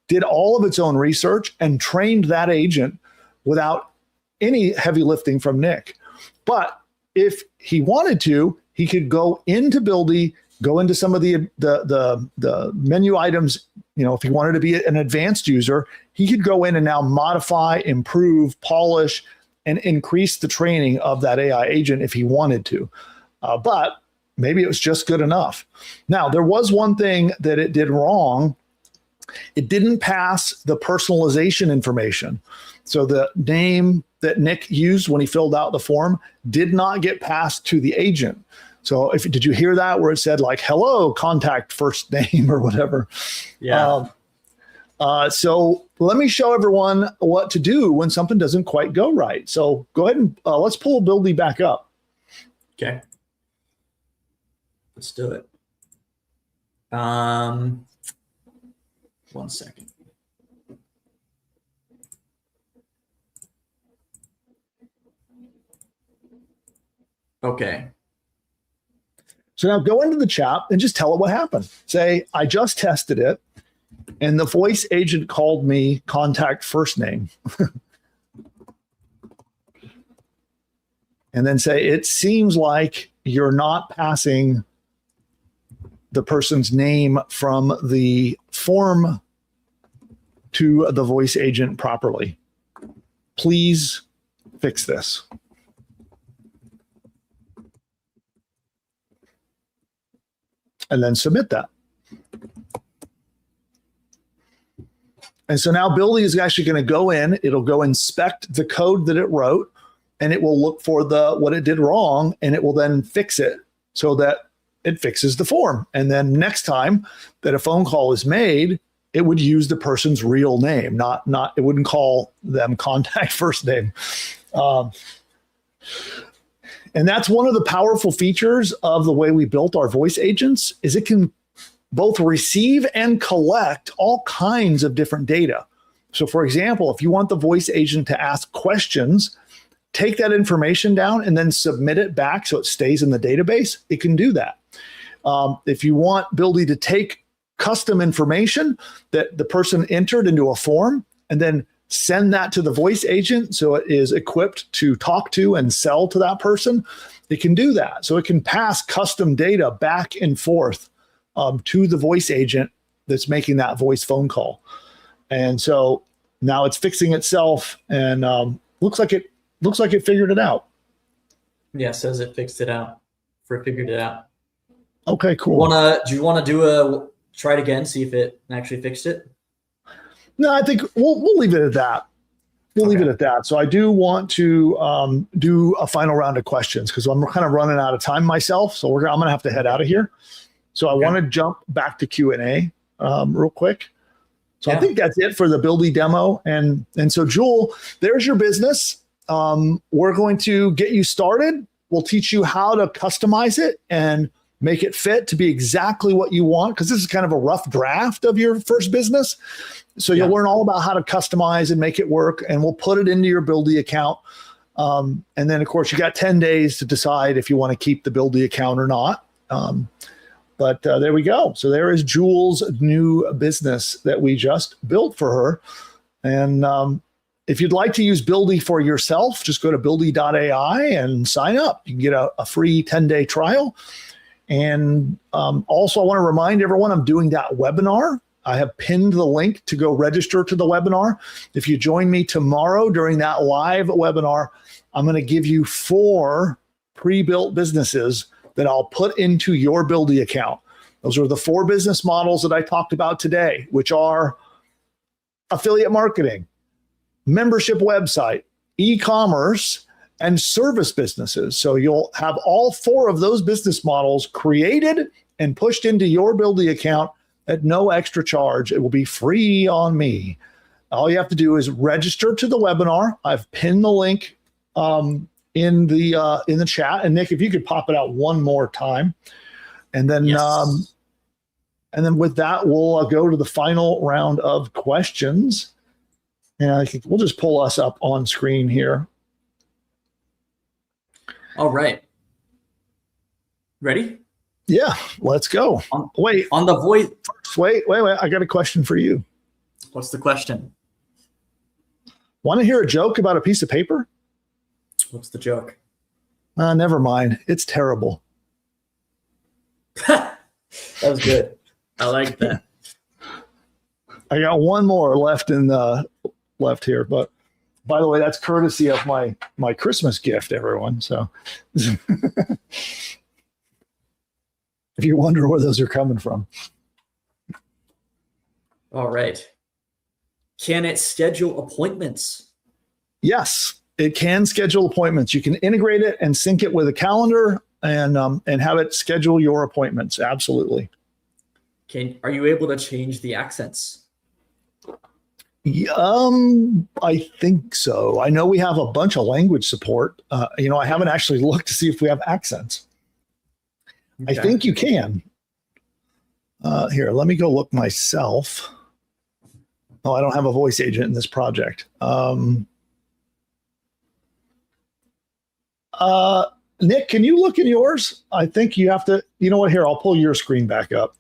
did all of its own research and trained that agent without any heavy lifting from Nick. But if he wanted to, he could go into Buildy, go into some of the menu items. You know, if he wanted to be an advanced user, he could go in and now modify, improve, polish, and increase the training of that AI agent if he wanted to. But maybe it was just good enough. Now, there was one thing that it did wrong. It didn't pass the personalization information. So the name that Nick used when he filled out the form did not get passed to the agent. So did you hear that where it said like, hello, contact first name or whatever? Yeah. So let me show everyone what to do when something doesn't quite go right. So go ahead and let's pull Buildy back up. Okay. Let's do it. 1 second. Okay. So now go into the chat and just tell it what happened. Say, I just tested it, and the voice agent called me contact first name. And then say, it seems like you're not passing the person's name from the form to the voice agent properly. Please fix this. And then submit that. And so now Buildy is actually going to go in, it'll go inspect the code that it wrote, and it will look for what it did wrong, and it will then fix it so that it fixes the form. And then next time that a phone call is made, it would use the person's real name, not it wouldn't call them contact first name. And that's one of the powerful features of the way we built our voice agents is it can both receive and collect all kinds of different data. So for example, if you want the voice agent to ask questions, take that information down and then submit it back so it stays in the database, it can do that. If you want Buildy to take custom information that the person entered into a form and then send that to the voice agent so it is equipped to talk to and sell to that person, it can do that. So it can pass custom data back and forth to the voice agent that's making that voice phone call. And so now it's fixing itself and looks like it figured it out. Yeah, it says it fixed it out. Figured it out. Okay, cool. Do you want to try it again, see if it actually fixed it? No, I think we'll leave it at that. We'll leave it at that. So I do want to do a final round of questions because I'm kind of running out of time myself. So I'm going to have to head out of here. So I want to jump back to Q&A real quick. So I think that's it for the Buildy demo. And so Jewel, there's your business. We're going to get you started. We'll teach you how to customize it and make it fit to be exactly what you want, because this is kind of a rough draft of your first business. So you'll learn all about how to customize and make it work, and we'll put it into your Buildy account. And then, of course, you got 10 days to decide if you want to keep the Buildy account or not. But there we go. So there is Jewel's new business that we just built for her. And if you'd like to use Buildy for yourself, just go to buildy.ai and sign up. You can get a free 10-day trial. And also, I want to remind everyone I'm doing that webinar. I have pinned the link to go register to the webinar. If you join me tomorrow during that live webinar, I'm going to give you 4 pre-built businesses that I'll put into your Buildy account. Those are the 4 business models that I talked about today, which are affiliate marketing, membership website, e-commerce, and service businesses. So you'll have all 4 of those business models created and pushed into your Buildy account at no extra charge. It will be free on me. All you have to do is register to the webinar. I've pinned the link in the chat. And Nick, if you could pop it out one more time, and then with that, we'll go to the final round of questions. And I think we'll just pull us up on screen here. All right. Ready? Yeah, let's go. Wait. On the voice. Wait. I got a question for you. What's the question? Want to hear a joke about a piece of paper? What's the joke? Never mind. It's terrible. That was good. I like that. I got one more left left here, but by the way, that's courtesy of my Christmas gift, everyone. So if you wonder where those are coming from. All right. Can it schedule appointments? Yes, it can schedule appointments. You can integrate it and sync it with a calendar and have it schedule your appointments. Absolutely. Are you able to change the accents? I think so. I know we have a bunch of language support. I haven't actually looked to see if we have accents. Okay. I think you can. Here, let me go look myself. Oh, I don't have a voice agent in this project. Nick, can you look in yours? I think you have to, you know what, here, I'll pull your screen back up.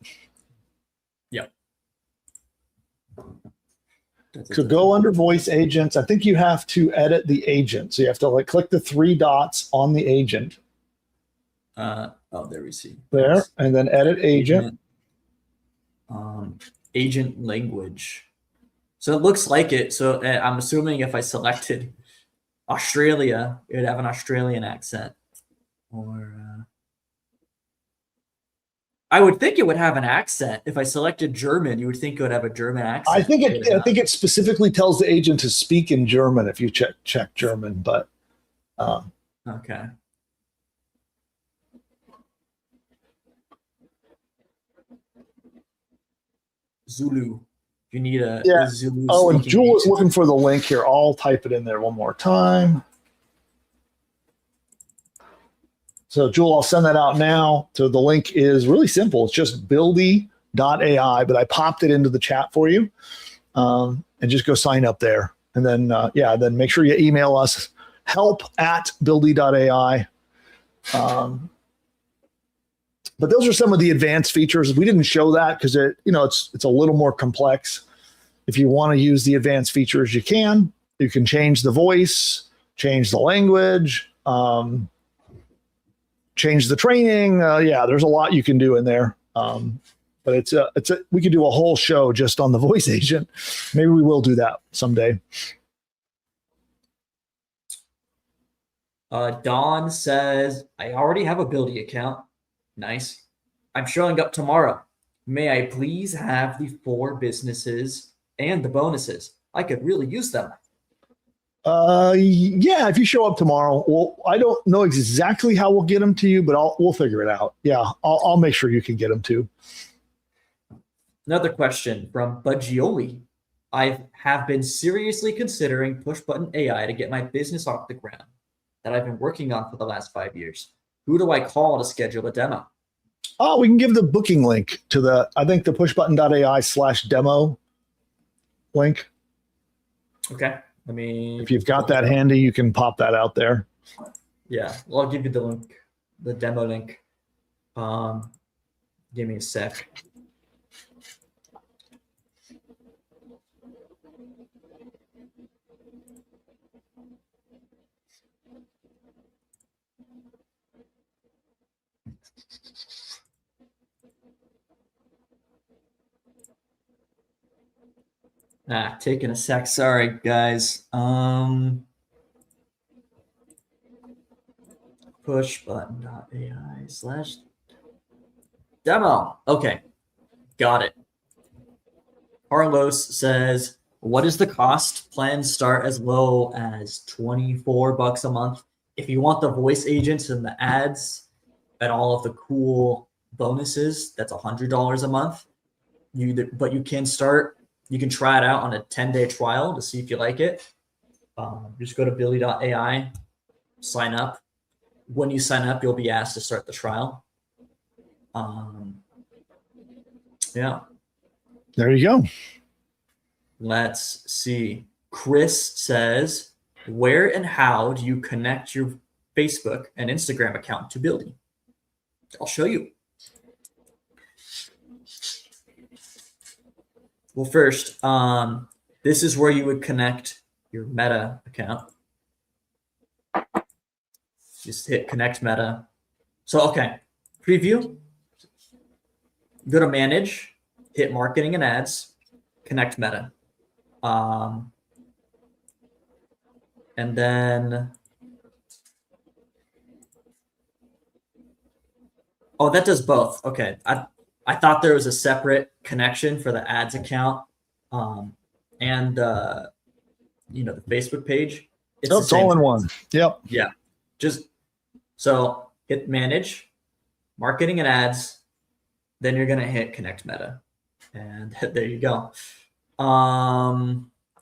Yep. So go under voice agents. I think you have to edit the agent. So you have to click the 3 dots on the agent. There we see. There, and then edit agent. Agent language. So it looks like it. So I'm assuming if I selected Australia, it would have an Australian accent. Or I would think it would have an accent. If I selected German, you would think it would have a German accent. I think it specifically tells the agent to speak in German if you check German, but okay. Zulu. You need a Zulu. Oh, and Jewel is agent. looking for the link here. I'll type it in there one more time. So Jewel, I'll send that out now. So the link is really simple. It's just buildy.ai, but I popped it into the chat for you. And just go sign up there. And then, then make sure you email us help@buildy.ai. But those are some of the advanced features. We didn't show that because it's a little more complex. If you want to use the advanced features, you can. You can change the voice, change the language, change the training. There's a lot you can do in there. But we could do a whole show just on the voice agent. Maybe we will do that someday. Dawn says, I already have a Buildy account. Nice. I'm showing up tomorrow. May I please have the 4 businesses and the bonuses? I could really use them. If you show up tomorrow, well, I don't know exactly how we'll get them to you, but we'll figure it out. Yeah, I'll make sure you can get them too. Another question from Budgioli. I have been seriously considering push button AI to get my business off the ground that I've been working on for the last 5 years. Who do I call to schedule a demo? Oh, we can give the booking link to the pushbutton.ai/demo link. Okay. If you've got that handy, you can pop that out there. Yeah. Well, I'll give you the link, the demo link. Give me a sec. Taking a sec. Sorry, guys. Pushbutton.ai/demo. Okay. Got it. Carlos says, what is the cost? Plans start as low as $24 a month. If you want the voice agents and the ads and all of the cool bonuses, that's $100 a month. But you can start. You can try it out on a 10-day trial to see if you like it. Just go to buildy.ai, sign up. When you sign up, you'll be asked to start the trial. Yeah. There you go. Let's see. Chris says, where and how do you connect your Facebook and Instagram account to Buildy? I'll show you. Well, first, this is where you would connect your Meta account. Just hit connect meta. So, okay, preview, go to manage, hit marketing and ads, connect meta. And then, oh, that does both. Okay. I thought there was a separate connection for the ads account and the Facebook page. It's all in one. Yep. Yeah. Just so hit manage, marketing and ads, then you're gonna hit connect meta. And there you go.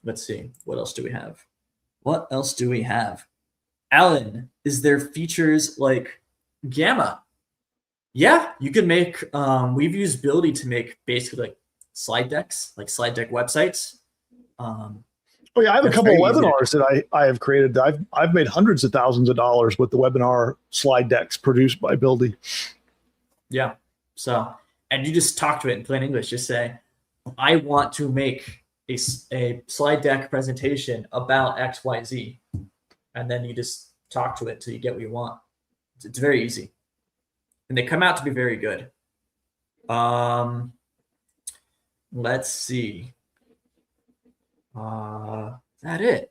Let's see. What else do we have? Alan, is there features like Gamma? Yeah, you can make, we've used Buildy to make basically like slide decks, like slide deck websites. Oh yeah, I have a couple of webinars that I have created. I've made hundreds of thousands of dollars with the webinar slide decks produced by Buildy. Yeah. So, and you just talk to it in plain English. Just say, I want to make a slide deck presentation about XYZ. And then you just talk to it till you get what you want. It's very easy. And they come out to be very good. Let's see. Is that it?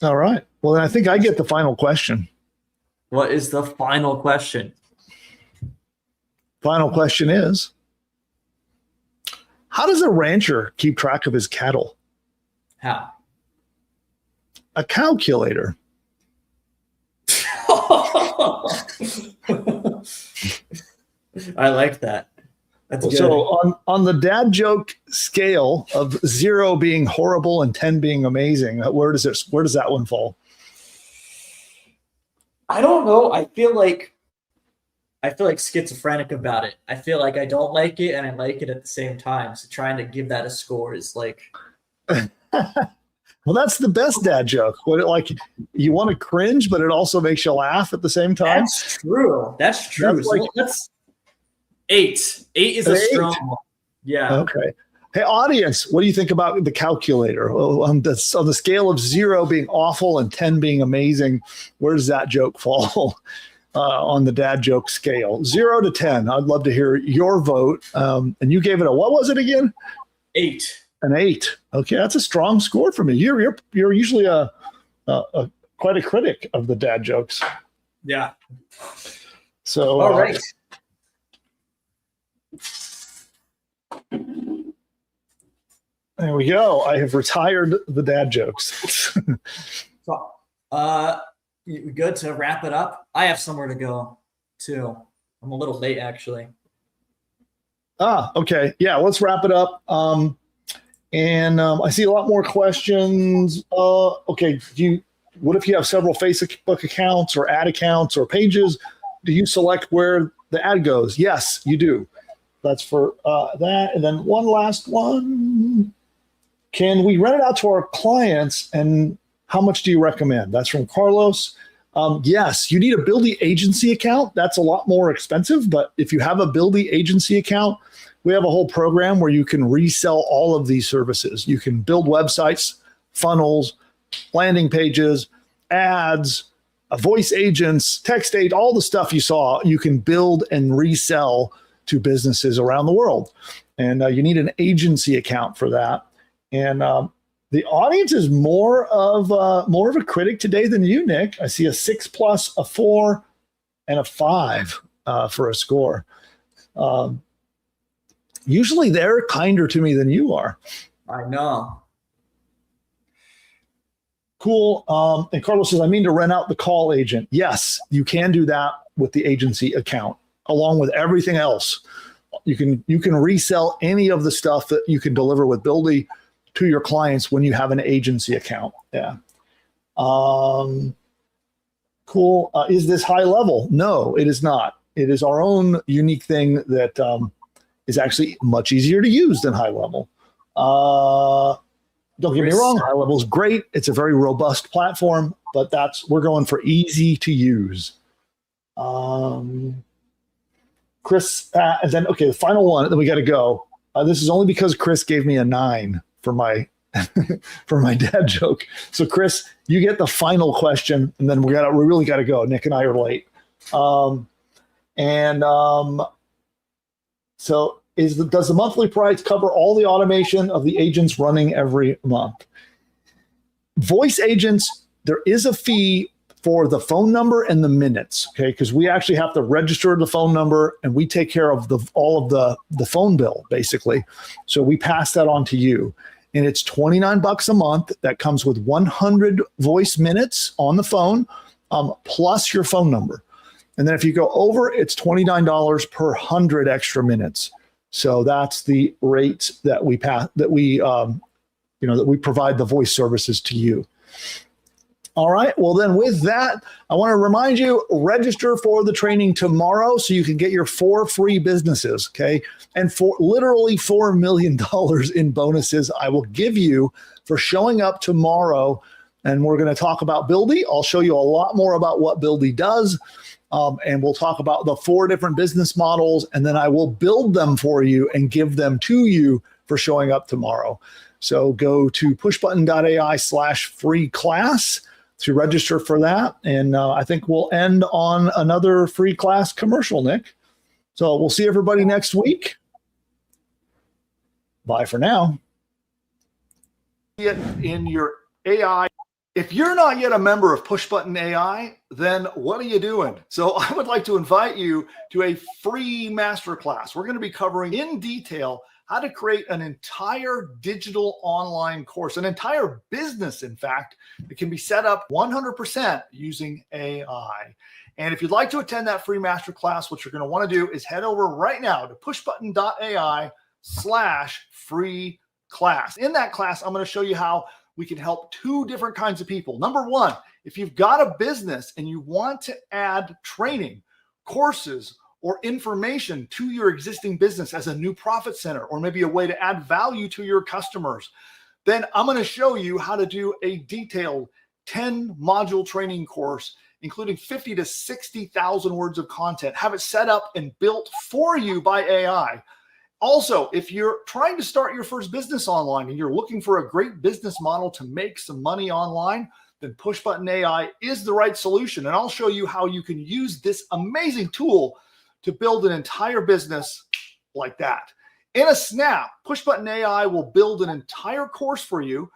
All right. Well, then I think I get the final question. What is the final question? Final question is, how does a rancher keep track of his cattle? How? A calculator. I like that. That's good. So on the dad joke scale of 0 being horrible and 10 being amazing, where does that one fall? I don't know. I feel like schizophrenic about it. I feel like I don't like it and I like it at the same time. So trying to give that a score is like. Well, that's the best dad joke. Like you want to cringe, but it also makes you laugh at the same time. That's true. That's true. That's 8. 8 is a strong one. Yeah. Okay. Hey, audience, what do you think about the calculator? On the scale of 0 being awful and 10 being amazing, where does that joke fall on the dad joke scale? 0 to 10. I'd love to hear your vote. And you gave it what was it again? 8. An 8. Okay, that's a strong score for me. You're usually quite a critic of the dad jokes. Yeah. So all right. There we go. I have retired the dad jokes. So, you good to wrap it up? I have somewhere to go too. I'm a little late actually. Okay. Yeah, let's wrap it up. I see a lot more questions. Okay. What if you have several Facebook accounts or ad accounts or pages? Do you select where the ad goes? Yes, you do. That's for that. And then one last one. Can we rent it out to our clients? And how much do you recommend? That's from Carlos. Yes, you need a Buildy agency account. That's a lot more expensive. But if you have a Buildy agency account, we have a whole program where you can resell all of these services. You can build websites, funnels, landing pages, ads, voice agents, text aid, all the stuff you saw, you can build and resell to businesses around the world. And you need an agency account for that. And the audience is more of a critic today than you, Nick. I see a 6+, a 4, and a 5 for a score. Usually they're kinder to me than you are. I know. Cool. And Carlos says, I mean to rent out the call agent. Yes, you can do that with the agency account, along with everything else. You can resell any of the stuff that you can deliver with Buildy to your clients when you have an agency account. Yeah. Cool. Is this high level? No, it is not. It is our own unique thing that is actually much easier to use than high level. Don't get me wrong, high level is great. It's a very robust platform, but we're going for easy to use. Chris, and then, okay, the final one, then we got to go. This is only because Chris gave me a 9 for my for my dad joke. So Chris, you get the final question, and then we really got to go. Nick and I are late. So does the monthly price cover all the automation of the agents running every month? Voice agents, there is a fee for the phone number and the minutes, okay? Because we actually have to register the phone number, and we take care of all of the phone bill, basically. So we pass that on to you. And it's $29 a month. That comes with 100 voice minutes on the phone, plus your phone number. And then if you go over, it's $29 per 100 extra minutes. So that's the rate that we provide the voice services to you. All right. Well, then with that, I want to remind you, register for the training tomorrow so you can get your 4 free businesses. Okay. And for literally $4 million in bonuses I will give you for showing up tomorrow. And we're going to talk about Buildy. I'll show you a lot more about what Buildy does. And we'll talk about the 4 different business models. And then I will build them for you and give them to you for showing up tomorrow. So go to pushbutton.ai/free class to register for that. And I think we'll end on another free class commercial, Nick. So we'll see everybody next week. Bye for now. In your AI. If you're not yet a member of Pushbutton AI, then what are you doing? So I would like to invite you to a free masterclass. We're going to be covering in detail how to create an entire digital online course, an entire business, in fact, that can be set up 100% using AI. And if you'd like to attend that free masterclass, what you're going to want to do is head over right now to pushbutton.ai/free class. In that class, I'm going to show you how we can help 2 different kinds of people. Number 1, if you've got a business and you want to add training, courses, or information to your existing business as a new profit center, or maybe a way to add value to your customers, then I'm going to show you how to do a detailed 10-module training course, including 50 to 60,000 words of content. Have it set up and built for you by AI. Also, if you're trying to start your first business online and you're looking for a great business model to make some money online, then Pushbutton AI is the right solution. And I'll show you how you can use this amazing tool to build an entire business like that. In a snap, Pushbutton AI will build an entire course for you,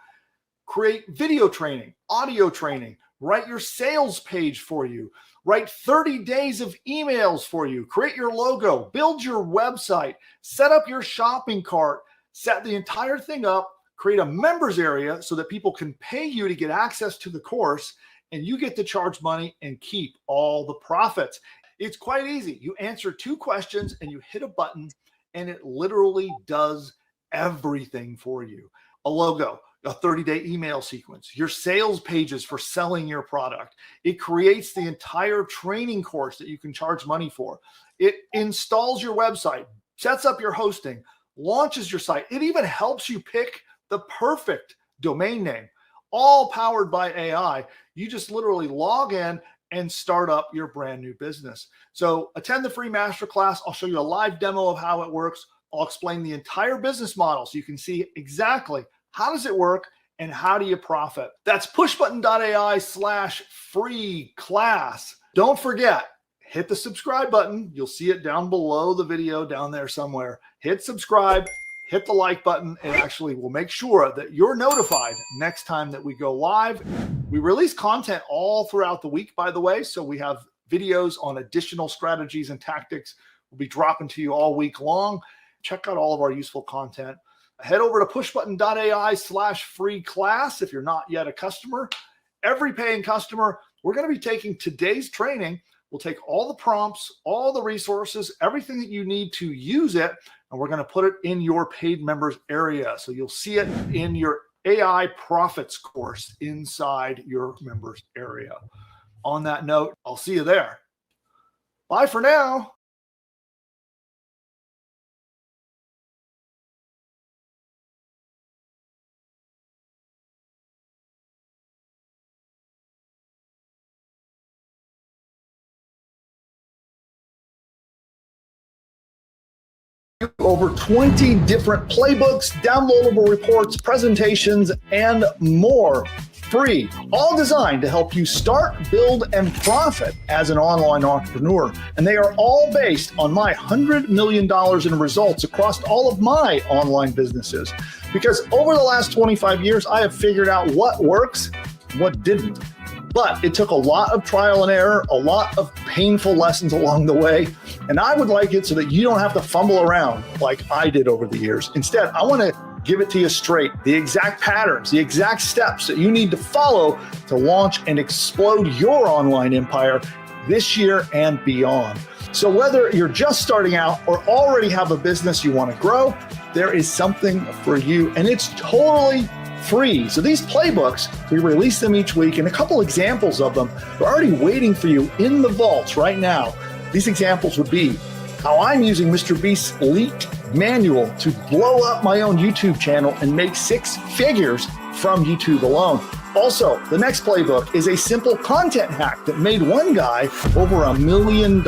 create video training, audio training, write your sales page for you, write 30 days of emails for you, create your logo, build your website, set up your shopping cart, set the entire thing up, create a members area so that people can pay you to get access to the course, and you get to charge money and keep all the profits. It's quite easy. You answer 2 questions and you hit a button, and it literally does everything for you. A logo, a 30-day email sequence, your sales pages for selling your product. It creates the entire training course that you can charge money for. It installs your website, sets up your hosting, launches your site. It even helps you pick the perfect domain name, all powered by AI. You just literally log in and start up your brand new business. So attend the free masterclass. I'll show you a live demo of how it works. I'll explain the entire business model so you can see exactly how does it work and how do you profit. That's pushbutton.ai/free class. Don't forget, hit the subscribe button. You'll see it down below the video down there somewhere. Hit subscribe, hit the like button. It actually will make sure that you're notified next time that we go live. We release content all throughout the week, by the way. So we have videos on additional strategies and tactics we'll be dropping to you all week long. Check out all of our useful content. Head over to pushbutton.ai/free class if you're not yet a customer. Every paying customer, we're going to be taking today's training. We'll take all the prompts, all the resources, everything that you need to use it, and we're going to put it in your paid members area. So you'll see it in your AI profits course inside your members area. On that note, I'll see you there. Bye for now. over 20 different playbooks, downloadable reports, presentations, and more free, all designed to help you start, build, and profit as an online entrepreneur. And they are all based on my $100 million in results across all of my online businesses. Because over the last 25 years, I have figured out what works and what didn't. But it took a lot of trial and error, a lot of painful lessons along the way. And I would like it so that you don't have to fumble around like I did over the years. Instead, I want to give it to you straight, the exact patterns, the exact steps that you need to follow to launch and explode your online empire this year and beyond. So whether you're just starting out or already have a business you want to grow, there is something for you, and it's totally free. So these playbooks, we release them each week, and a couple examples of them are already waiting for you in the vaults right now. These examples would be how I'm using Mr. Beast's leaked manual to blow up my own YouTube channel and make 6 figures from YouTube alone. Also, the next playbook is a simple content hack that made one guy over $1 million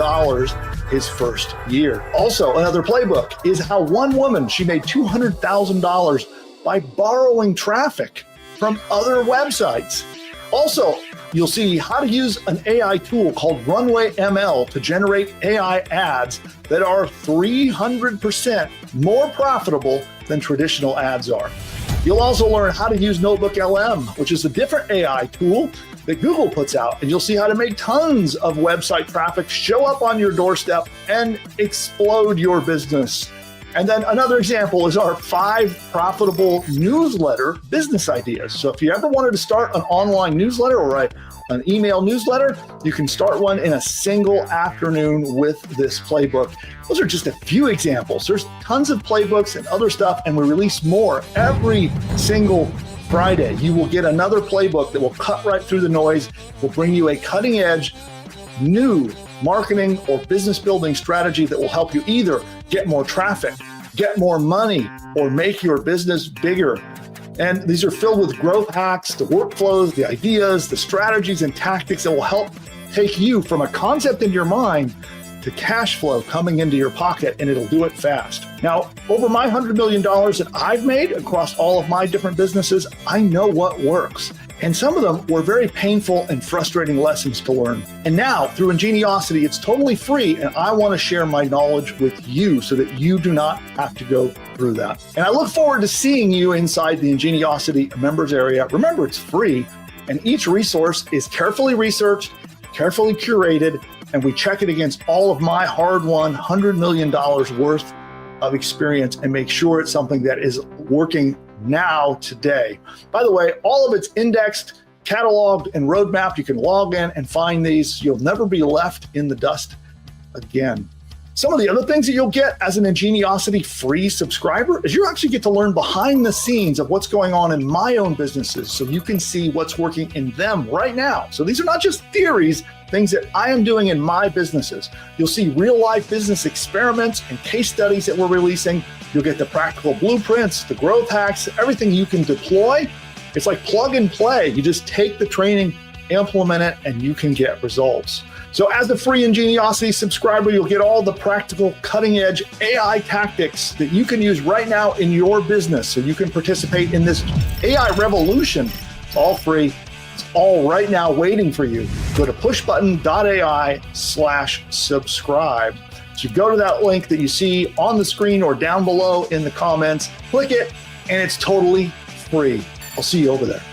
his first year. Also, another playbook is how one woman, she made $200,000 by borrowing traffic from other websites. Also, you'll see how to use an AI tool called Runway ML to generate AI ads that are 300% more profitable than traditional ads are. You'll also learn how to use Notebook LM, which is a different AI tool that Google puts out, and you'll see how to make tons of website traffic show up on your doorstep and explode your business. And then another example is our 5 profitable newsletter business ideas. So if you ever wanted to start an online newsletter or an email newsletter, you can start one in a single afternoon with this playbook. Those are just a few examples. There's tons of playbooks and other stuff, and we release more every single Friday. You will get another playbook that will cut right through the noise, will bring you a cutting edge, new marketing or business building strategy that will help you either get more traffic, get more money, or make your business bigger. And these are filled with growth hacks, the workflows, the ideas, the strategies and tactics that will help take you from a concept in your mind to cash flow coming into your pocket, and it'll do it fast. Now, over my $100 million that I've made across all of my different businesses, I know what works. And some of them were very painful and frustrating lessons to learn. And now, through Ingeniosity, it's totally free, and I want to share my knowledge with you so that you do not have to go through that. And I look forward to seeing you inside the Ingeniosity members area. Remember, it's free, and each resource is carefully researched, carefully curated, and we check it against all of my hard-won $100 million worth of experience and make sure it's something that is working now, today. By the way, all of it's indexed, cataloged, and roadmapped. You can log in and find these. You'll never be left in the dust again. Some of the other things that you'll get as an Ingeniosity free subscriber is you actually get to learn behind the scenes of what's going on in my own businesses so you can see what's working in them right now. So these are not just theories, things that I am doing in my businesses. You'll see real life business experiments and case studies that we're releasing. You'll get the practical blueprints, the growth hacks, everything you can deploy. It's like plug and play. You just take the training, implement it, and you can get results. So as a free Ingeniosity subscriber, you'll get all the practical cutting edge AI tactics that you can use right now in your business so you can participate in this AI revolution. It's all free. It's all right now waiting for you. Go to pushbutton.ai/subscribe. So go to that link that you see on the screen or down below in the comments, click it, and it's totally free. I'll see you over there.